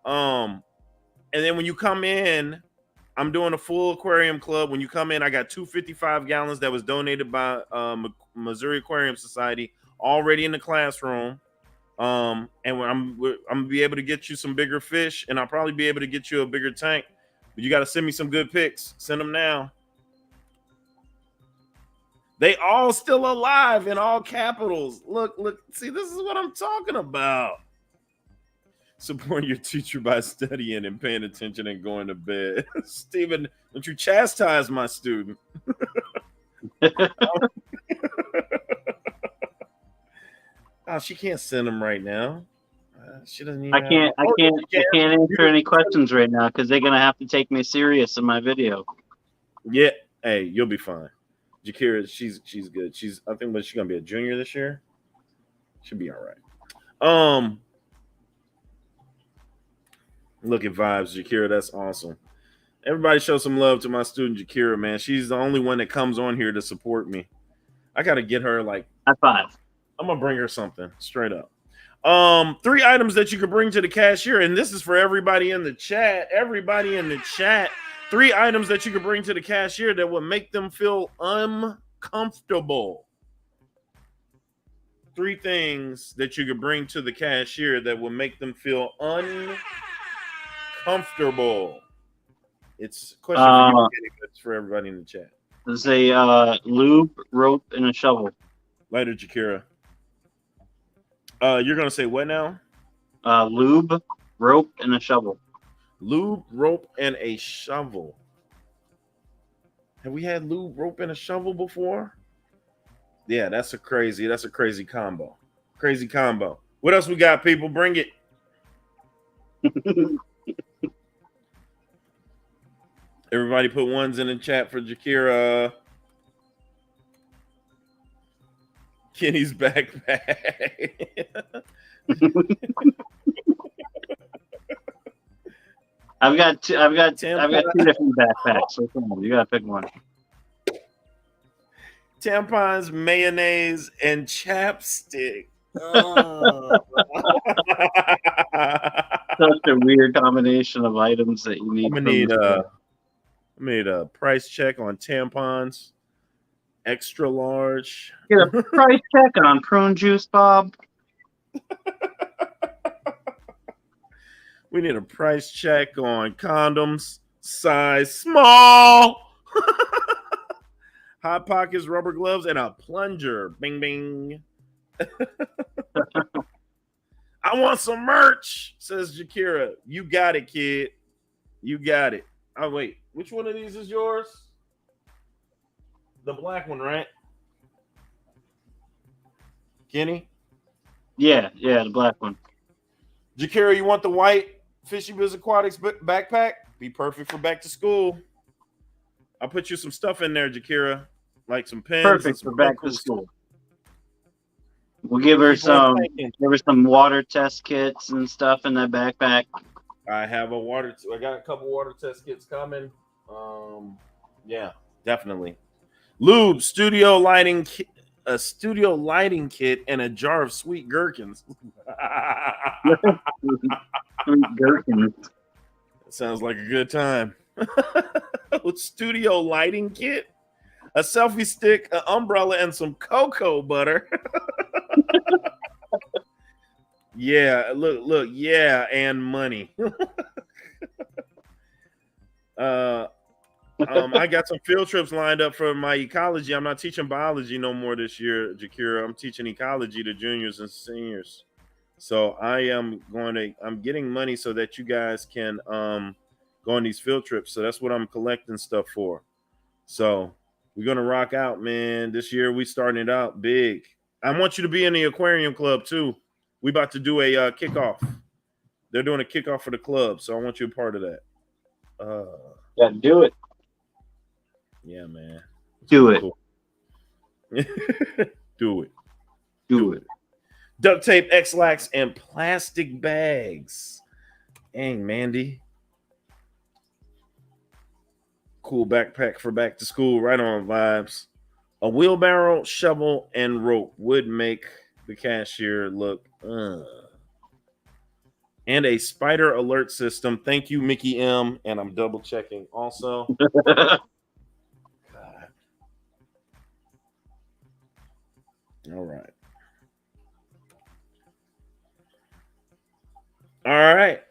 And then when you come in, I'm doing a full aquarium club. When you come in, I got 255 gallons that was donated by Missouri Aquarium Society already in the classroom. And I'm gonna be able to get you some bigger fish, and I'll probably be able to get you a bigger tank. But you got to send me some good pics. Send them now. They all still alive in all capitals. Look, see, this is what I'm talking about. Support your teacher by studying and paying attention and going to bed. Stephen, don't you chastise my student. Oh, she can't send them right now. She doesn't even I can't answer any questions right now because they're gonna have to take me serious in my video. Yeah, hey, you'll be fine. Jakira, she's good. I think she's gonna be a junior this year. Should be all right. Look at vibes, Jakira. That's awesome. Everybody show some love to my student Jakira, man. She's the only one that comes on here to support me. I gotta get her like high five. I'm gonna bring her something straight up. 3 items that you could bring to the cashier, and this is for everybody in the chat. Everybody in the chat. 3 items that you could bring to the cashier that would make them feel uncomfortable. 3 things that you could bring to the cashier that would make them feel uncomfortable. It's a question for you, but it's for everybody in the chat. There's a lube, rope, and a shovel. Later, Jakira. You're gonna say what now? Lube, rope, and a shovel. Lube, rope, and a shovel. Have we had lube, rope, and a shovel before? Yeah, that's a crazy combo. Crazy combo. What else we got, people? Bring it. Everybody put ones in the chat for Jakira. Kenny's backpack. I've got 2 different backpacks. So come on, you gotta pick one. Tampons, mayonnaise, and chapstick. Oh. Such a weird combination of items that you need. I'm gonna need a price check on tampons, extra large. Get a price check on prune juice, Bob. We need a price check on condoms, size small. Hot Pockets, rubber gloves, and a plunger. Bing, bing. I want some merch, says Jakira. You got it, kid. You got it. Oh, wait. Which one of these is yours? The black one, right? Kenny? Yeah, the black one. Jakira, you want the white Fishy Biz Aquatics backpack? Be perfect for back to school. I'll put you some stuff in there, Jakira, like some pens. Perfect for back to school. We'll give her Keep on some. thinking. Give her some water test kits and stuff in that backpack. I have a water. I got a couple water test kits coming. Yeah, definitely. Lube, studio lighting, a studio lighting kit, and a jar of sweet gherkins. Sweet gherkins. Sounds like a good time. With studio lighting kit, a selfie stick, an umbrella, and some cocoa butter. Yeah, look, yeah, and money. I got some field trips lined up for my ecology. I'm not teaching biology no more this year, Jakira. I'm teaching ecology to juniors and seniors. So I'm getting money so that you guys can go on these field trips. So that's what I'm collecting stuff for. So we're gonna rock out, man. This year we starting it out big. I want you to be in the aquarium club too. We about to do a kickoff. They're doing a kickoff for the club, so I want you a part of that. Yeah, do it. Yeah, man. Do it. Cool. Do it. Do it. Duct tape, X-Lax, and plastic bags. Dang, Mandy. Cool backpack for back to school. Right on, vibes. A wheelbarrow, shovel, and rope would make the cashier look. And a spider alert system. Thank you, Mickey M. And I'm double checking also. God. All right. All right.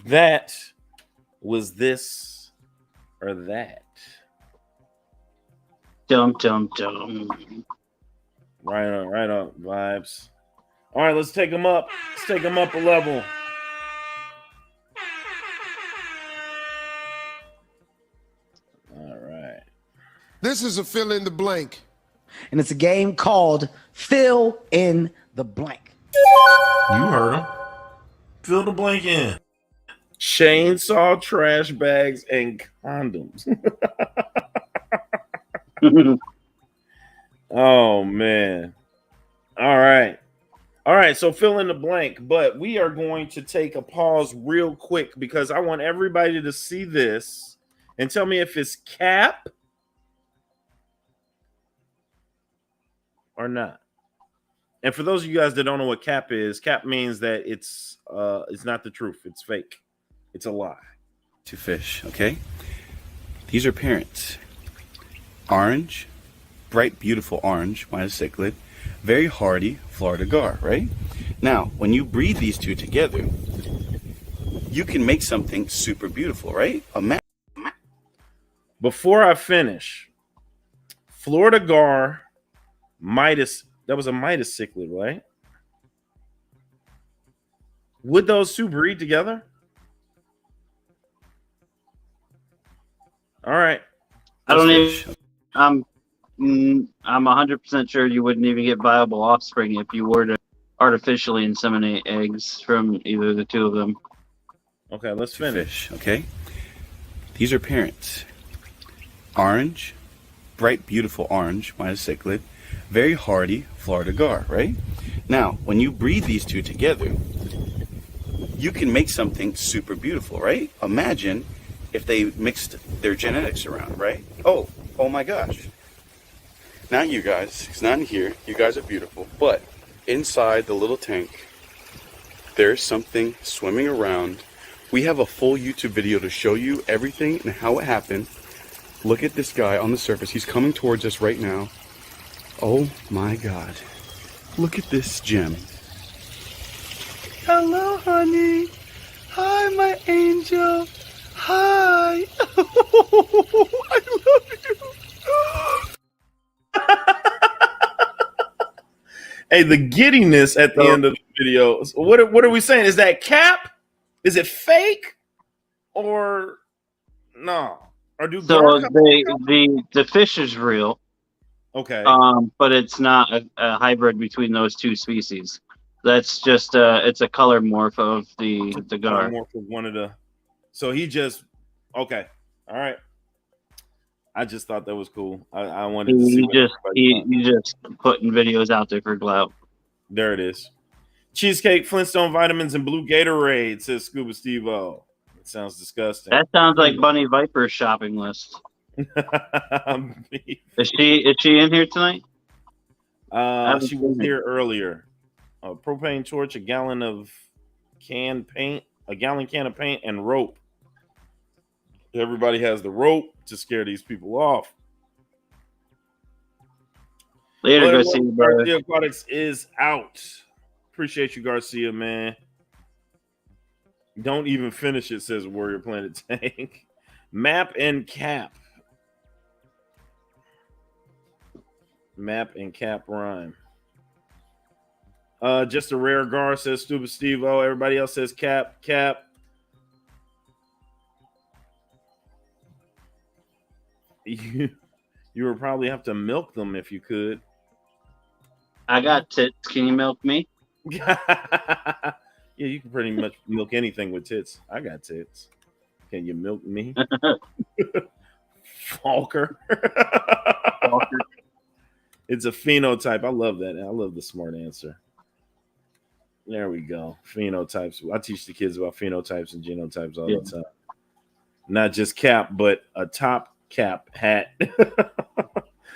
That was this or that. Dum dum dum. Right on, vibes. All right, let's take them up. Let's take them up a level. All right. This is a fill in the blank. And it's a game called Fill in the Blank. You heard him. Fill the blank in. Chainsaw, trash bags, and condoms. Oh, man. All right. All right, so fill in the blank. But we are going to take a pause real quick because I want everybody to see this and tell me if it's cap or not. And for those of you guys that don't know what cap means that it's not the truth. It's fake. It's a lie. To fish, okay? These are parents. Orange, bright, beautiful orange, minus cichlid, very hardy Florida gar, right? Now, when you breed these two together, you can make something super beautiful, right? Before I finish, Florida gar, Midas, that was a Midas cichlid, right? Would those two breed together? All right. I don't even. I'm 100% sure you wouldn't even get viable offspring if you were to artificially inseminate eggs from either of the two of them. Okay, let's finish. Okay? These are parents. Orange, bright, beautiful orange, minus cichlid, very hardy Florida gar, right? Now, when you breed these two together, you can make something super beautiful, right? Imagine if they mixed their genetics around, right? Oh my gosh. Not you guys, it's not in here. You guys are beautiful. But inside the little tank, there's something swimming around. We have a full YouTube video to show you everything and how it happened. Look at this guy on the surface. He's coming towards us right now. Oh my God. Look at this gem. Hello, honey. Hi, my angel. Hi. I love you. Hey, the giddiness at the end of the video. What are we saying? Is that cap? Is it fake? Or no? Or do the fish is real. Okay. But it's not a hybrid between those two species. That's just it's a color morph of the gar. Morph of one of the. So he just okay. All right. I just thought that was cool. I wanted to see. You just putting videos out there for clout. There it is. Cheesecake, Flintstone vitamins, and blue Gatorade, says Scuba Steve-O. It sounds disgusting. That sounds like Bunny Viper's shopping list. Is she in here tonight? She was here earlier. A propane torch, a gallon can of paint, and rope. Everybody has the rope to scare these people off. Later, Garcia. Garcia Aquatics is out. Appreciate you, Garcia, man. Don't even finish it, says Warrior Planet Tank. Map and cap. Map and cap rhyme. Just a rare gar, says Stupid Steve-O. Everybody else says cap. You would probably have to milk them if you could. I got tits. Can you milk me? Yeah, you can pretty much milk anything with tits. I got tits. Can you milk me? Falker. It's a phenotype. I love that. I love the smart answer. There we go. Phenotypes. I teach the kids about phenotypes and genotypes all the time. Not just cap, but a top cap hat.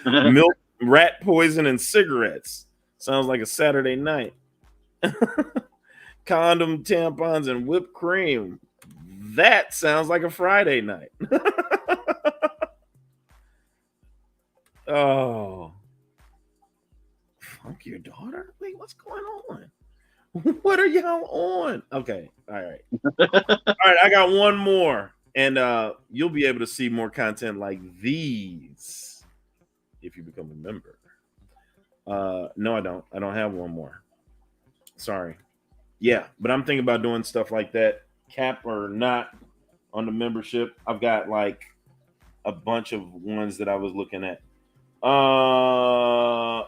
Milk, rat poison, and cigarettes. Sounds like a Saturday night. Condom, tampons, and whipped cream. That sounds like a Friday night. Oh. Funk your daughter? Wait, what's going on? What are y'all on? Okay. All right. All right. I got one more. And you'll be able to see more content like these if you become a member. No, I don't. I don't have one more. Sorry. Yeah, but I'm thinking about doing stuff like that, cap or not, on the membership. I've got like a bunch of ones that I was looking at. Oh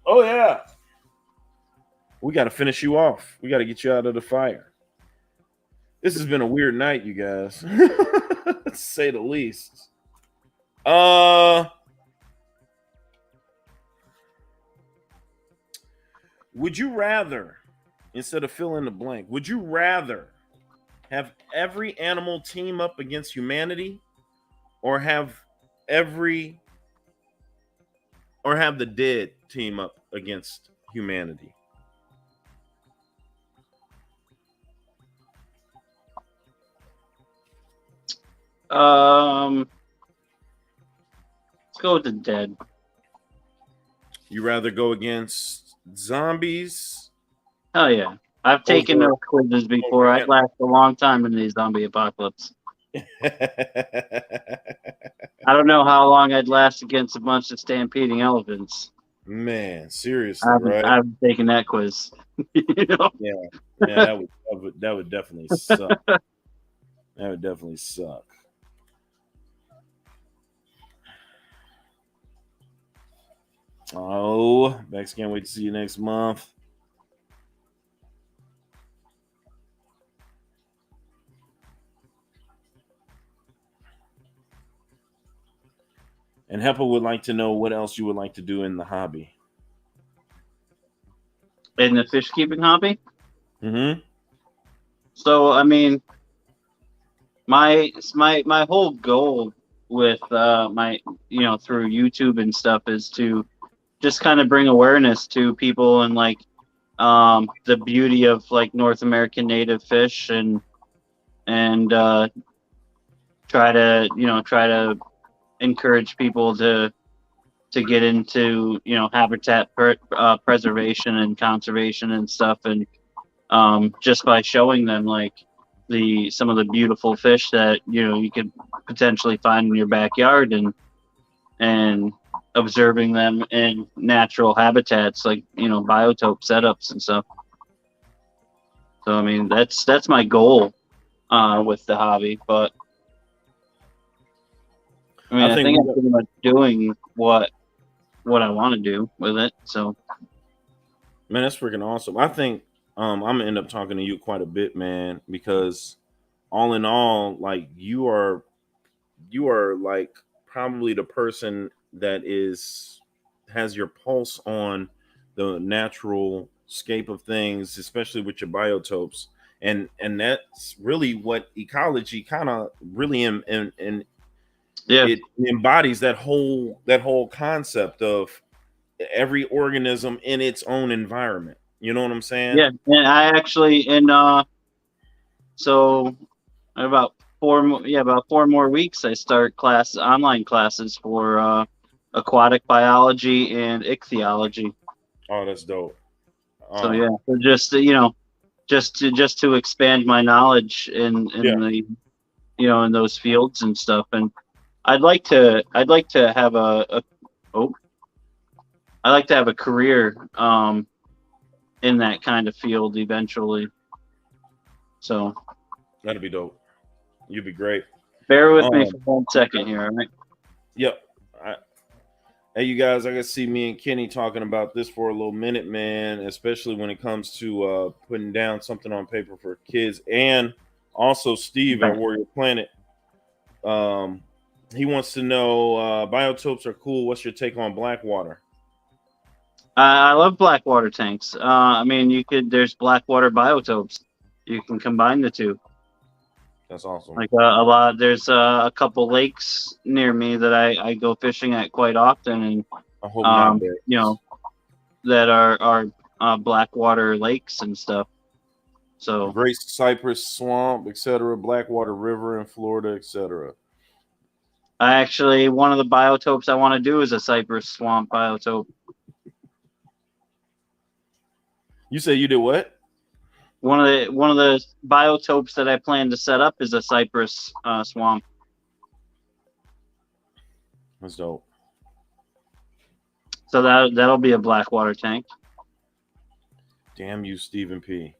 yeah. We got to finish you off. We got to get you out of the fire. This has been a weird night, you guys. To say the least. Would you rather, instead of fill in the blank, would you rather have every animal team up against humanity, or have the dead team up against humanity? Let's go with the dead. You rather go against zombies? Oh yeah, I've taken those quizzes before. I'd last a long time in the zombie apocalypse. I don't know how long I'd last against a bunch of stampeding elephants. Man, seriously, I've taken that quiz. You know? Yeah, that would definitely suck. That would definitely suck. Oh, Bex, can't wait to see you next month. And Hepa would like to know what else you would like to do in the hobby. In the fish keeping hobby? Mm-hmm. So, I mean, my whole goal with my, through YouTube and stuff is to just kind of bring awareness to people and like the beauty of like North American native fish and try to encourage people to get into habitat preservation and conservation and stuff, and just by showing them like some of the beautiful fish that you could potentially find in your backyard and observing them in natural habitats like biotope setups and stuff. So I mean that's my goal with the hobby, but I think I'm pretty much doing what I want to do with it. So, man, that's freaking awesome. I think I'm gonna end up talking to you quite a bit, man, because all in all, like you are like probably the person that has your pulse on the natural scape of things, especially with your biotopes. And that's really what ecology kind of really it embodies that whole concept of every organism in its own environment. You know what I'm saying? Yeah, and I actually so about about 4 more weeks I start online classes for aquatic biology and ichthyology. Oh, that's dope. So yeah, so just to expand my knowledge in the in those fields and stuff. And I'd like to have a career in that kind of field eventually. So that'd be dope. You'd be great. Bear with me for 1 second here, all right? Yep. Hey, you guys, I can see me and Kenny talking about this for a little minute, man, especially when it comes to putting down something on paper for kids. And also Steve at Warrior Planet. He wants to know, biotopes are cool. What's your take on Blackwater? I love blackwater tanks. I mean, there's blackwater biotopes. You can combine the two. That's awesome. Like there's a couple lakes near me that I go fishing at quite often, and I hope not, that are blackwater lakes and stuff. So Great Cypress Swamp, etc., Blackwater River in Florida, etc. one of the biotopes I want to do is a cypress swamp biotope. You say you did what? One of the biotopes that I plan to set up is a cypress swamp. That's dope. So that'll be a blackwater tank. Damn you, Stephen P.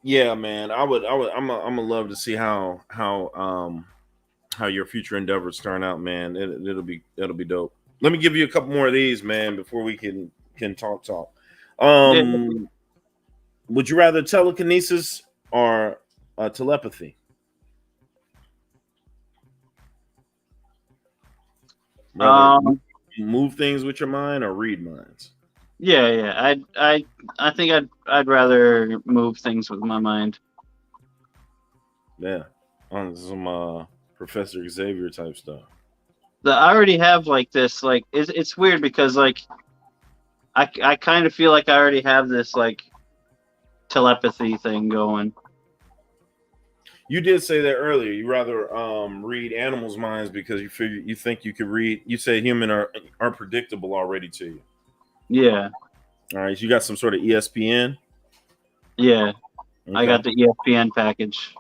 Yeah, man. I'm gonna love to see how your future endeavors turn out, man. It'll be dope. Let me give you a couple more of these, man, before we can talk. Would you rather telekinesis or telepathy? Rather move things with your mind or read minds? Yeah. I think I'd rather move things with my mind. Yeah, on some Professor Xavier type stuff. I already have like this. Like it's weird because like I kind of feel like I already have this like telepathy thing going. You did say that earlier. You rather read animals' minds because you think you could read. You say human are predictable already to you. Yeah. All right. You got some sort of ESPN. Yeah. Okay. I got the ESPN package.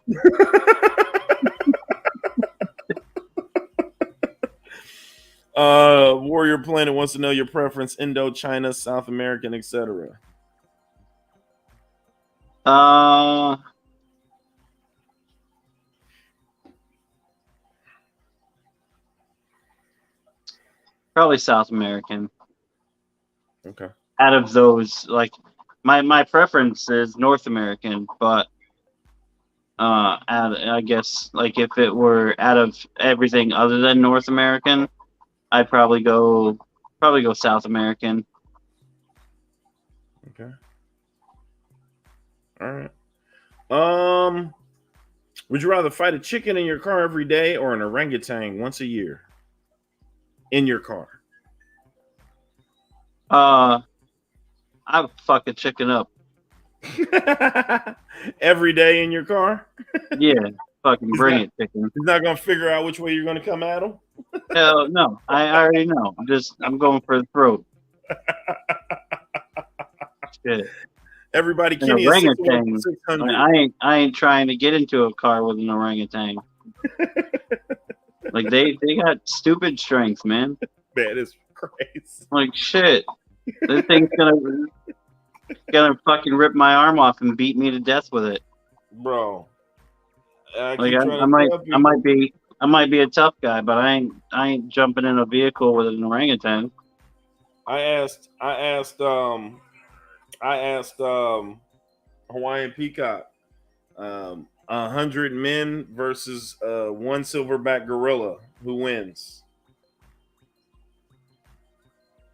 Warrior Planet wants to know your preference: Indochina, South American, etc. Probably South American. Okay. Out of those, like my preference is North American, but I guess like if it were out of everything other than North American, I'd probably go South American. Okay. All right. Would you rather fight a chicken in your car every day or an orangutan once a year in your car? I would fuck a chicken up. Every day in your car? Yeah, fucking bring it, chicken. He's not gonna figure out which way you're gonna come at him? Hell no, I already know. I'm going for the throat. Shit. Everybody, An Keni orangutan. is 600. I ain't trying to get into a car with an orangutan. Like they got stupid strength, man. Man, it's crazy. Like shit. This thing's gonna fucking rip my arm off and beat me to death with it. Bro. I might be a tough guy, but I ain't jumping in a vehicle with an orangutan. I asked Hawaiian Peacock, 100 men versus one silverback gorilla. Who wins?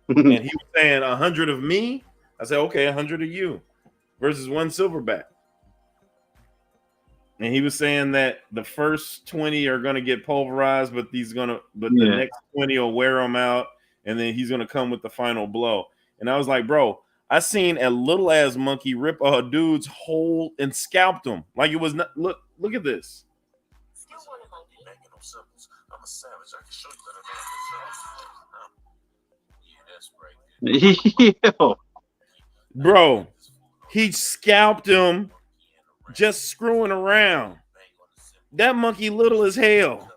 And he was saying 100 of me. I said, okay, 100 of you versus one silverback. And he was saying that the first 20 are going to get pulverized, but the next 20 will wear them out, and then he's going to come with the final blow. And I was like, bro, I seen a little ass monkey rip a dude's whole and scalped him. Like it was not. Look at this. I'm a savage. I can show you that. Yo. Bro, he scalped him just screwing around. That monkey little as hell.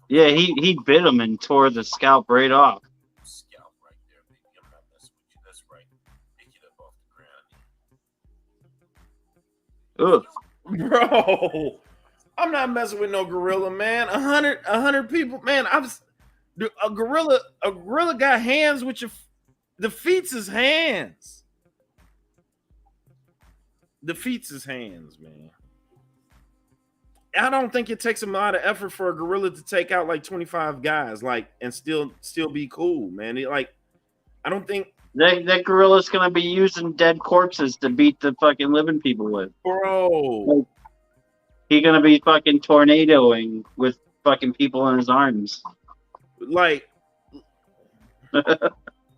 Yeah, he bit him and tore the scalp right off. Ugh. Bro, I'm not messing with no gorilla, man. 100 people, man. A gorilla got hands with defeats his hands. Defeats his hands, man. I don't think it takes a lot of effort for a gorilla to take out like 25 guys, like, and still be cool, man. I don't think that gorilla's gonna be using dead corpses to beat the fucking living people with. Bro. Like, he gonna be fucking tornadoing with fucking people in his arms. Like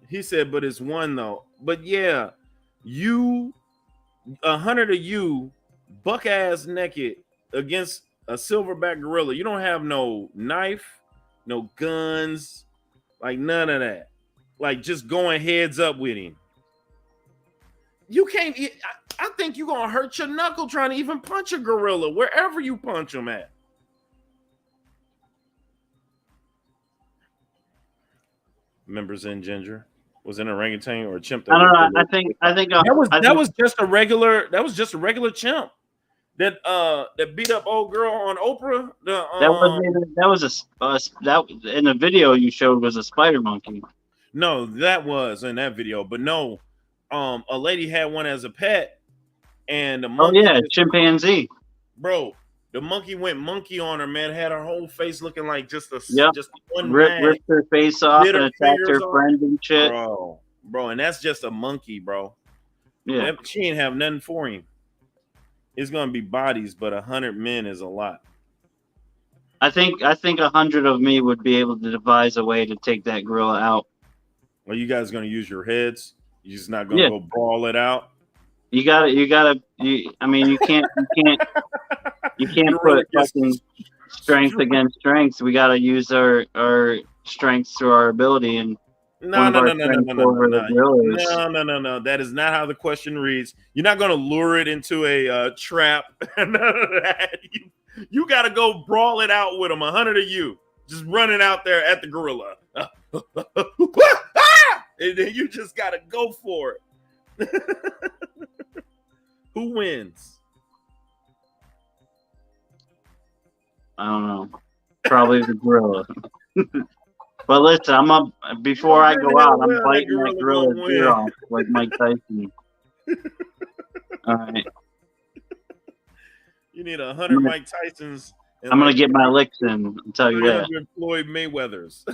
he said, but it's one though. But yeah, 100 of you buck ass naked against a silverback gorilla. You don't have no knife, no guns, like none of that. Like just going heads up with him. You can't. I think you're gonna hurt your knuckle trying to even punch a gorilla wherever you punch him at. Members in Ginger was an orangutan or a chimp. I don't know. I think that was just a regular chimp that beat up old girl on Oprah. That in the video you showed was a spider monkey. No, that was in that video, but no, a lady had one as a pet, and the monkey. Oh yeah, chimpanzee. Bro, the monkey went monkey on her, man. Had her whole face looking like just one ripped her face off and attacked her friend and shit. Bro, and that's just a monkey, bro. Yeah, she ain't have nothing for him. It's gonna be bodies, but 100 men is a lot. I think 100 of me would be able to devise a way to take that gorilla out. Well, you guys gonna use your heads? You're just not gonna go brawl it out? You mean, you can't put fucking strength against strength. We gotta use our strengths through our ability, and No. That is not how the question reads. You're not gonna lure it into a trap. None of that. You gotta go brawl it out with them. 100 of you just running out there at the gorilla. And then you just gotta go for it. Who wins? I don't know. Probably the gorilla. But listen, before I go out, I'm fighting that gorilla's ear off like Mike Tyson. All right. You need 100 Mike Tysons. I'm gonna get my licks in. I'll tell you that. Floyd Mayweathers.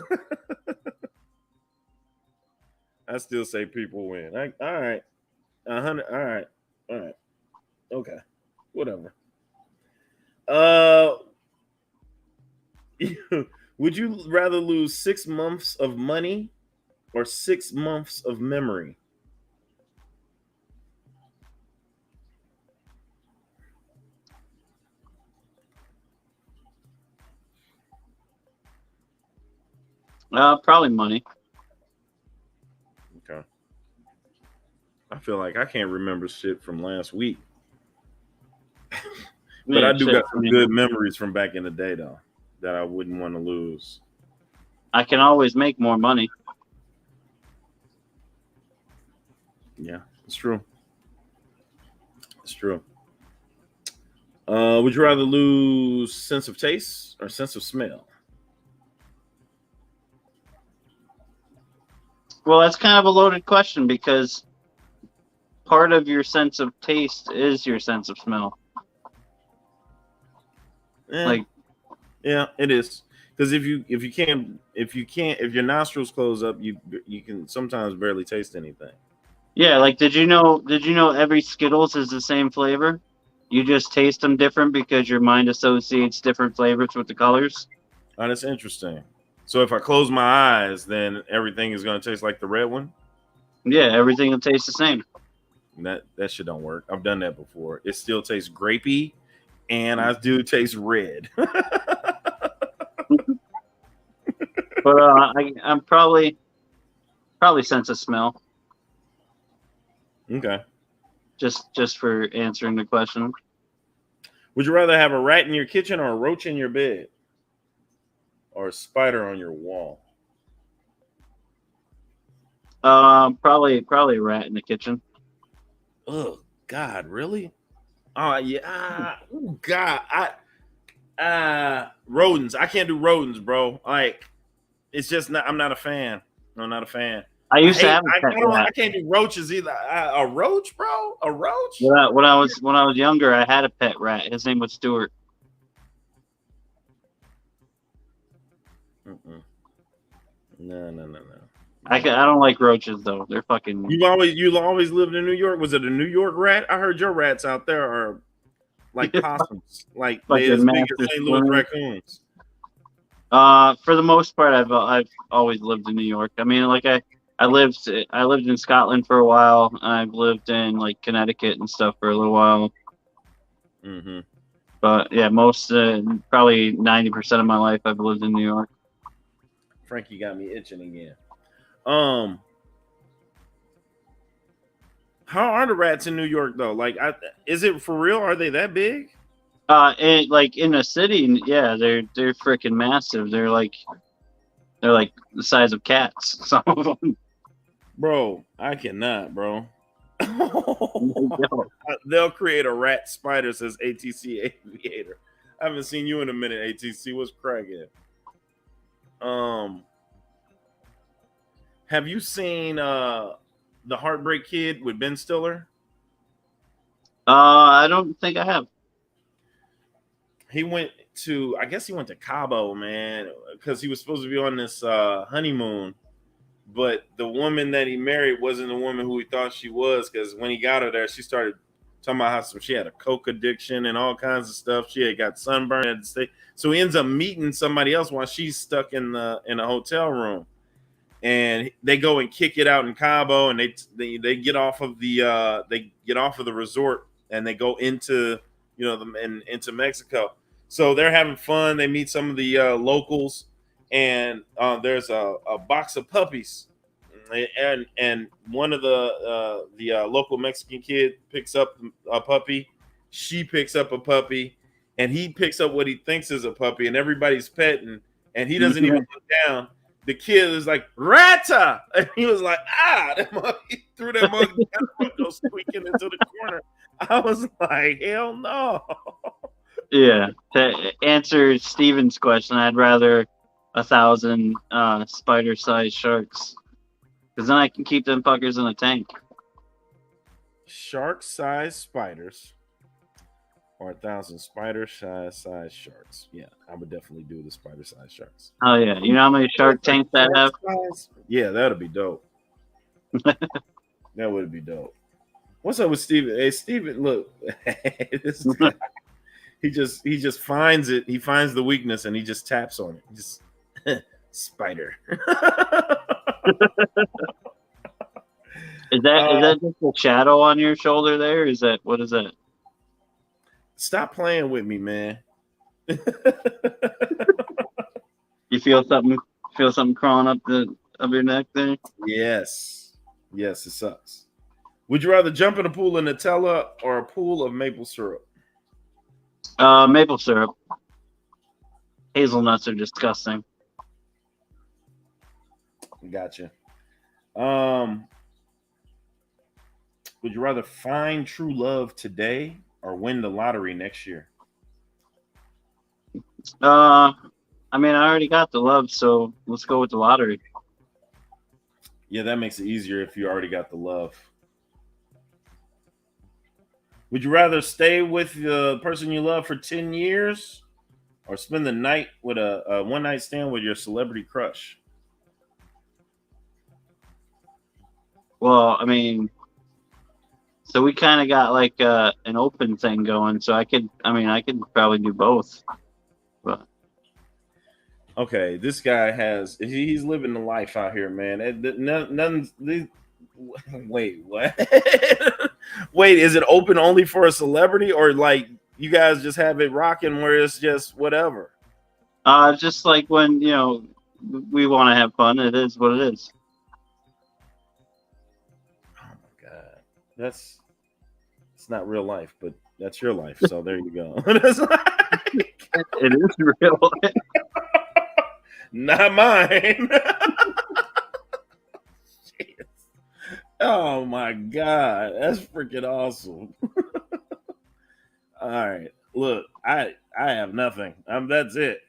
I still say people win. All right. 100. All right. Okay. Whatever. Would you rather lose 6 months of money or 6 months of memory? Probably money. Okay. I feel like I can't remember shit from last week. But I do got some good memories from back in the day, though, that I wouldn't want to lose. I can always make more money. Yeah, it's true. It's true. Would you rather lose sense of taste or sense of smell? Well, that's kind of a loaded question because part of your sense of taste is your sense of smell. Yeah. Yeah, it is. Because if your nostrils close up, you can sometimes barely taste anything. Yeah, like did you know every Skittles is the same flavor? You just taste them different because your mind associates different flavors with the colors. Oh, that's interesting. So if I close my eyes, then everything is going to taste like the red one. Yeah, everything will taste the same. That shit don't work. I've done that before. It still tastes grapey, and I do taste red. But I'm probably sense of smell. Okay. Just for answering the question. Would you rather have a rat in your kitchen or a roach in your bed? Or a spider on your wall? Probably a rat in the kitchen. Oh God, really? Oh yeah. Oh God, rodents. I can't do rodents, bro. Like, it's just not. I'm not a fan. I'm not a fan. I used to have a pet rat. I can't do roaches either. A roach, bro? A roach? When I was younger, I had a pet rat. His name was Stuart. No. I don't like roaches though. They're fucking. You always lived in New York. Was it a New York rat? I heard your rats out there are like possums, like they as big as St. Louis raccoons. For the most part, I've always lived in New York. I mean, like I lived in Scotland for a while. I've lived in like Connecticut and stuff for a little while. Mm-hmm. But yeah, most probably 90% of my life I've lived in New York. Frankie got me itching again. How are the rats in New York though? Like, is it for real? Are they that big? Like in a city, yeah, they're freaking massive. They're like the size of cats. Some of them. Bro, I cannot, bro. They'll create a rat spider, says ATC Aviator. I haven't seen you in a minute, ATC. What's cracking? Have you seen The Heartbreak Kid with Ben Stiller? I don't think I have. I guess he went to Cabo, man, because he was supposed to be on this honeymoon. But the woman that he married wasn't the woman who he thought she was, because when he got her there, she started talking about how she had a coke addiction and all kinds of stuff. She had got sunburned at the state. So he ends up meeting somebody else while she's stuck in a hotel room. And they go and kick it out in Cabo, and they get off of the resort, and they go into into Mexico. So they're having fun. They meet some of the locals, and there's a box of puppies, and one of the local Mexican kid picks up a puppy. She picks up a puppy, and he picks up what he thinks is a puppy, and everybody's petting, and he doesn't even look down. The kid is like, Rata! And he was like, that monkey threw that monkey go squeaking into the corner. I was like, hell no. Yeah. To answer Steven's question, I'd rather 1,000 spider-sized sharks. Because then I can keep them fuckers in a tank. Shark-sized spiders. Or 1,000 spider-sized sharks. Yeah, I would definitely do the spider-sized sharks. Oh yeah, you know how many shark tanks that have? Yeah, that'd be dope. That would be dope. What's up with Steven? Hey, Steven, look, this guy, he just finds it. He finds the weakness and he just taps on it. Just spider. Is that just a shadow on your shoulder there? What is that? Stop playing with me, man. You feel something crawling up your neck there? Yes, it sucks. Would you rather jump in a pool of Nutella or a pool of maple syrup? Maple syrup. Hazelnuts are disgusting. Gotcha. Would you rather find true love today or win the lottery next year? I mean, I already got the love, so let's go with the lottery. Yeah, that makes it easier if you already got the love. Would you rather stay with the person you love for 10 years or spend the night with a one night stand with your celebrity crush? Well, I mean, so we kind of got like an open thing going. So I could probably do both. But okay, this guy he's living the life out here, man. Wait, what? Wait, is it open only for a celebrity, or like you guys just have it rocking where it's just whatever? Just like when we want to have fun, it is what it is. It's not real life, but that's your life. So there you go. It is real life. Not mine. Oh my God. That's freaking awesome. All right. Look, I have nothing. That's it.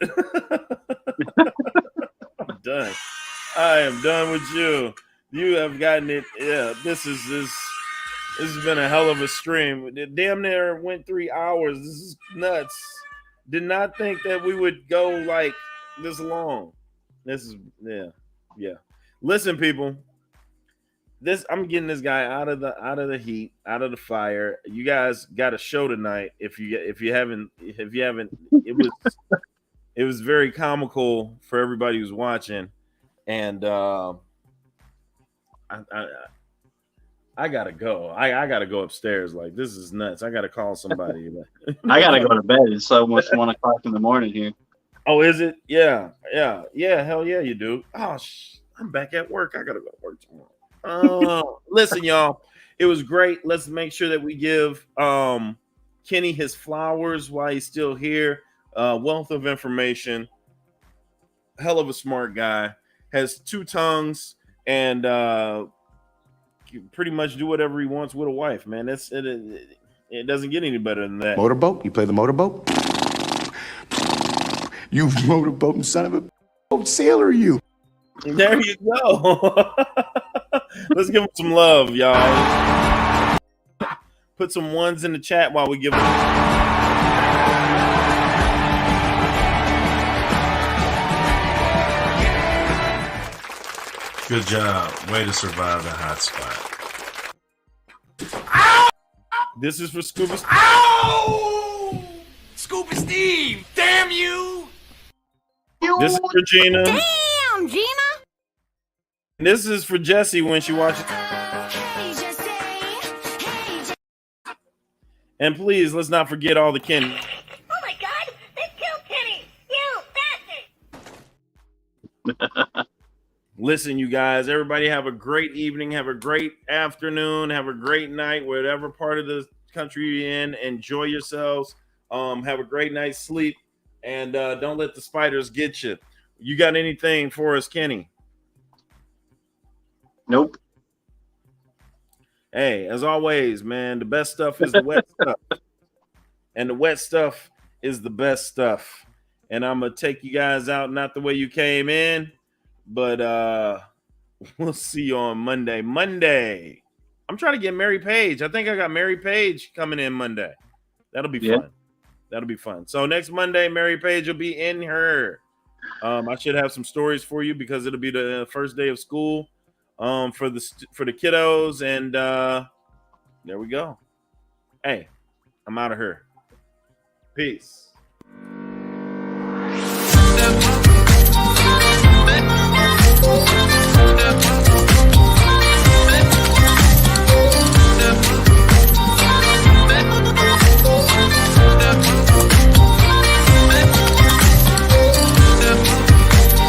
I'm done. I am done with you. You have gotten it. Yeah, this has been a hell of a stream. It damn near went 3 hours. This is nuts. Did not think that we would go like this long. This is yeah. Listen, people. I'm getting this guy out of the heat, out of the fire. You guys got a show tonight. If you haven't, it was very comical for everybody who's watching, and I gotta go. I gotta go upstairs. Like, this is nuts. I gotta call somebody. I gotta go to bed. It's almost 1 o'clock in the morning here. Oh, is it? Yeah. Hell yeah, you do. Oh, I'm back at work. I gotta go to work tomorrow. Listen, y'all. It was great. Let's make sure that we give Keni his flowers while he's still here. Wealth of information. Hell of a smart guy. Has 2 tongues and pretty much do whatever he wants with a wife, man. That's it. It doesn't get any better than that. Motorboat? You play the motorboat? You motorboating son of a boat sailor, you. There you go. Let's give him some love, y'all. Put some ones in the chat while we give him. Good job. Way to survive the hot spot. Ow! This is for Scuba Steve. Ow! Scuba Steve, damn you! This is for Gina. Damn, Gina! And this is for Jessie when she watches. And please, let's not forget all the Keni. Oh my God! They killed Keni! You bastard! Listen, you guys, everybody have a great evening, have a great afternoon, have a great night, whatever part of the country you're in. Enjoy yourselves. Have a great night's sleep, and don't let the spiders get you. You got anything for us, Keni? Nope. Hey, as always, man, the best stuff is the wet stuff. And the wet stuff is the best stuff. And I'm going to take you guys out, not the way you came in, but we'll see you on Monday. Monday. I'm trying to get Mary Page. I think I got Mary Page coming in Monday. That'll be fun. That'll be fun. So next Monday, Mary Page will be in here. I should have some stories for you because it'll be the first day of school for the kiddos. And there we go. Hey, I'm out of here. Peace. That